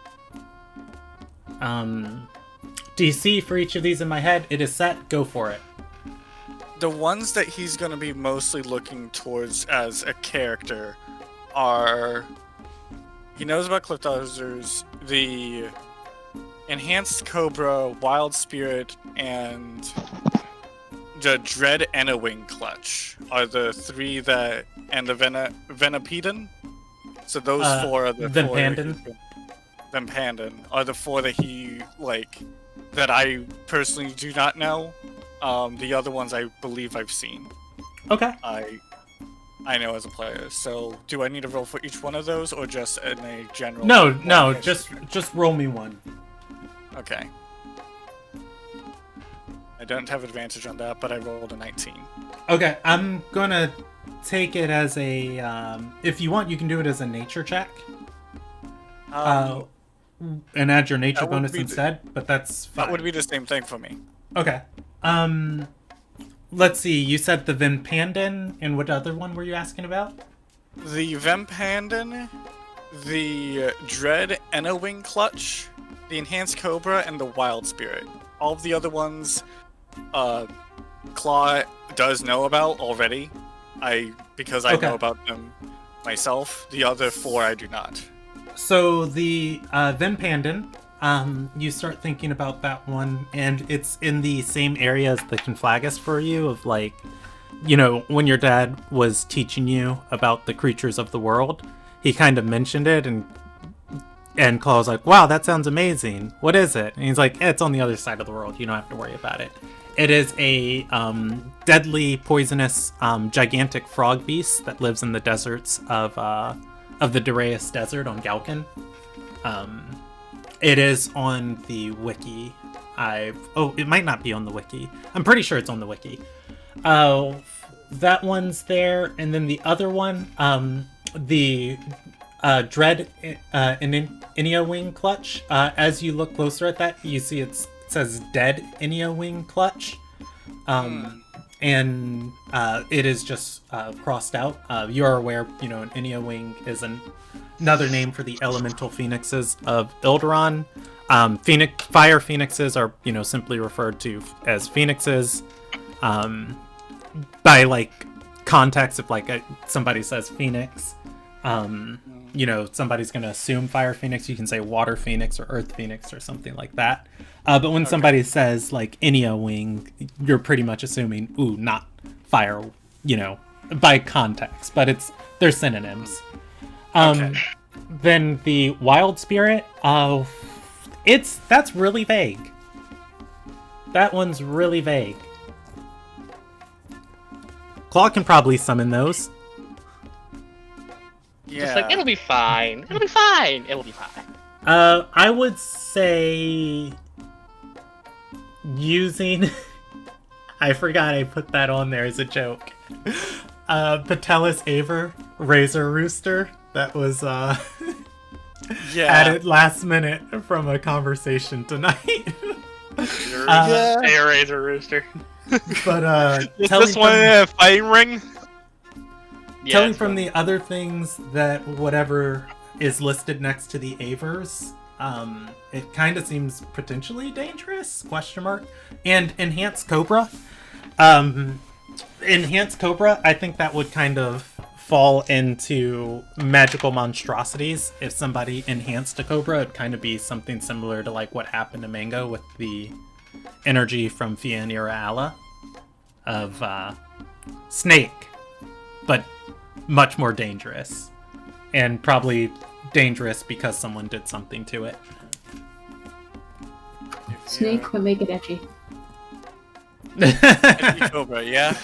DC for each of these in my head. It is set, go for it. The ones that he's going to be mostly looking towards as a character are... He knows about Clifthouse's, the Enhanced Cobra, Wild Spirit, and the Dread and a Wing Clutch are the three that, and the Venipedon. So those four are the four. Vempandon are the four that he that I personally do not know. The other ones I believe I've seen. Okay. I know as a player. So do I need to roll for each one of those, or just in a general? No, just roll me one. Okay. I don't have advantage on that, but I rolled a 19. Okay, I'm gonna take it as a. If you want, you can do it as a nature check. And add your nature bonus instead, but that's fine. That would be the same thing for me. Okay. Let's see. You said the Vempandon, and what other one were you asking about? The Vempandon, the Dread and a Wing Clutch, the Enhanced Cobra, and the Wild Spirit. All of the other ones, Claw does know about already. Because I know about them myself. The other four I do not. So the Vempandon, you start thinking about that one, and it's in the same area as the Conflagus for you, of when your dad was teaching you about the creatures of the world, he kind of mentioned it, and Claw's like, wow, that sounds amazing. What is it? And he's like, it's on the other side of the world. You don't have to worry about it. It is a deadly, poisonous, gigantic frog beast that lives in the deserts of the Duraeus Desert on Galkin. It is on the wiki. It might not be on the wiki. I'm pretty sure it's on the wiki. That one's there, and then the other one, the Dread Inio Wing Clutch. As you look closer at that, you see it says Dead Inio Wing Clutch. And it is just crossed out. You are aware, an Inio Wing is another name for the elemental phoenixes of Ilderon. Fire phoenixes are, simply referred to as phoenixes. By context, if somebody says phoenix, somebody's gonna assume fire phoenix. You can say water phoenix or earth phoenix or something like that. But when somebody says Inio Wing, you're pretty much assuming, not fire, by context. But they're synonyms. Then the Wild Spirit, that's really vague. That one's really vague. Claw can probably summon those. Yeah. Just it'll be fine. It'll be fine. It'll be fine. I would say using. I forgot I put that on there as a joke. Patelis Aver, Razor Rooster. That was added last minute from a conversation tonight. Hey, Razor Rooster. But is this one a fighting ring? Telling from the other things that whatever is listed next to the Avers, it kind of seems potentially dangerous, ? And Enhanced Cobra. Enhanced Cobra, I think that would kind of fall into magical monstrosities. If somebody enhanced a Cobra, it'd kind of be something similar to what happened to Mango with the energy from Fianira Alla of Snake, but much more dangerous, and probably dangerous because someone did something to it. Snake would make it edgy. Edgy Cobra, yeah.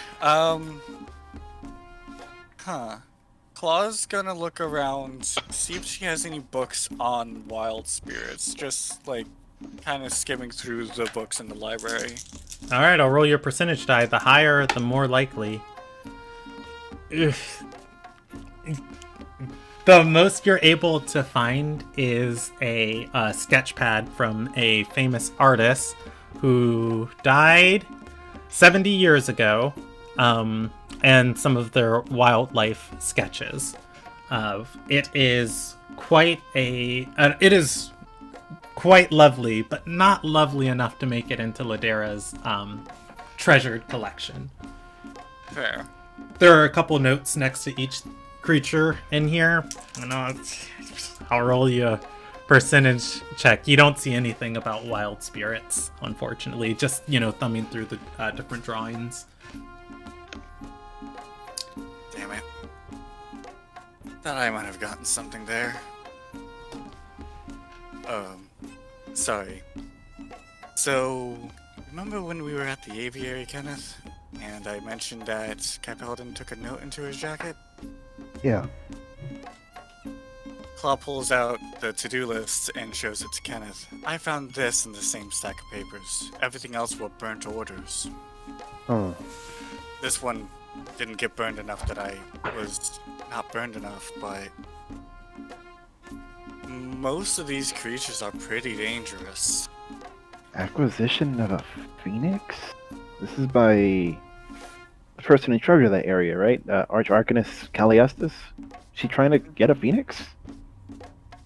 Claw's gonna look around, see if she has any books on wild spirits. Just kind of skimming through the books in the library. All right, I'll roll your percentage die. The higher, the more likely. The most you're able to find is a sketch pad from a famous artist who died 70 years ago, and some of their wildlife sketches. It is quite lovely, but not lovely enough to make it into Ladera's treasured collection. Fair. There are a couple notes next to each creature in here. I'll roll you percentage check, you don't see anything about wild spirits, unfortunately. Just, thumbing through the different drawings. Damn it. Thought I might have gotten something there. Sorry. So, remember when we were at the aviary, Kenneth? And I mentioned that Capelden took a note into his jacket? Yeah. Claw pulls out the to-do list and shows it to Kenneth. I found this in the same stack of papers. Everything else were burnt orders. Oh. This one didn't get burned enough that I was not burned enough, but most of these creatures are pretty dangerous. Acquisition of a phoenix? This is by the person in charge of that area, right? Arcanist Calliestus? She trying to get a phoenix?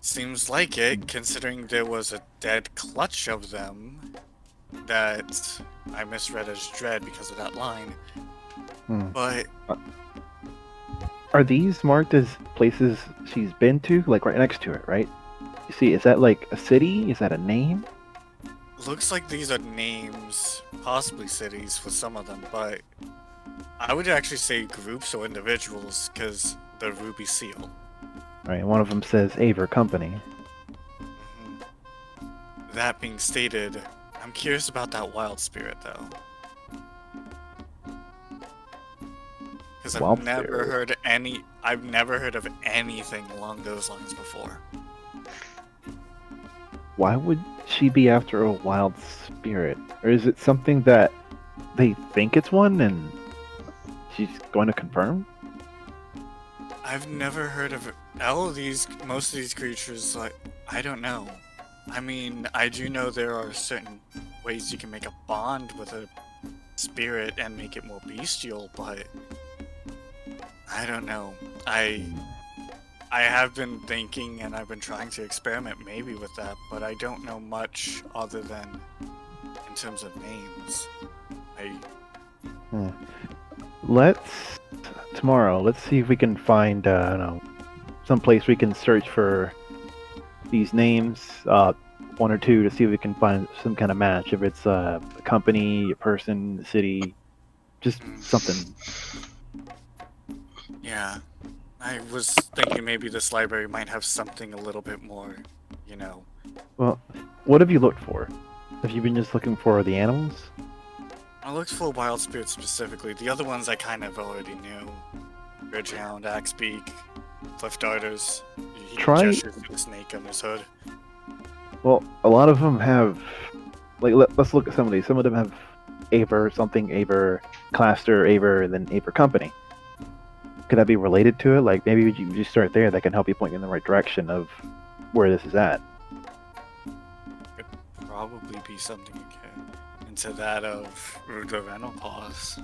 Seems like it, considering there was a dead clutch of them that I misread as dread because of that line. But are these marked as places she's been to? Like right next to it, right? You see, is that like a city? Is that a name? looks like these are names, possibly cities for some of them, but I would actually say groups or individuals because the Ruby Seal. Right, one of them says Aver Company. That being stated, I'm curious about that wild spirit though. Because I've never heard of anything along those lines before. Why would she be after a wild spirit? Or is it something that they think it's one and she's going to confirm? I've never heard of most of these creatures, like, I don't know. I mean, I do know there are certain ways you can make a bond with a spirit and make it more bestial, but I don't know. I have been thinking and I've been trying to experiment maybe with that, but I don't know much other than in terms of names. Let's see if we can find, some place we can search for these names, one or two, to see if we can find some kind of match. If it's a company, a person, a city, just something. Yeah. I was thinking maybe this library might have something a little bit more, Well, what have you looked for? Have you been just looking for the animals? I looked for wild spirits specifically. The other ones I kind of already knew. Ridgehound, Axebeak, Cliff Darters. He gestures to the snake on his hood. Well, a lot of them have, let's look at some of these. Some of them have Aver, something Aver, Cluster, Aver, and then Aver Company. Could that be related to it? Like, maybe you just start there, that can help you point you in the right direction of where this is at. Could probably be something into that of the Renopause.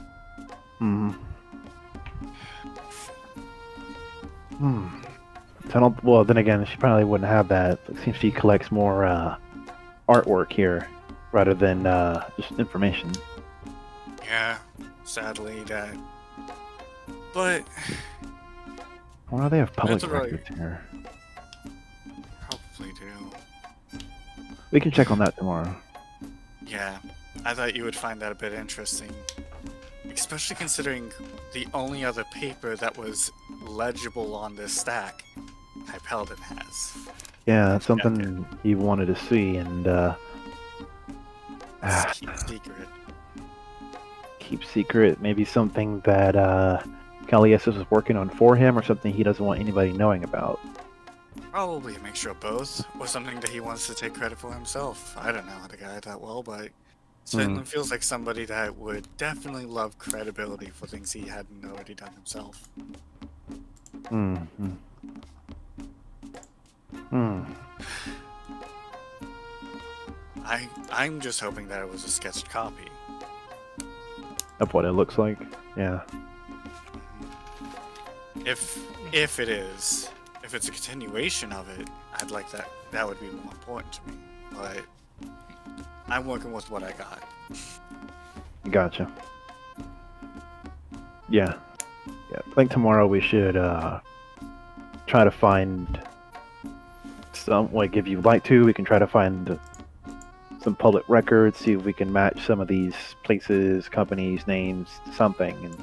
Well, then again, she probably wouldn't have that. It seems she collects more artwork here rather than just information. Yeah, sadly that. But Why do they have public that's right. records here? Probably do. We can check on that tomorrow. Yeah, I thought you would find that a bit interesting. Especially considering the only other paper that was legible on this stack, Hypeldon has. Yeah, that's something he wanted to see, and Secret. Keep secret. Maybe something that Calliestus is working on for him, or something he doesn't want anybody knowing about. Probably a mixture of both, or something that he wants to take credit for himself. I don't know the guy that well, but certainly feels like somebody that would definitely love credibility for things he hadn't already done himself. I'm just hoping that it was a sketched copy. Of what it looks like? Yeah. If it is, if it's a continuation of it, I'd like that. That would be more important to me. But I'm working with what I got. Gotcha. Yeah. I think tomorrow we should try to find some, like, if you'd like to, we can try to find some public records, see if we can match some of these places, companies, names, something, and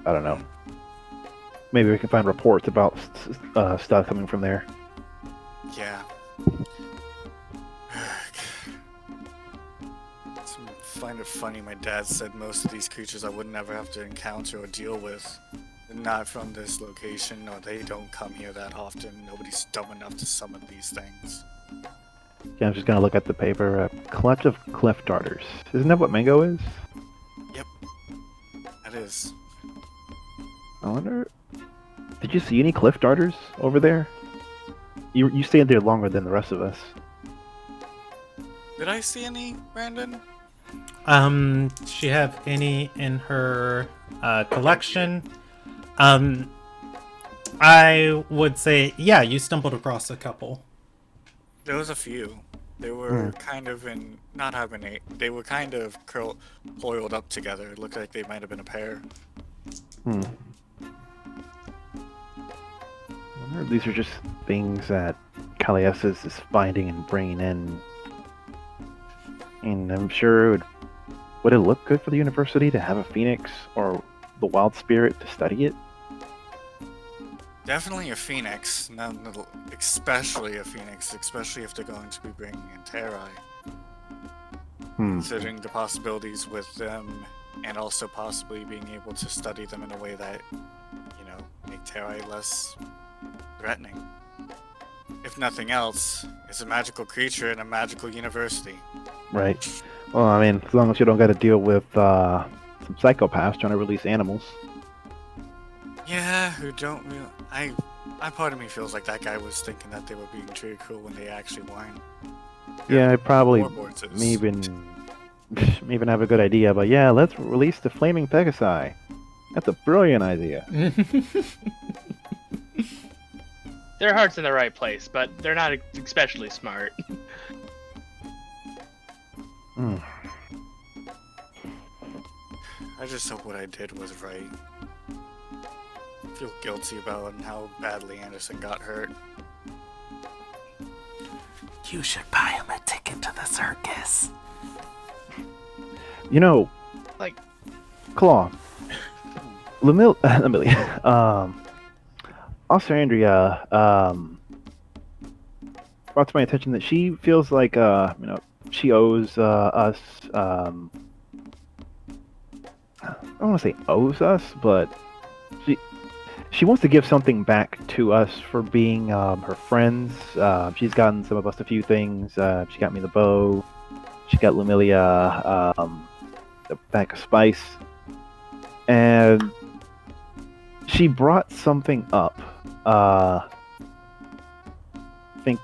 I don't know. Maybe we can find reports about stuff coming from there. Yeah. Find it funny, my dad said most of these creatures I would never have to encounter or deal with are not from this location, or they don't come here that often. Nobody's dumb enough to summon these things. Yeah, I'm just gonna look at the paper. Collective of cliff darters. Isn't that what Mango is? Yep. That is. I wonder... Did you see any cliff darters over there? You stayed there longer than the rest of us. Did I see any, Brandon? She have any in her collection? I would say, yeah, you stumbled across a couple. There was a few. They were kind of in, not hibernate, they were kind of coiled up together. It looked like they might have been a pair. I wonder if these are just things that Calliessus is finding and bringing in. And I'm sure would it look good for the university to have a phoenix or the wild spirit to study it? Definitely a phoenix, especially a phoenix, especially if they're going to be bringing in Terrai. Considering the possibilities with them, and also possibly being able to study them in a way that, make Terrai less threatening. If nothing else, it's a magical creature in a magical university. Right. Well, I mean, as long as you don't got to deal with some psychopaths trying to release animals. Yeah, who don't really... My part of me feels like that guy was thinking that they were being treated cruel when they actually weren't. Yeah, I probably may even have a good idea, but yeah, let's release the Flaming Pegasi. That's a brilliant idea. Their heart's in the right place, but they're not especially smart. I just hope what I did was right. I feel guilty about how badly Anderson got hurt. You should buy him a ticket to the circus. Like... Claw. Amelia, Andrea, brought to my attention that she feels like, she owes us, I don't want to say owes us, but she wants to give something back to us for being her friends. She's gotten some of us a few things. She got me the bow. She got Lumilia the bag of spice. And she brought something up. I think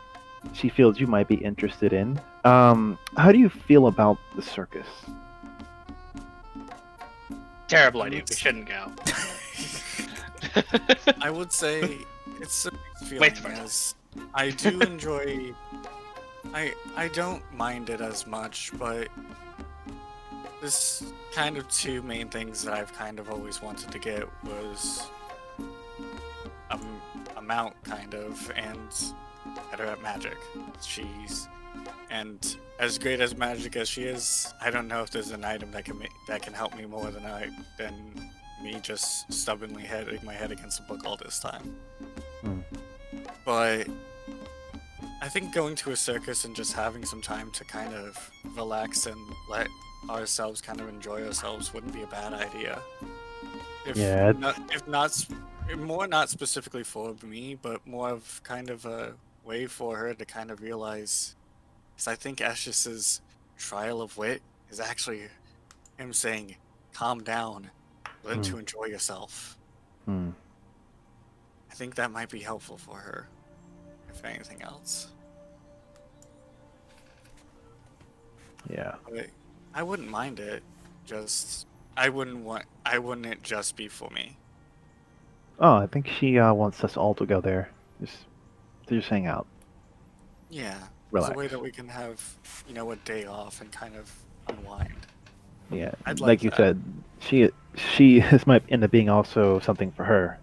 she feels you might be interested in. How do you feel about the circus? Terrible idea. We shouldn't go. I would say it's a feeling as I do enjoy. I don't mind it as much, but there's kind of two main things that I've kind of always wanted to get was a mount, kind of, and better at magic. And as great as magic as she is, I don't know if there's an item that can help me more than me just stubbornly hitting my head against a book all this time. But I think going to a circus and just having some time to kind of relax and let ourselves kind of enjoy ourselves wouldn't be a bad idea. If not specifically for me, but more of kind of a way for her to kind of realize, because I think Ashis's trial of wit is actually him saying, calm down, learn to enjoy yourself. I think that might be helpful for her, if anything else. Yeah. But I wouldn't mind it. I wouldn't it just be for me. Oh, I think she wants us all to go there. Just hang out. Yeah. Relax. It's a way that we can have, a day off and kind of unwind. Yeah. I'd like you said, this might end up being also something for her.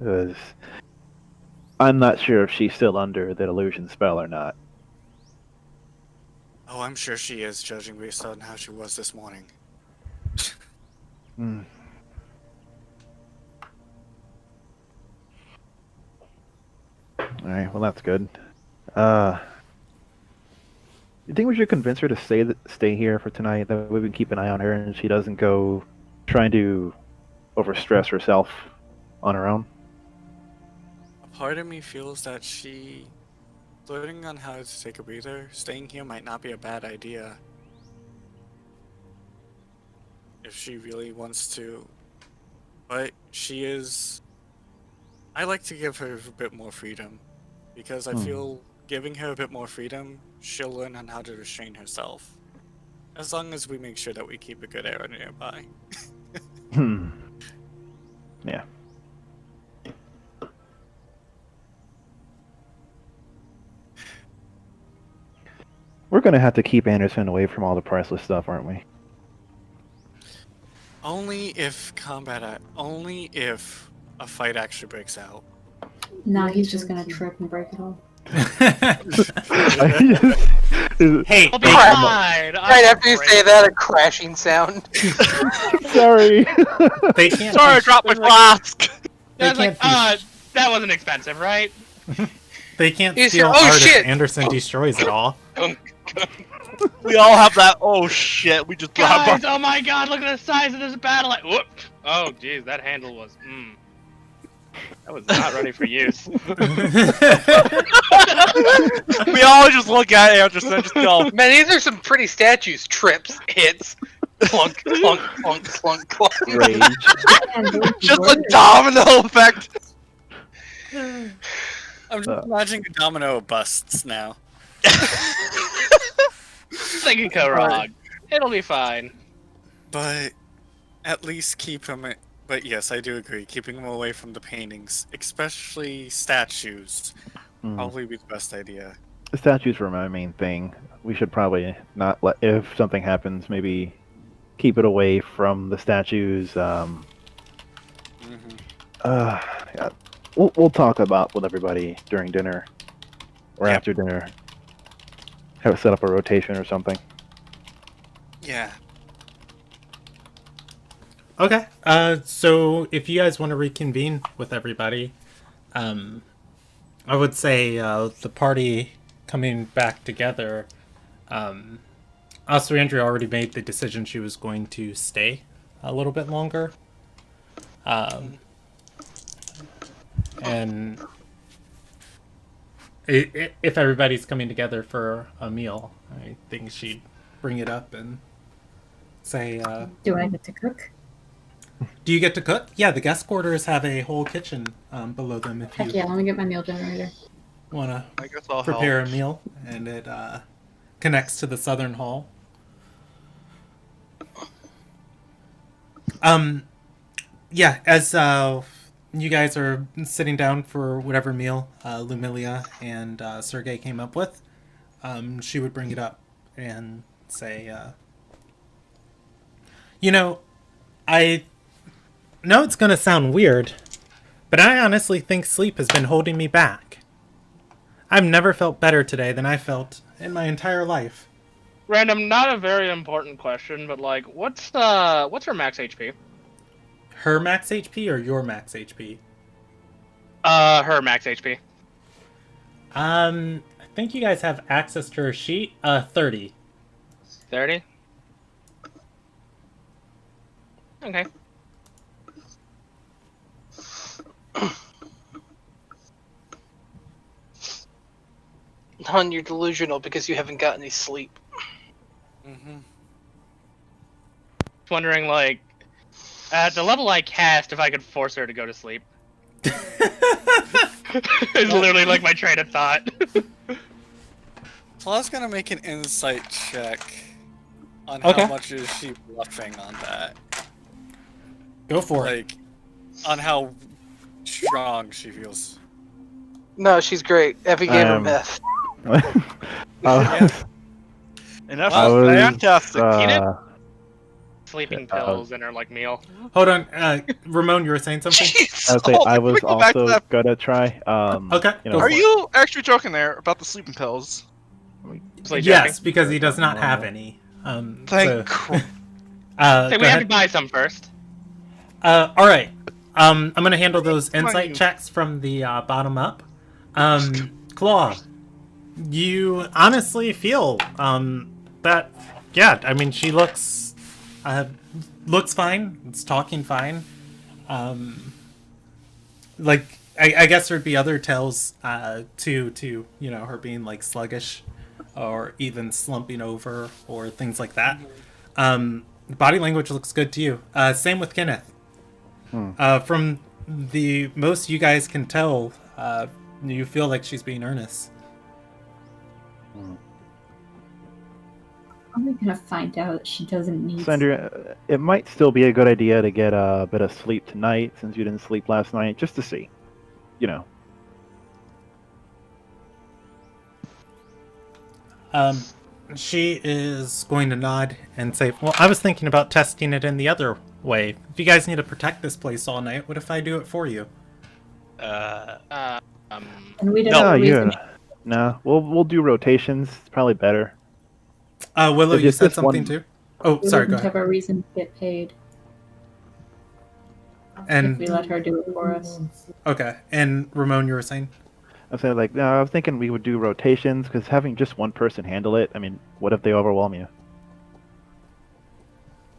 I'm not sure if she's still under the illusion spell or not. Oh, I'm sure she is, judging based on how she was this morning. Hmm. Alright, well that's good. You think we should convince her to stay here for tonight? That way we can keep an eye on her and she doesn't go trying to overstress herself on her own? A part of me feels that she, learning on how to take a breather, staying here might not be a bad idea. If she really wants to. But she is... I like to give her a bit more freedom. Because I feel giving her a bit more freedom, she'll learn on how to restrain herself. As long as we make sure that we keep a good area nearby. Yeah. We're gonna have to keep Anderson away from all the priceless stuff, aren't we? Only if only if a fight actually breaks out. Nah, he's just gonna trip and break it all. Hey, I'll be fine. Right after you say that, a crashing sound. Sorry. they can't. Sorry, I dropped my flask. I was like, can't that wasn't expensive, right? They can't You steal said, "Oh, art shit!" if Anderson destroys it all. We all have that. Oh shit! We just brought Guys, oh my god, look at the size of this battle! Whoop! Oh, jeez, that handle was. That was not ready for use. We all just look at Anderson and just go. Man, these are some pretty statues. Trips, hits, clunk, clunk, clunk, clunk, clunk. Rage. Just a domino effect. I'm just imagining a domino busts now. They can go wrong. It'll be fine. But at least keep him. But yes, I do agree. Keeping him away from the paintings, especially statues, probably be the best idea. The statues were my main thing. We should probably not let, if something happens, maybe keep it away from the statues. Yeah. We'll talk about with everybody during dinner or after dinner. Have it set up a rotation or something. Yeah. Okay. So if you guys want to reconvene with everybody, I would say the party coming back together. Andrea already made the decision she was going to stay a little bit longer. And if everybody's coming together for a meal, I think she'd bring it up and say, Do I get to cook? do you get to cook? Yeah, the guest quarters have a whole kitchen below them if Heck you yeah, let me get my meal generator. want to I guess I'll prepare help. a meal. And it connects to the southern hall. Yeah, as you guys are sitting down for whatever meal Lumilia and Sergei came up with, she would bring it up and say, I know it's going to sound weird, but I honestly think sleep has been holding me back. I've never felt better today than I felt in my entire life. Random, not a very important question, but like, what's her max HP? Her max HP or your max HP? Her max HP. I think you guys have access to her sheet. 30. 30? Okay. Hun, you're delusional because you haven't got any sleep. Wondering, like, at the level I cast, if I could force her to go to sleep. It's literally like my train of thought. Claw's gonna make an insight check on how much is she bluffing on that. Go for it. Like, on how strong she feels. No, she's great. Effie gave her meth. And that's fantastic. sleeping pills in her like meal. Hold on, Ramon, you were saying something? Jeez. I would say I Can we was go back to also that? gonna try. Okay, You go know, for Are it. you actually joking there about the sleeping pills? Sleep Yes, joking. because he does not have any. Thank Christ. Okay, Go we have ahead. to buy some first. All right. I'm gonna handle those Come on, insight you. checks from the bottom up. Claw, you honestly feel that, yeah. I mean, she looks fine. It's talking fine. Like I guess there'd be other tells to her being like sluggish, or even slumping over, or things like that. Body language looks good to you. Same with Kenneth. From the most you guys can tell, you feel like she's being earnest. I'm gonna find out she doesn't need. Sandra, it might still be a good idea to get a bit of sleep tonight since you didn't sleep last night, just to see. You know. She is going to nod and say, well, I was thinking about testing it in the other way. If you guys need to protect this place all night, what if I do it for you? And we don't No, have a reason. no. We'll do rotations. It's probably better. Willow, If you it's said just one- something too? Oh, We sorry, go wouldn't ahead. have a reason to get paid if And we let her do it for us. okay, and Ramon, you were saying? I said like, no, I was thinking we would do rotations because having just one person handle it. I mean, what if they overwhelm you?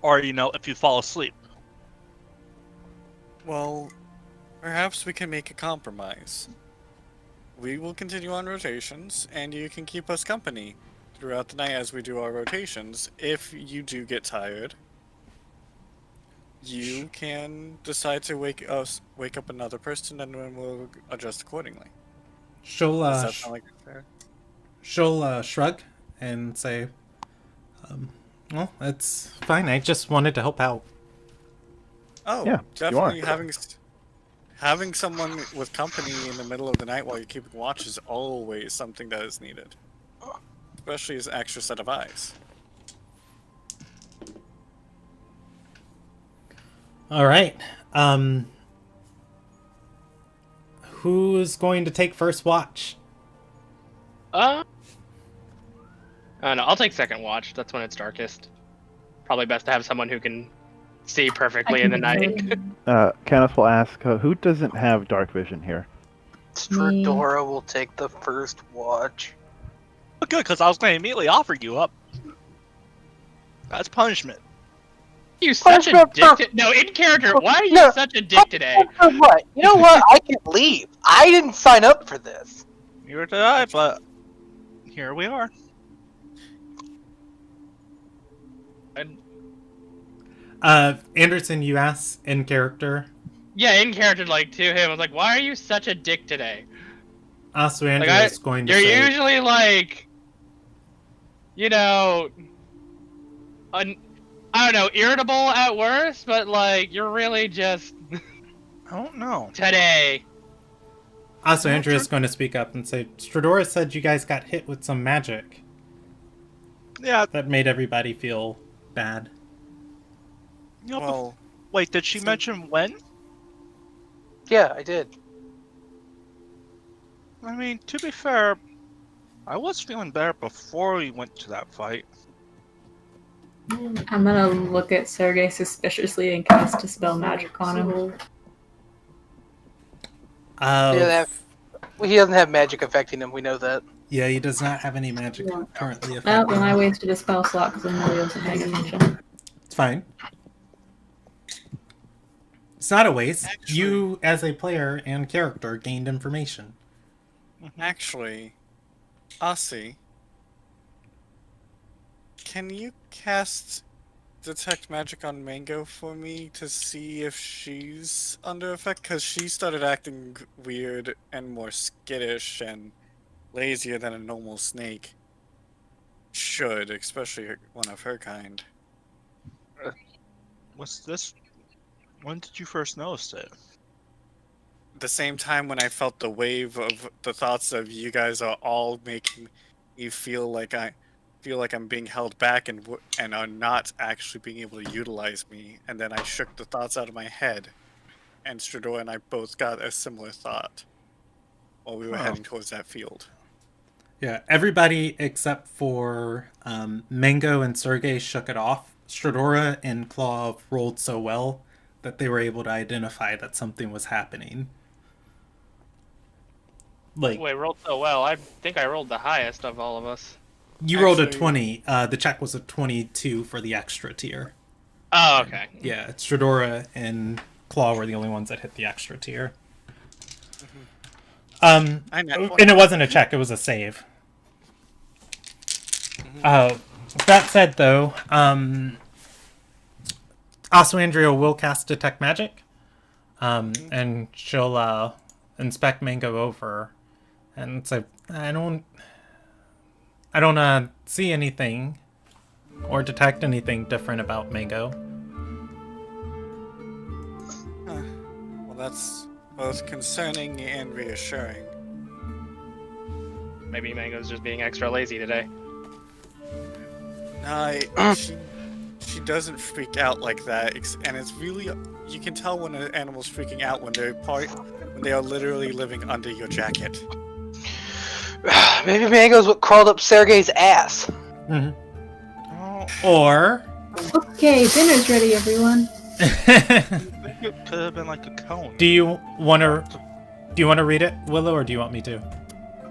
Or, if you fall asleep. Well, perhaps we can make a compromise. We will continue on rotations, and you can keep us company throughout the night as we do our rotations. If you do get tired, you can decide to wake up another person, and then we'll adjust accordingly. She'll Does that sound like fair? she'll shrug and say, well, it's fine. I just wanted to help out. Oh, Yeah, you are. definitely having someone with company in the middle of the night while you're keeping watch is always something that is needed, especially as an extra set of eyes. All right. Who's going to take first watch? I don't know. I'll take second watch. That's when it's darkest. Probably best to have someone who can see perfectly in the night. Kenneth will ask, who doesn't have dark vision here? Stradora will take the first watch. Oh, good, because I was going to immediately offer you up. That's punishment. You such a Punishment dick. for- No, in character. Why are you No. such a dick today? For what? You know what? I can leave. I didn't sign up for this. Neither did I, but here we are. Anderson, you asked in character. Yeah, in character, like to him, I was like, "Why are you such a dick today?" So Like, Andrew is going to you're say, usually like, I don't know, irritable at worst, but like you're really just I don't know. today. So Andrew is going to speak up and say, Stradora said you guys got hit with some magic Yeah, that made everybody feel bad. Well, wait, did she mention when? Yeah, I did. I mean, to be fair, I was feeling better before we went to that fight. I'm gonna look at Sergey suspiciously and cast Dispel Magic on him. He doesn't have magic affecting him. We know that. Yeah, he does not have any magic currently Well, affecting then I him. wasted a spell slot because I know he wasn't paying attention. It's fine. It's not a waste. Actually- You, as a player and character, gained information. actually, Aussie, can you cast Detect Magic on Mango for me to see if she's under effect? Because she started acting weird and more skittish and lazier than a normal snake should, especially one of her kind. What's this? When did you first notice it? The same time when I felt the wave of the thoughts of you guys are all making me feel like feel like I'm being held back and are not actually being able to utilize me. And then I shook the thoughts out of my head, and Strador and I both got a similar thought while we were heading towards that field. Yeah, everybody except for Mango and Sergey shook it off. Stradora and Claw rolled so well that they were able to identify that something was happening. Like, Wait, rolled so well. I think I rolled the highest of all of us. you rolled a 20. The check was a 22 for the extra tier. Oh, okay. Yeah, Stradora and Claw were the only ones that hit the extra tier. And it wasn't a check, it was a save. That said, though, Oswandria will cast Detect Magic, and she'll inspect Mango over, and say, I don't see anything or detect anything different about Mango. Well, that's both concerning and reassuring. Maybe Mango's just being extra lazy today. She doesn't freak out like that, and it's really, you can tell when an animal's freaking out when they are literally living under your jacket. Maybe Mango's what crawled up Sergey's ass. Mm-hmm. Or okay, dinner's ready, everyone. It could have been like a cone. Do you want to read it, Willow, or do you want me to?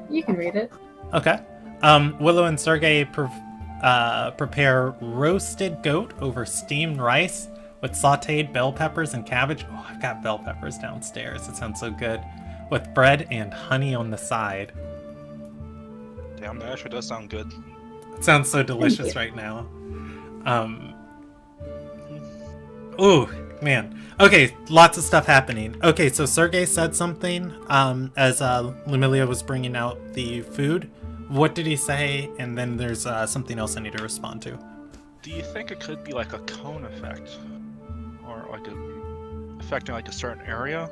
You can read it. Okay. Willow and Sergey prepare roasted goat over steamed rice with sautéed bell peppers and cabbage. Oh, I've got bell peppers downstairs. It sounds so good. With bread and honey on the side. Damn, that actually does sound good. It sounds so delicious right now. Ooh, man. Okay, lots of stuff happening. Okay, so Sergey said something as Lumilia was bringing out the food. What did he say? And then there's something else I need to respond to. Do you think it could be like a cone effect? Or like affecting like a certain area?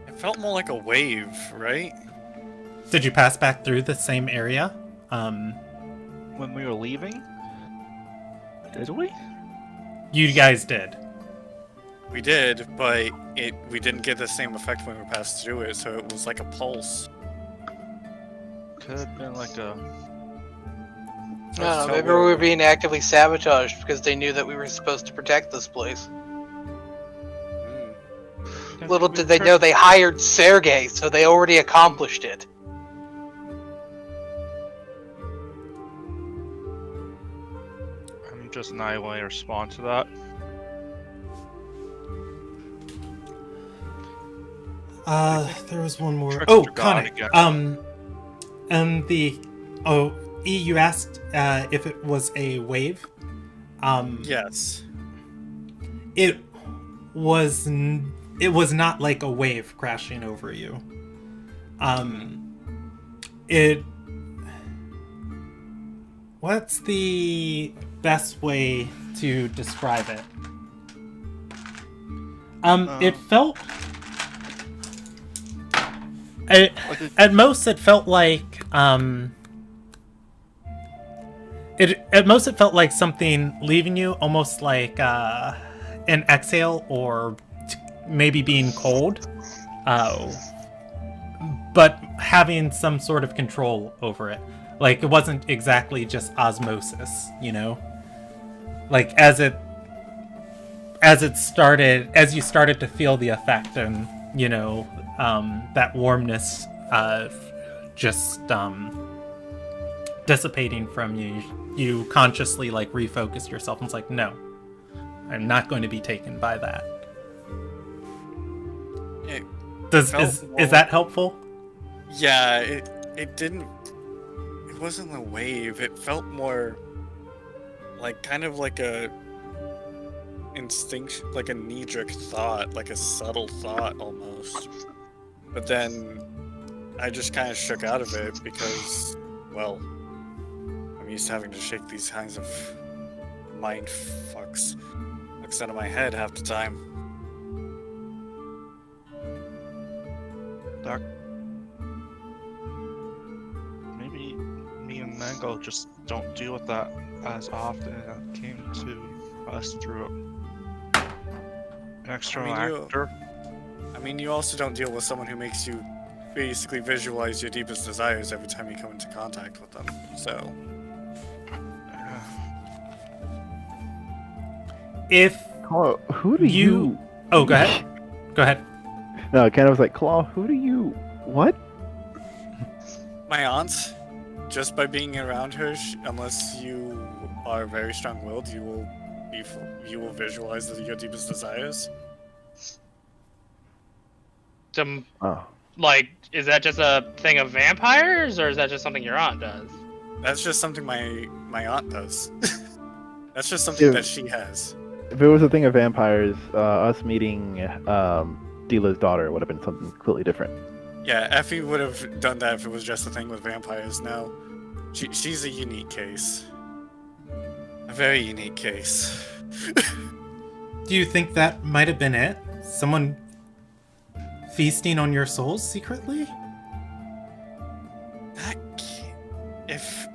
It felt more like a wave, right? Did you pass back through the same area? When we were leaving? Did we? You guys did. We did, but we didn't get the same effect when we passed through it, so it was like a pulse. Could have been like a... No, maybe we were being actively sabotaged because they knew that we were supposed to protect this place. Little did they know they hired Sergey, so they already accomplished it. I'm just not able to respond to that. There was one more. Trick Oh, or God Conic. You asked if it was a wave. Yes. It was not like a wave crashing over you. What's the best way to describe it? It felt at most it felt like it felt like something leaving you, almost like an exhale or maybe being cold, but having some sort of control over it. Like it wasn't exactly just osmosis, you know? Like as you started to feel the effect and, you know, that warmness just dissipating from you, you consciously like refocused yourself and it's like, no, I'm not going to be taken by that. Is that helpful? Yeah, it didn't. It wasn't a wave. It felt more like kind of like a instinct, like a knee-jerk thought, like a subtle thought almost. But then I just kind of shook out of it because, well, I'm used to having to shake these kinds of mind fucks out of my head half the time. Doc, maybe Mango just don't deal with that as often. It came to us through an external actor. I mean, you also don't deal with someone who makes you basically visualize your deepest desires every time you come into contact with them. So, If Claw, who do you... Oh, go ahead. Go ahead. No, Ken was like, Claw, who do you... What? my aunt, just by being around her, unless you are very strong-willed, you will visualize your deepest desires. Oh. Like, is that just a thing of vampires, or is that just something your aunt does? That's just something my aunt does. That's just something that she has. If it was a thing of vampires, us meeting Dila's daughter would have been something completely different. Yeah, Effie would have done that if it was just a thing with vampires. No, she's a unique case. A very unique case. Do you think that might have been it? Someone feasting on your souls secretly? If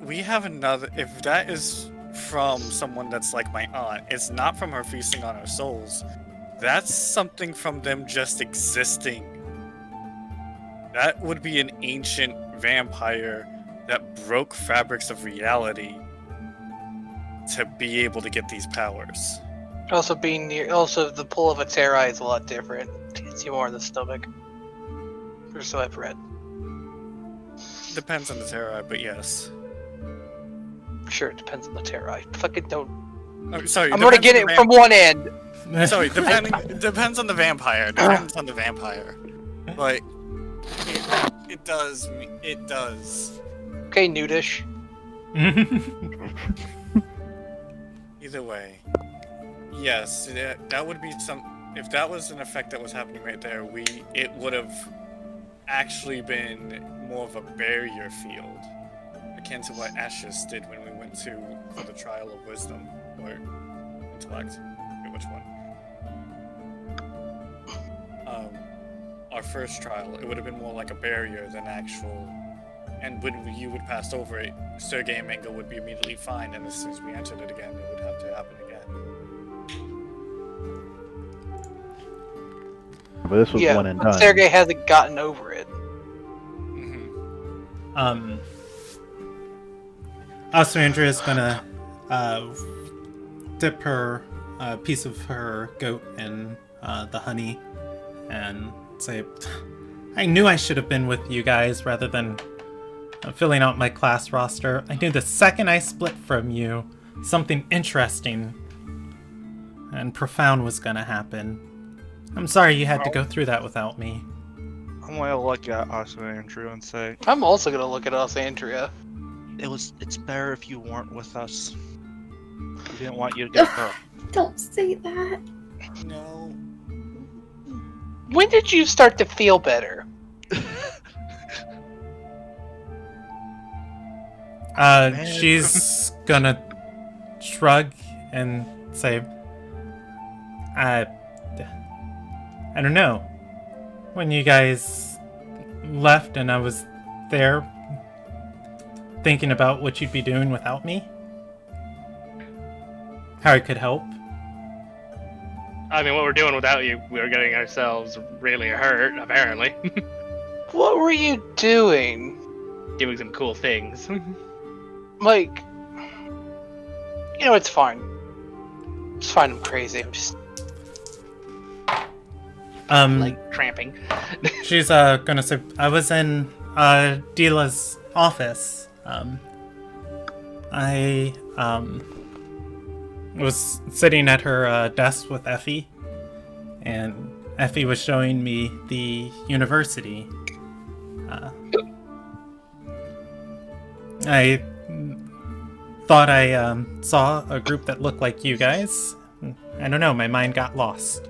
that is from someone that's like my aunt, it's not from her feasting on our souls. That's something from them just existing. That would be an ancient vampire that broke fabrics of reality to be able to get these powers. Also, the pull of a Terrai is a lot different. It hits you more in the stomach. Or so I've read. Depends on the Terrai, but yes. Sure, it depends on the Terrai. Fucking don't. Oh, sorry, I'm gonna get it from one end. Sorry, depends on the vampire. Depends on the vampire. But it does. Okay, nudish. Either way, yes, that would be some. If that was an effect that was happening right there, it would have actually been more of a barrier field, akin to what Ashes did when we went for the trial of wisdom or intellect. Okay, which one? Our first trial, it would have been more like a barrier than actual. And when you would pass over it, Sergei and Mango would be immediately fine, and as soon as we entered it again, it would have to happen again. But this was one and done. Sergei hasn't gotten over it. Mm-hmm. Also, Andrea's gonna dip her piece of her goat in the honey and say, I knew I should have been with you guys rather than filling out my class roster. I knew the second I split from you, something interesting and profound was gonna happen. I'm sorry you had to go through that without me. I'm gonna look at us and Andrew and say, I'm also gonna look at us, Andrea. It's better if you weren't with us. We didn't want you to get hurt. Don't say that. No. When did you start to feel better? She's gonna shrug and say, I don't know. When you guys left and I was there thinking about what you'd be doing without me, how I could help. I mean, what we're doing without you, we were getting ourselves really hurt, apparently. What were you doing? Doing some cool things. Like, it's fine. It's fine, I'm crazy. I'm just... like, tramping. She's gonna say, I was in Dila's office. I was sitting at her desk with Effie, and Effie was showing me the university. I thought I saw a group that looked like you guys. I don't know, my mind got lost.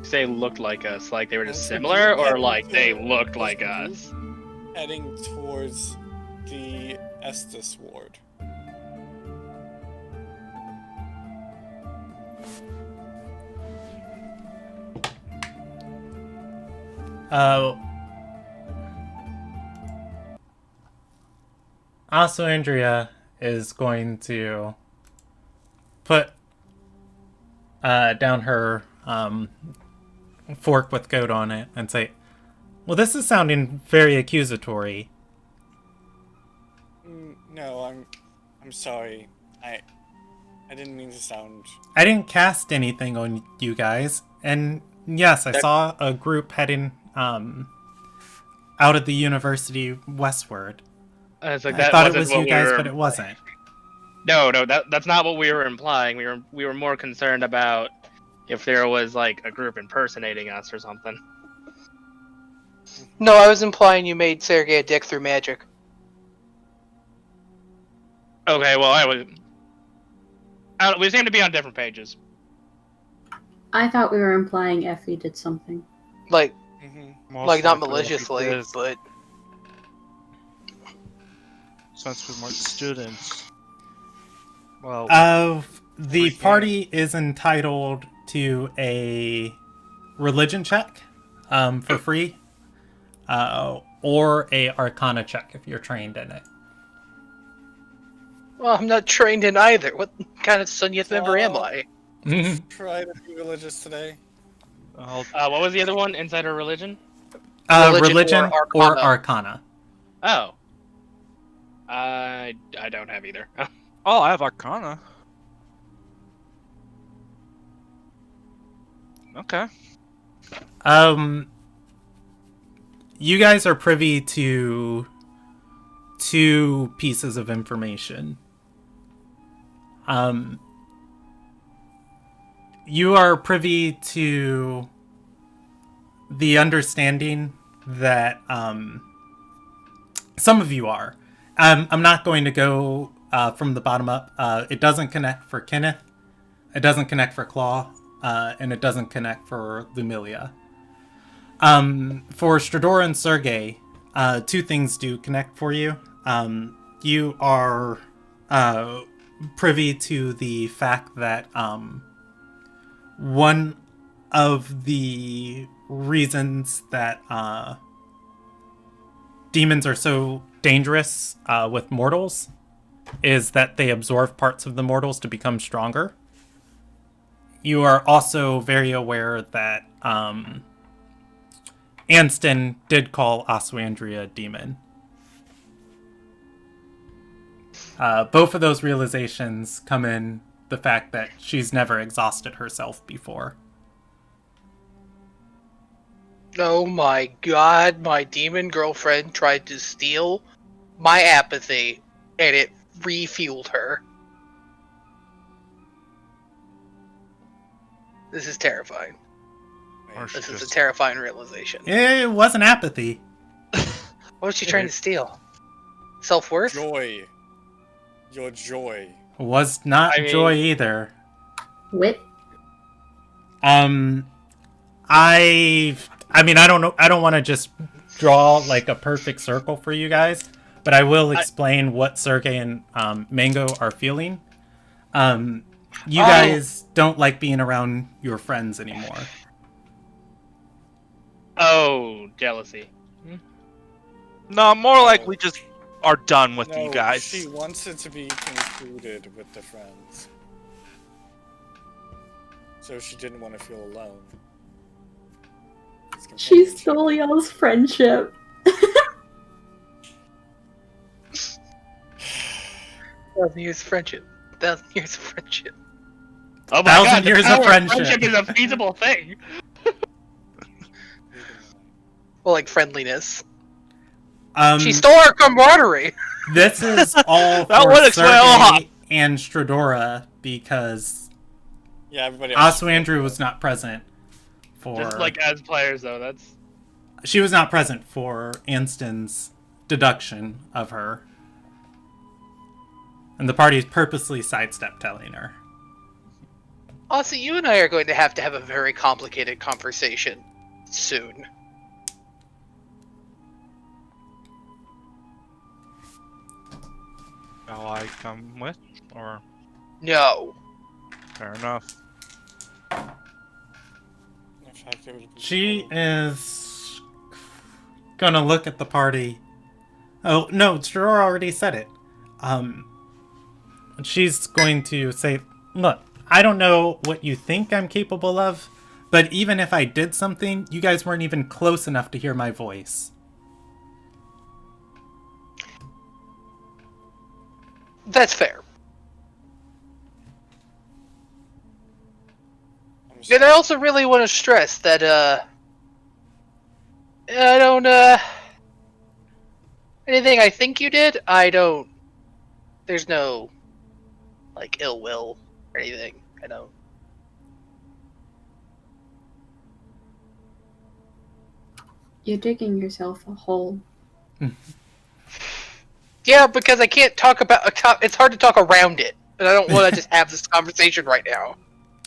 Say looked like us, like they were just similar, or like they looked like us? Heading towards the Estes ward. Andrea is going to put down her fork with goat on it and say, "Well, this is sounding very accusatory." No, I'm sorry. I didn't mean to sound. I didn't cast anything on you guys, and yes, I saw a group heading out of the university westward. It's like, I thought it was you guys, but it wasn't. No, that's not what we were implying. We were more concerned about if there was like a group impersonating us or something. No, I was implying you made Sergei a dick through magic. Okay, well, we seem to be on different pages. I thought we were implying Effie did something. Like, Most like not likely maliciously, because but since we weren't students. Well, the party is entitled to a religion check for free, or a arcana check if you're trained in it. well, I'm not trained in either. What kind of Sunyith member am I? Try to be religious today. What was the other one? Insider religion? Religion or Arcana. arcana. Oh. I don't have either. oh, I have Arcana. Okay. You guys are privy to 2 pieces of information. You are privy to the understanding that some of you are. I'm not going to go from the bottom up. It doesn't connect for Kenneth. It doesn't connect for Claw. And it doesn't connect for Lumilia. For Stradora and Sergei, 2 things do connect for you. You are privy to the fact that one of the reasons that demons are so dangerous with mortals is that they absorb parts of the mortals to become stronger. You are also very aware that Anston did call Aswandria a demon. Both of those realizations come in the fact that she's never exhausted herself before. Oh my god, my demon girlfriend tried to steal my apathy, and it refueled her. This is terrifying. This is a terrifying realization. It wasn't apathy. What was she trying to steal? Self-worth? Joy. Your joy. Was not joy either. Wit? I mean, I don't know. I don't want to just draw like a perfect circle for you guys, but I will explain what Sergei and Mango are feeling. You guys don't like being around your friends anymore. Oh, jealousy. No, more like we just are done with you guys. She wants it to be concluded with the friends. So she didn't want to feel alone. She stole y'all's friendship. 1,000 years of friendship. 1,000 years of friendship. Oh my 1,000 god, the years of power friendship. is a feasible thing. Well, like friendliness. Um, She stole our camaraderie! This is all That for would explain a Sergei lot. and Stradora because Yeah, everybody else. Aswandru was not present for. Just like as players, though, that's. She was not present for Anston's deduction of her. And the party purposely sidestepped telling her. Also, you and I are going to have a very complicated conversation soon. Shall I come with? Or No. fair enough. In fact, it would be She cool. is gonna look at the party. Oh, no, Stradora already said it. she's going to say, look, I don't know what you think I'm capable of, but even if I did something, you guys weren't even close enough to hear my voice. That's fair. And I also really want to stress that, I don't, anything I think you did, there's no, like, ill will or anything. I don't. You're digging yourself a hole. Yeah, because I can't talk about, it's hard to talk around it. And I don't want to just have this conversation right now.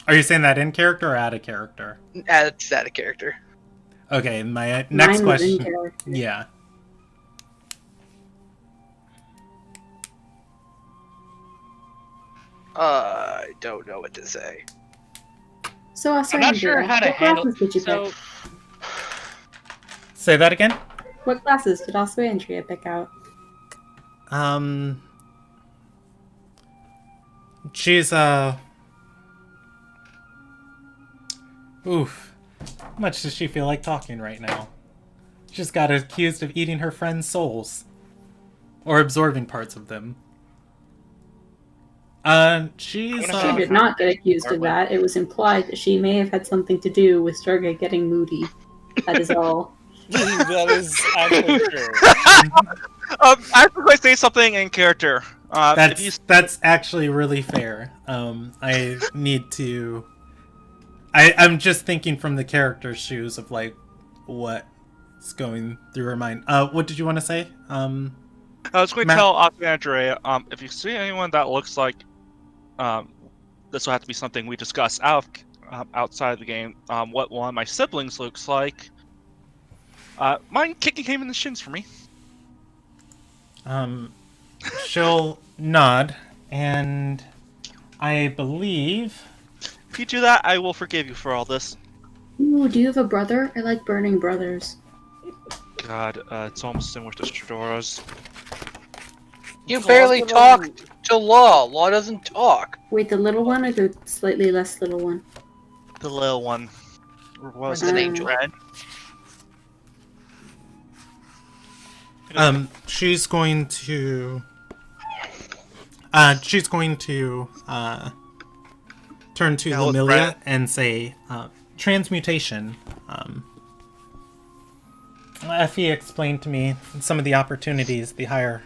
Are you saying that in character or out of character? It's out of character. Okay, my next Mine was in question. character. Yeah. I don't know what to say. So I'm not sure how to what handle. classes did you So pick? Say that again? What classes did also Andrea pick out? She's, oof. How much does she feel like talking right now? She's got accused of eating her friends' souls. Or absorbing parts of them. She's, She did not get accused of that. It was implied that she may have had something to do with Sergei getting moody. That is all. That is actually true. I think I say something in character. That's actually really fair. I need to... I'm just thinking from the character's shoes of, like, what's going through her mind. What did you want to say? I was going to tell Andrea, if you see anyone that looks like, this will have to be something we discuss outside of the game, what one of my siblings looks like, mind kicking him in the shins for me? She'll nod, and I believe... If you do that, I will forgive you for all this. Ooh, do you have a brother? I like burning brothers. God, it's almost similar to Stradora's. You barely talked to Law. Law doesn't talk. Wait, the little one or the slightly less little one? The little one. Or was An it angel. red? She's going to turn to Yeah, look, Lemuria Brad. and say, transmutation. Effie explained to me some of the opportunities the higher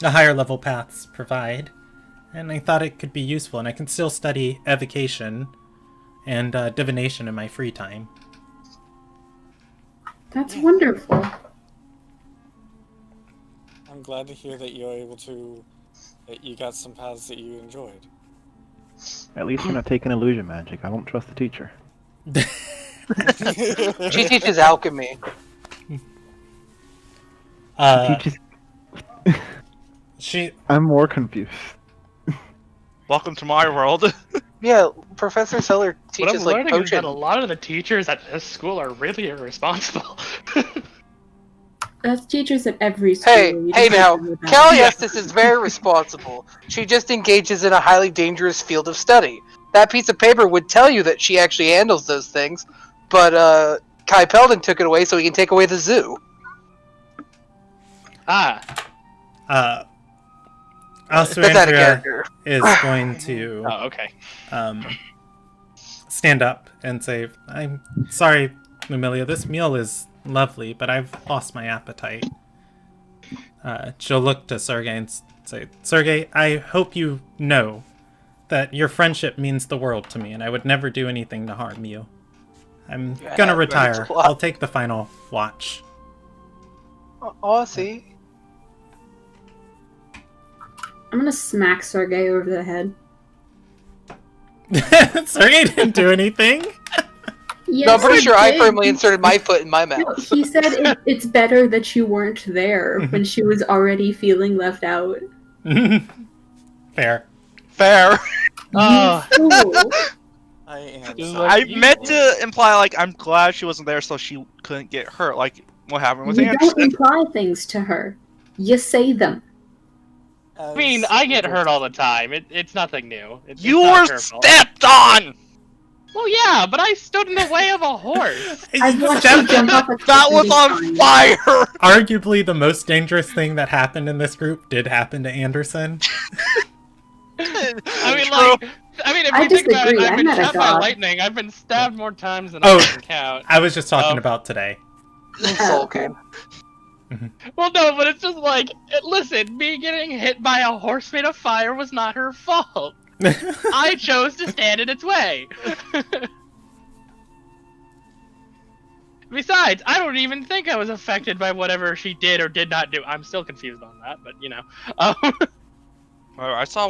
level paths provide, and I thought it could be useful, and I can still study evocation and divination in my free time. That's wonderful. I'm glad to hear that you're able to, that you got some paths that you enjoyed. At least you're not taking illusion magic. I don't trust the teacher. She teaches alchemy. Teaches... I'm more confused. Welcome to my world. Yeah, Professor Seller what I'm teaches like learning is that potion. a lot of the teachers at this school are really irresponsible. That's teachers at every school. Hey, You hey don't now, have to do that. Callie Estes is very responsible. She just engages in a highly dangerous field of study. That piece of paper would tell you that she actually handles those things, but Kai Peldon took it away so he can take away the zoo. Also, That's out of Andrea character. is going to Oh, okay. stand up and say, I'm sorry, Lumilia, this meal is lovely, but I've lost my appetite. She'll look to Sergei and say, Sergei, I hope you know that your friendship means the world to me, and I would never do anything to harm you. I'm gonna retire. I'll take the final watch. Oh, see? I'm gonna smack Sergei over the head. Sergei didn't do anything. Yes, No, I'm pretty sure I did. firmly inserted my foot in my No, mouth. he said it's better that you weren't there when she was already feeling left out. Fair. Fair. You fool. I am. I meant to imply, like, I'm glad she wasn't there so she couldn't get hurt, like what happened with You don't Anderson. imply things to her. You say them. I mean, I get hurt all the time. It's nothing new. You it's were not her fault. stepped on! Well, yeah, but I stood in the way of a horse. I've watched you jump off a cliff That and was be on fine. fire! Arguably, the most dangerous thing that happened in this group did happen to Anderson. I mean, if I you think about it, disagree. I've I been met a shot by dog. lightning. I've been stabbed more times than Oh. I can count. I was just talking Oh. about today. Soul game. Well, no, but it's just like, listen, me getting hit by a horse made of fire was not her fault. I chose to stand in its way. Besides, I don't even think I was affected by whatever she did or did not do. I'm still confused on that, but you know. I saw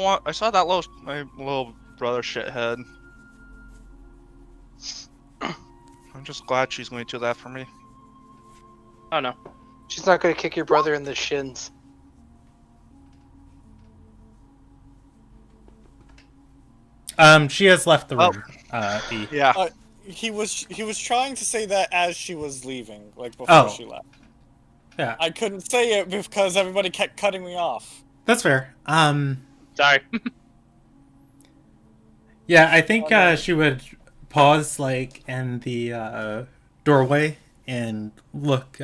that my little brother shithead. I'm just glad she's going to do that for me. Oh no. She's not gonna kick your brother in the shins. She has left the room. E. Yeah. He was trying to say that as she was leaving, like before Oh. she left. Yeah, I couldn't say it because everybody kept cutting me off. that's fair. Sorry. Yeah, I think she would pause like in the doorway and look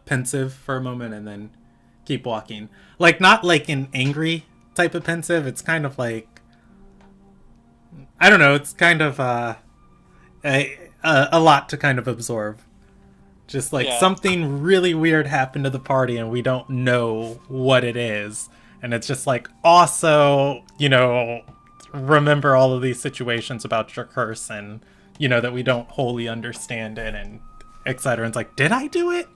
pensive for a moment and then keep walking. Like not like an angry type of pensive. It's kind of like I don't know. It's kind of a lot to kind of absorb. Just like something really weird happened to the party and we don't know what it is. And it's just like also, you know, remember all of these situations about your curse and, you know, that we don't wholly understand it and etc. And it's like, did I do it?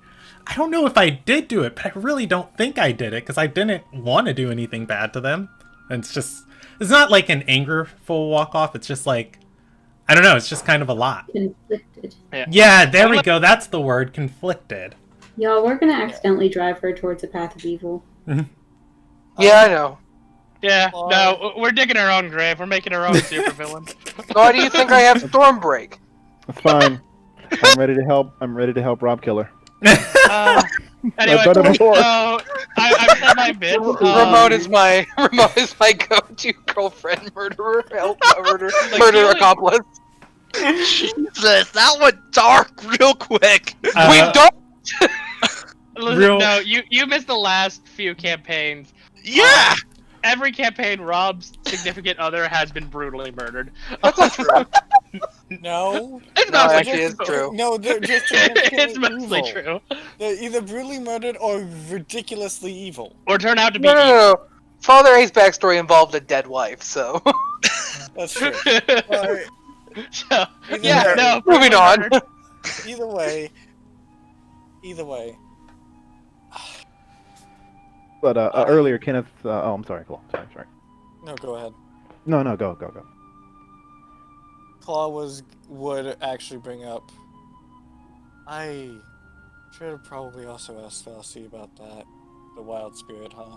I don't know if I did do it, but I really don't think I did it because I didn't want to do anything bad to them. And it's not like an angerful walk off. It's just like, I don't know. It's just kind of a lot. Conflicted. Yeah, there we go. That's the word, conflicted. Y'all, we're gonna accidentally drive her towards a path of evil. Yeah, I know. Yeah, no, we're digging our own grave. We're making our own supervillain. Why do you think I have Stormbreak? That's fine. I'm ready to help. I'm ready to help Rob Killer. Anyway, I've done it before. so I've said my bit. Remote is my go-to girlfriend murderer, murder accomplice. Jesus, that went dark real quick. We don't. Listen, no, you missed the last few campaigns. Yeah. Every campaign, Rob's significant other has been brutally murdered. That's not true. No. It's No, mostly actually, it's true. No, they're just It's mostly evil. true. They're either brutally murdered or ridiculously evil. Or turn out to be No. Father A's backstory involved a dead wife, so. That's true. evil. But So, yeah, no. Moving on. either way. But earlier, Kenneth. Oh, I'm sorry. Cool. Sorry. No, go ahead. No. Go. Claw would actually bring up. I should have probably also asked Felcy about that. The wild spirit, huh?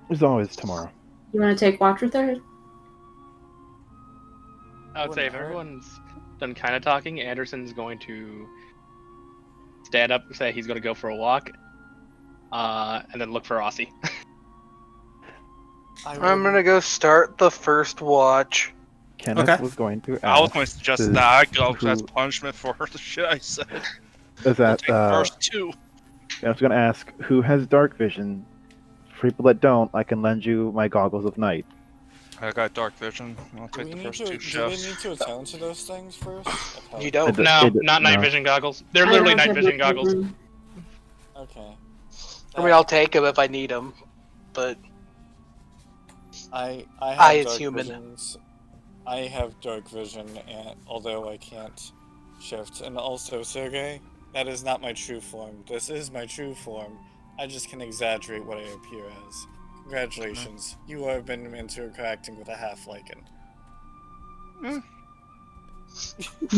There's always tomorrow. You want to take watch with her? I would say if everyone's done kind of talking, Anderson's going to stand up and say he's going to go for a walk, and then look for Aussie. I'm gonna go start the first watch. Kenneth was going to ask. I was going to suggest that I go as punishment for the shit I said. Is that Take the first two. I was going to ask who has dark vision. For people that don't, I can lend you my goggles of night. I got dark vision. I'll take the first two Do we shifts. need to attend to those things first? You don't. No, not night no. vision goggles. They're I literally don't night have vision no goggles. problem. Okay. I mean, I'll take them if I need them, but I I have as dark human. visions. I have dark vision, and although I can't shift, and also Sergey, that is not my true form. This is my true form. I just can exaggerate what I appear as. Congratulations, you have been interacting with a half lichen. from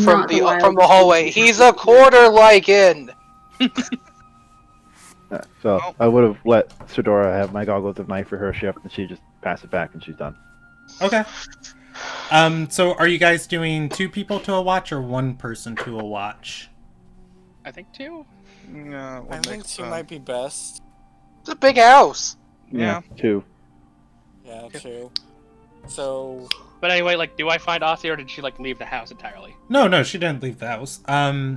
Not the wild from the hallway, spirit. he's a quarter lichen. So I would have let Sedora have my goggles of night for her shift, and she just pass it back, and she's done. Okay. So are you guys doing 2 people to a watch or 1 person to a watch? I think two. Yeah, I think 2 might be best. It's a big house. Yeah. 2. Yeah, true. So, But anyway, like, do I find Aussie, or did she like leave the house entirely? No, she didn't leave the house.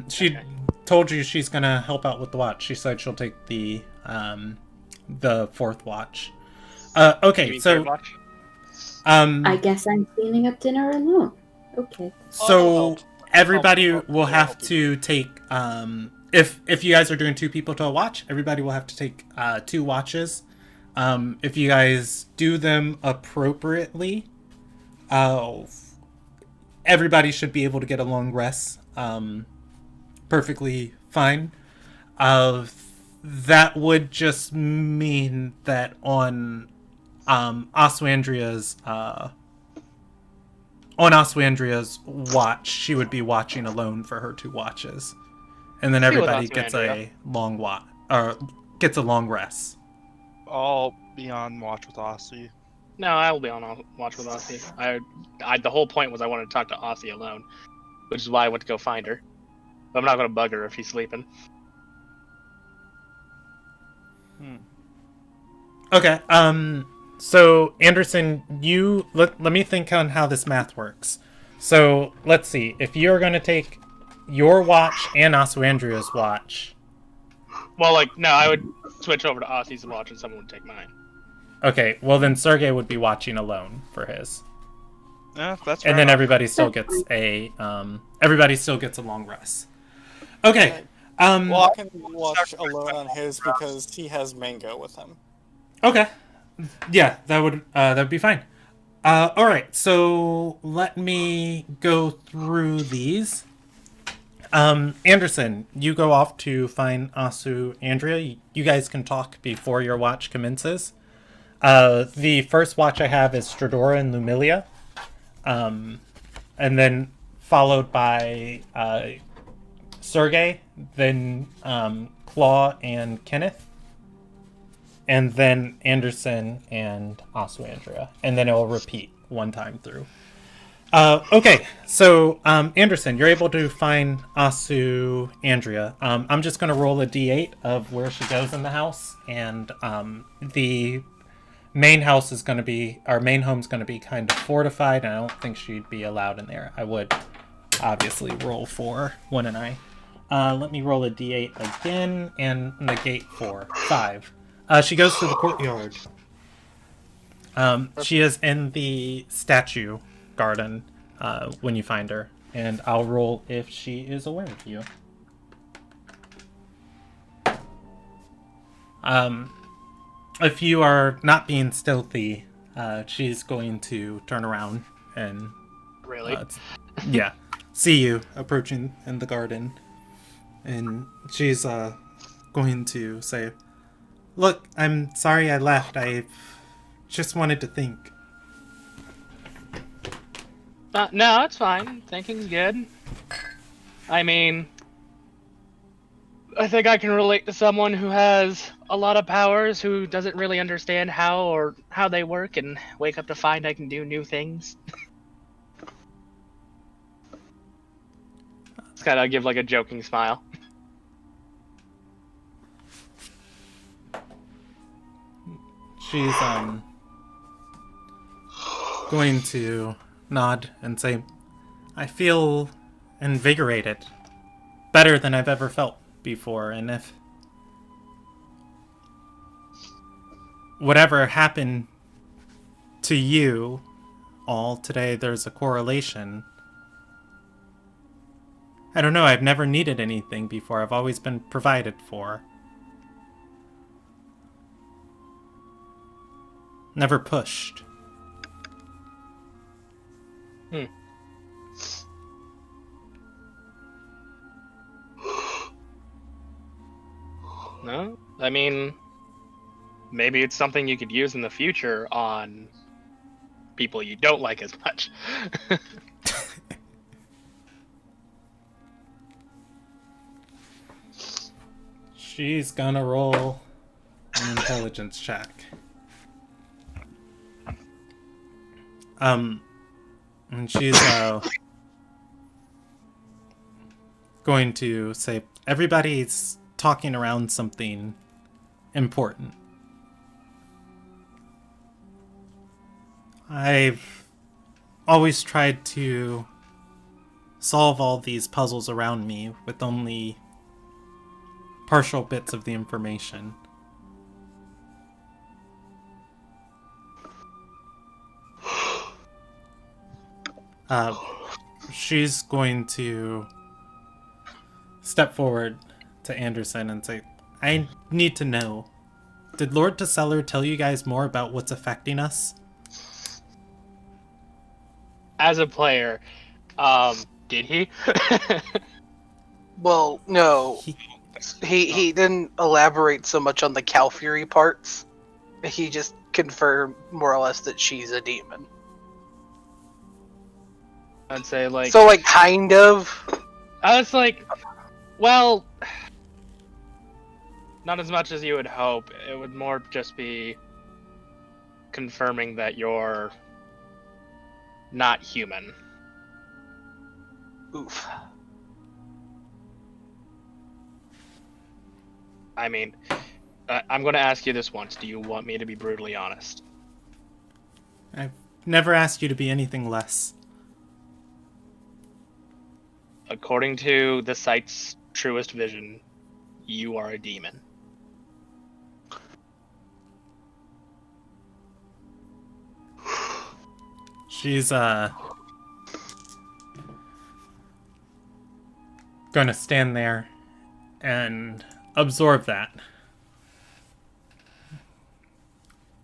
She Okay. told you she's gonna help out with the watch. She said she'll take the 4th watch. You Okay, mean so third watch? I guess I'm cleaning up dinner alone. Okay. so help. everybody I'll will have help you. to take if you guys are doing 2 people to a watch, everybody will have to take 2 watches. If you guys do them appropriately, everybody should be able to get a long rest perfectly fine. That would just mean that on Oswandria's watch, she would be watching alone for her 2 watches, and then See what everybody gets a long gets a long rest. I'll be on watch with Aussie. No, I will be on watch with Aussie. The whole point was I wanted to talk to Aussie alone, which is why I went to go find her. But I'm not gonna bug her if she's sleeping. Okay. So Anderson, you let me think on how this math works. So let's see. If you're going to take your watch and Oswandria's watch. Well, like, no, I would switch over to Aussie's watch and someone would take mine. Okay. Well, then Sergey would be watching alone for his. Yeah, that's And fair then enough. everybody still gets a long rest. Okay. Well, I can watch alone on his because he has Mango with him. Okay. Yeah, that would be fine. All right, so let me go through these. Anderson, you go off to find Asu Andrea. You guys can talk before your watch commences. The first watch I have is Stradora and Lumilia. And then followed by Sergey, then Claw and Kenneth, and then Anderson and Oswandria, and then it'll repeat one time through. Okay, so Anderson, you're able to find Asu Andrea. I'm just going to roll a d8 of where she goes in the house, and the main house is going to be, our main home's going to be kind of fortified, and I don't think she'd be allowed in there. I would obviously roll 4, wouldn't I? Let me roll a d8 again and negate 4. 5. She goes to the courtyard. She is in the statue garden when you find her, and I'll roll if she is aware of you. If you are not being stealthy, she's going to turn around and Really? yeah, see you approaching in the garden, and she's going to say, "Look, I'm sorry I left. I just wanted to think." No, it's fine. Thinking's good. I mean, I think I can relate to someone who has a lot of powers who doesn't really understand how they work and wake up to find I can do new things. Just kind of give like a joking smile. She's going to nod and say, "I feel invigorated, better than I've ever felt before, and if whatever happened to you all today, there's a correlation. I don't know, I've never needed anything before. I've always been provided for. Never pushed." No? I mean, maybe it's something you could use in the future on people you don't like as much. She's gonna roll an intelligence check. And she's going to say, "Everybody's talking around something important. I've always tried to solve all these puzzles around me with only partial bits of the information. She's going to step forward to Anderson and say, I need to know, did Lord Teseller tell you guys more about what's affecting us? As a player, did he? Well, no. He didn't elaborate so much on the Cow Fury parts. He just confirmed more or less that she's a demon. I'd say, like... So, like, kind of? I was like, well... Not as much as you would hope. It would more just be confirming that you're not human. Oof. I mean, I'm going to ask you this once. Do you want me to be brutally honest? I've never asked you to be anything less. According to the site's truest vision, you are a demon. She's, gonna stand there and absorb that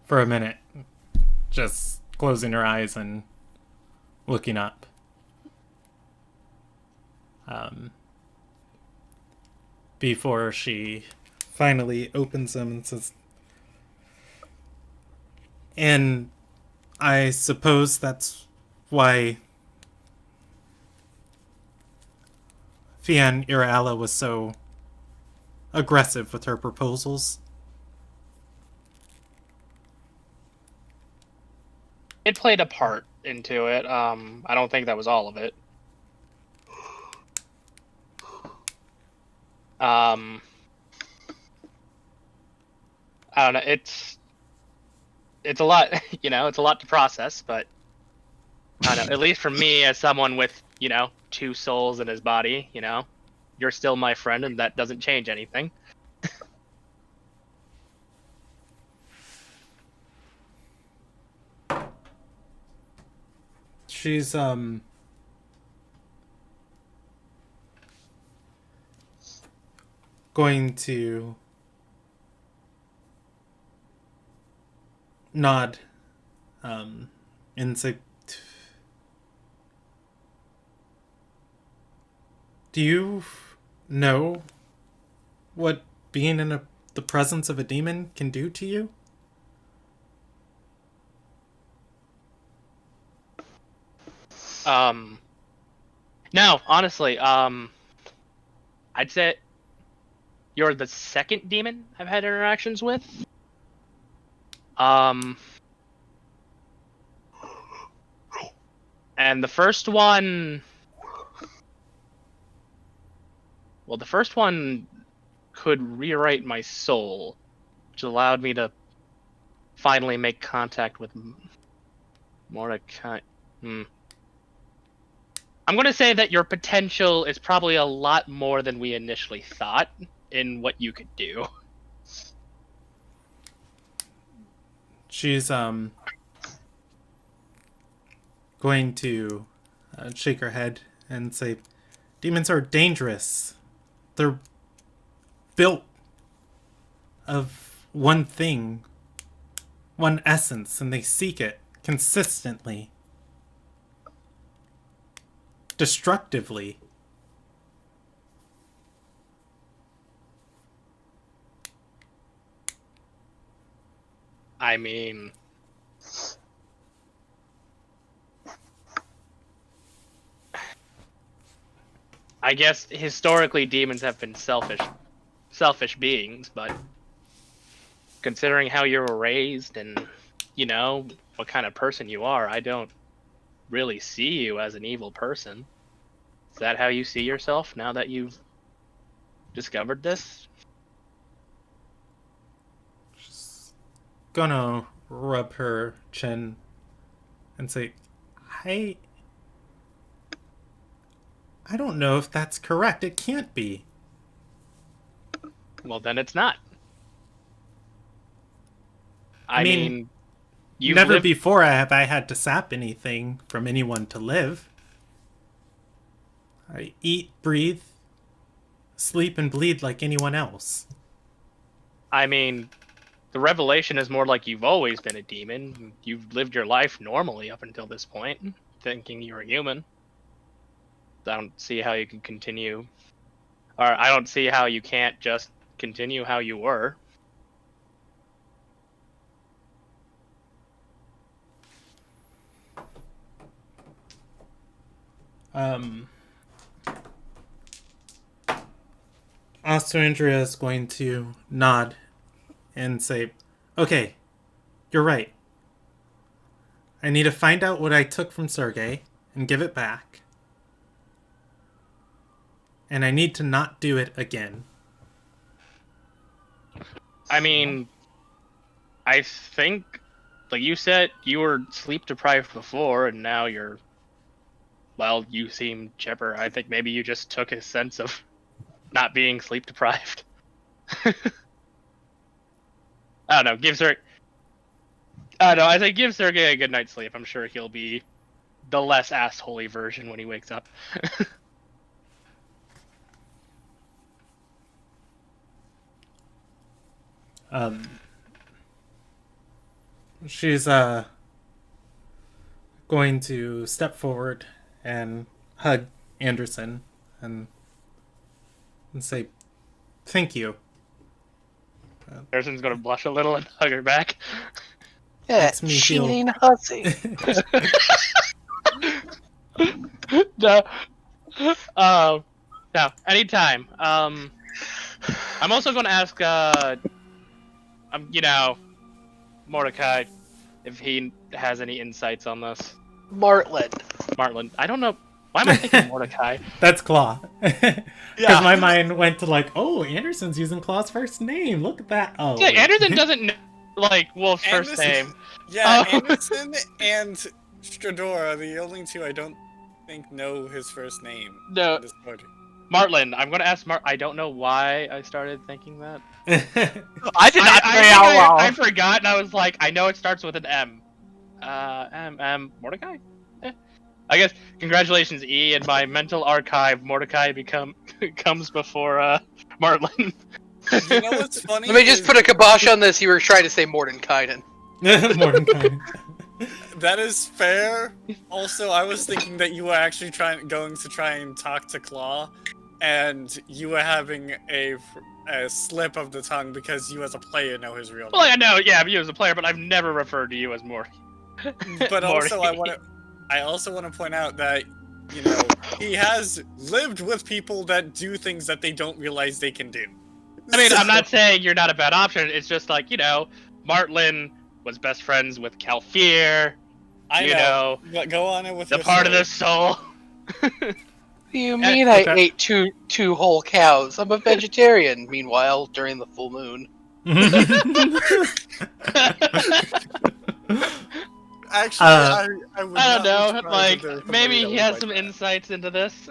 for a minute, just closing her eyes and looking up. Before she finally opens them and says, and I suppose that's why Fian Iraala was so aggressive with her proposals. It played a part into it. I don't think that was all of it. I don't know. It's a lot, it's a lot to process, but I don't know. At least for me, as someone with, 2 souls in his body, you're still my friend, and that doesn't change anything. She's, going to nod, and say, do you know what being in the presence of a demon can do to you? No, honestly, I'd say you're the second demon I've had interactions with. And the first one... Well, the first one could rewrite my soul, which allowed me to finally make contact with Mordecai. I'm going to say that your potential is probably a lot more than we initially thought in what you could do. She's, going to shake her head and say, demons are dangerous. They're built of one thing, one essence, and they seek it consistently, destructively. I mean... I guess historically demons have been selfish beings, but considering how you were raised and, what kind of person you are, I don't really see you as an evil person. Is that how you see yourself now that you've discovered this? She's gonna rub her chin and say, I don't know if that's correct. It can't be. Well, then it's not. I mean never before have I had to sap anything from anyone to live. I eat, breathe, sleep, and bleed like anyone else. I mean, the revelation is more like you've always been a demon. You've lived your life normally up until this point, thinking you were human. I don't see how you can continue, or I don't see how you can't just continue how you were. Austro-Andrea is going to nod and say, okay, you're right. I need to find out what I took from Sergei and give it back. And I need to not do it again. I mean, I think, like you said, you were sleep deprived before, and now you're, well, you seem chipper. I think maybe you just took a sense of not being sleep deprived. I don't know. I think give Sergei a good night's sleep. I'm sure he'll be the less assholey version when he wakes up. She's going to step forward and hug Anderson and say, thank you. Anderson's gonna blush a little and hug her back. Yeah, cheating hussy. No. No, anytime. I'm also going to ask, Mordecai, if he has any insights on this. Martland. I don't know. Why am I thinking Mordecai? That's Claw. Because my mind went to Anderson's using Claw's first name. Look at that. Oh. Yeah, Anderson doesn't know, Wolf's first name. Yeah, Anderson and Strador are the only two I don't think know his first name. No. Martland. I'm going to ask I don't know why I started thinking that. I did not say out loud. I forgot, and I was like, I know it starts with an M. Mordecai? I guess, congratulations, E. In my mental archive, Mordecai comes before, Martland. You know what's funny? Let me just put a kibosh on this. You were trying to say Mordenkainen. Mordenkainen. That is fair. Also, I was thinking that you were actually going to try and talk to Claw, and you were having a slip of the tongue because you as a player know his real name. Well, I know, yeah, you as a player, but I've never referred to you as Morty. But also, I also want to point out that, he has lived with people that do things that they don't realize they can do. I mean, I'm not saying you're not a bad option. It's just like, Martlin was best friends with Calfear. I know. Go on with the part of the soul. What do you mean I ate two whole cows? I'm a vegetarian. Meanwhile, during the full moon. Actually, I don't know. Maybe he has some insights into this.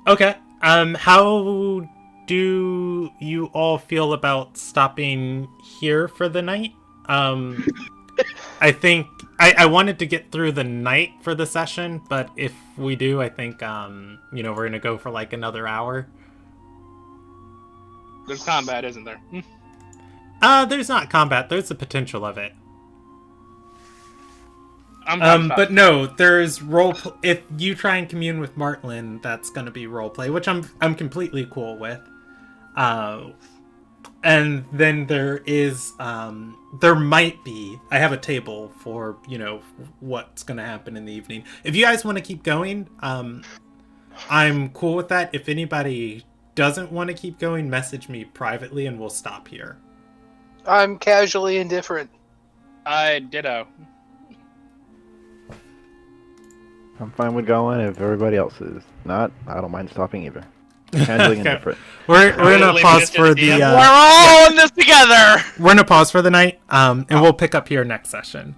Okay. How do you all feel about stopping here for the night? I think I wanted to get through the night for the session, but if we do, I think we're gonna go for another hour. There's combat, isn't there? There's not combat. There's the potential of it. But no, there's if you try and commune with Martlin, that's gonna be roleplay, which I'm completely cool with. And then there is, there might be, I have a table for, what's gonna happen in the evening. If you guys want to keep going, I'm cool with that. If anybody doesn't want to keep going, message me privately and we'll stop here. I'm casually indifferent. I ditto. I'm fine with going if everybody else is not. I don't mind stopping either. Casually indifferent. We're gonna pause for the. We're all in this together. We're gonna pause for the night, and we'll pick up here next session.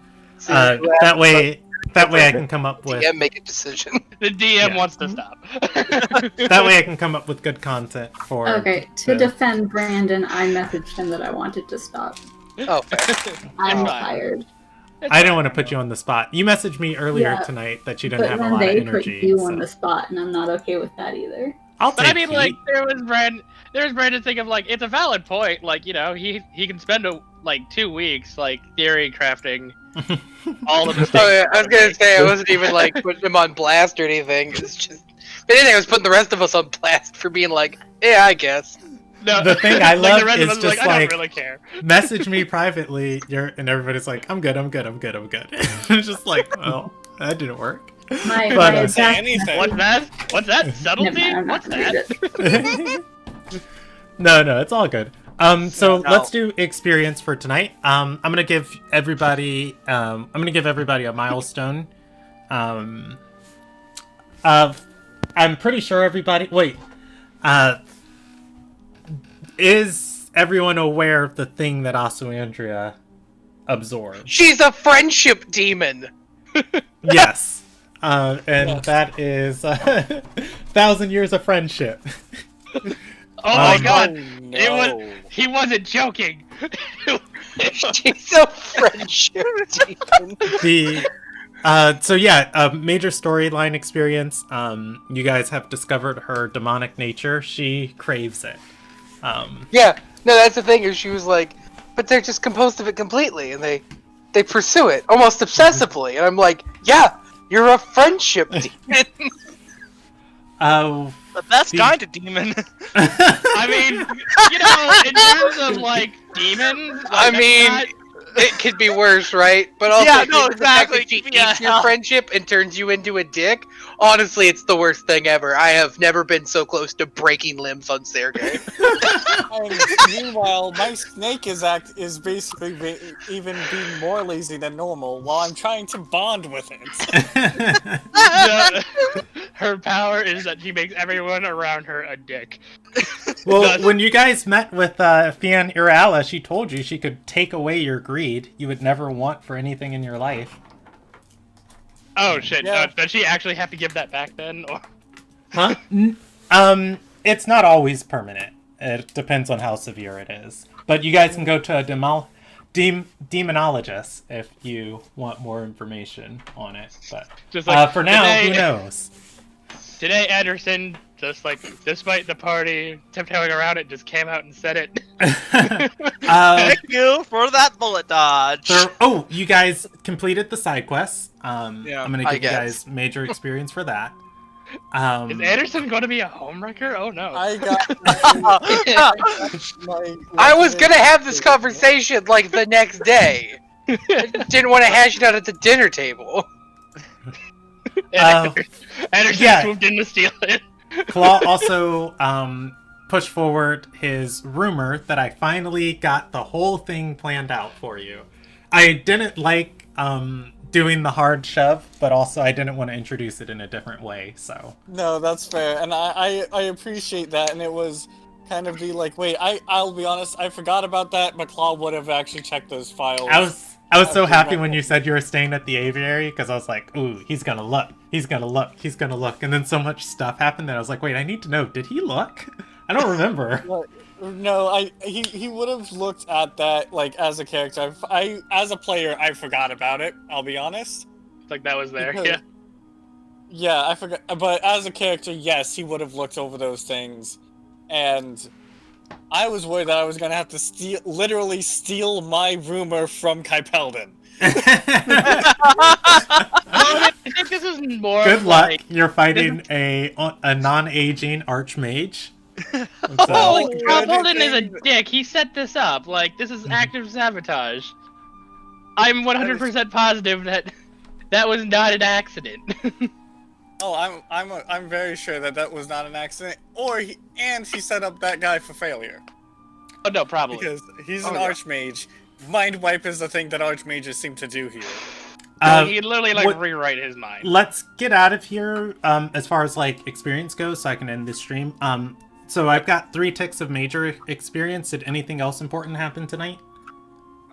That way I can come up with. DM make a decision. The DM Yeah. wants to stop. That way I can come up with good content for. Okay, to defend Brandon, I messaged him that I wanted to stop. Oh, fair. I'm fine. tired. I didn't want to put you on the spot. You messaged me earlier Yeah, tonight that you didn't But have a then lot of they energy. put you so- on the spot, and I'm not okay with that either. I'll But take I mean, heat. like, there was Brandon's thing of, like, it's a valid point. Like, you know, he can spend, 2 weeks, like, theory crafting all the mistakes. Oh, yeah, I was gonna say, I wasn't even, like, putting him on blast or anything. It's just... If anything, I was putting the rest of us on blast for being like, yeah, I guess. No, The thing I like, love the rest is of us just I don't like- really care. Message me privately, and everybody's like, I'm good. It's just like, well, that didn't work. My But, Don't say exact anything. What's that? What's that? Never Subtlety? mind, I'm not What's gonna read that? it. No, it's all good. So No. let's do experience for tonight. I'm gonna give everybody a milestone. I'm pretty sure everybody. Wait, is everyone aware of the thing that Asuandria absorbed? She's a friendship demon! Yes, and that is 1,000 years of friendship. Oh my Um, god! No. He wasn't joking! She's a friendship demon. So yeah, a major storyline experience. You guys have discovered her demonic nature. She craves it. Yeah, no, that's the thing, is she was like, but they're just composed of it completely, and they pursue it almost obsessively, and I'm like, yeah, you're a friendship demon. The best The- kind of demon. I mean, you know, in terms of, like, demons, like, I that's mean, not- it could be worse, right? But also, Yeah, no, given the fact exactly, that she it could be a eats your hell. friendship and turns you into a dick, honestly, it's the worst thing ever. I have never been so close to breaking limbs on Sergei. And meanwhile, my snake is basically even being more lazy than normal while I'm trying to bond with it. her power is that she makes everyone around her a dick. Well, when you guys met with Fian Irala, she told you she could take away your greed. You would never want for anything in your life. Oh shit! Yeah. Does she actually have to give that back then? Or Huh? It's not always permanent. It depends on how severe it is. But you guys can go to a demonologist if you want more information on it. But just like for now, today, who knows? Today, Anderson, just like despite the party tiptoeing around it, just came out and said it. Thank you for that bullet dodge. You guys completed the side quests. I'm gonna I give you guess. guys major experience for that. Is Anderson going to be a homewrecker? Oh no! I got my I was gonna have this conversation like the next day. Didn't want to hash it out at the dinner table. Anderson yeah. swooped in to steal it. Claw also pushed forward his rumor that I finally got the whole thing planned out for you. I didn't like doing the hard shove, but also I didn't want to introduce it in a different way, so. No, that's fair, and I appreciate that, and it was kind of be like, wait, I'll be honest, I forgot about that, but Claw would have actually checked those files. I was so happy when you said you were staying at the aviary, because I was like, ooh, he's gonna look, and then so much stuff happened that I was like, wait, I need to know, did he look? I don't remember. No, he would have looked at that like as a character. I as a player, I forgot about it. I'll be honest. It's like that was there. Because- Yeah. Yeah, I forgot. But as a character, yes, he would have looked over those things, and I was worried that I was gonna have to literally steal my rumor from Kaipelden. I think this is more. Good of, luck, like, you're fighting a non-aging archmage. Oh, Oh, like, Carl Bolden is a anything- dick. He set this up. Like, this is active sabotage. I'm 100% positive that was not an accident. Oh, I'm very sure that was not an accident, and he set up that guy for failure Oh no, probably. because he's an Oh, yeah. archmage. Mind wipe is the thing that archmages seem to do here. He literally like what- rewrite his mind. Let's get out of here as far as like experience goes so I can end this stream. So I've got 3 ticks of major experience. Did anything else important happen tonight?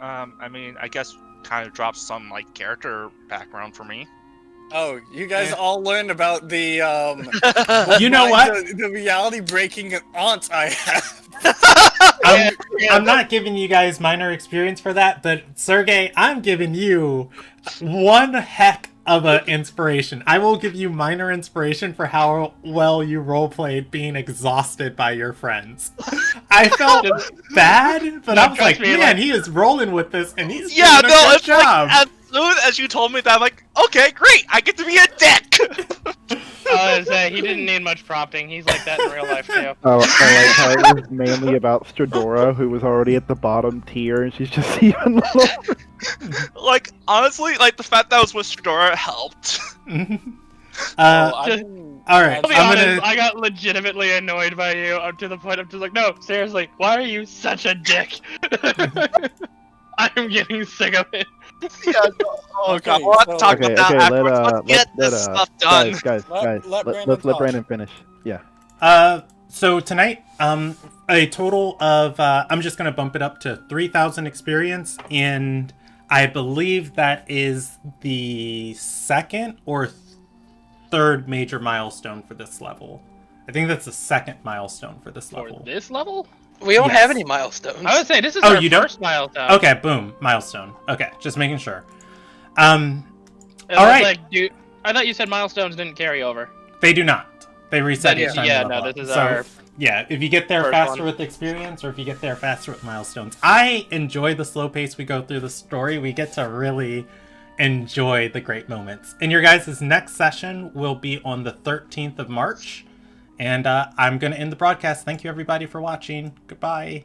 I mean, I guess kind of dropped some like character background for me. Oh, you guys all learned about the You know what? the reality breaking aunt I have. I'm not giving you guys minor experience for that, but Sergey, I'm giving you one heck of an inspiration. I will give you minor inspiration for how well you roleplayed being exhausted by your friends. I felt bad, but I was like, man, he is rolling with this, and he's doing a good job. Like, as soon as you told me that, I'm like, okay, great, I get to be a dick. I was say he didn't need much prompting. He's like that in real life too. I like how it was mainly about Stradora, who was already at the bottom tier, and she's just even lower. Like, honestly, like, the fact that I was with Stradora helped. Alright, I got legitimately annoyed by you up to the point of just like, no, seriously, why are you such a dick? I'm getting sick of it. Yeah, oh god, we'll have to talk about that afterwards. Let's get this stuff done. Guys, let's let Brandon finish. Yeah. So tonight, a total of, I'm just going to bump it up to 3,000 experience, and I believe that is the second or third major milestone for this level. I think that's the second milestone for this level. For this level? We don't have any milestones. I would say this is our first milestone. Okay, boom, milestone. Okay, just making sure. All right. Like, dude, I thought you said milestones didn't carry over. They do not. They reset each time. Yeah, no, this is our. Yeah, if you get there faster with experience, or if you get there faster with milestones. I enjoy the slow pace we go through the story. We get to really enjoy the great moments. And your guys' next session will be on the 13th of March. And I'm going to end the broadcast. Thank you, everybody, for watching. Goodbye.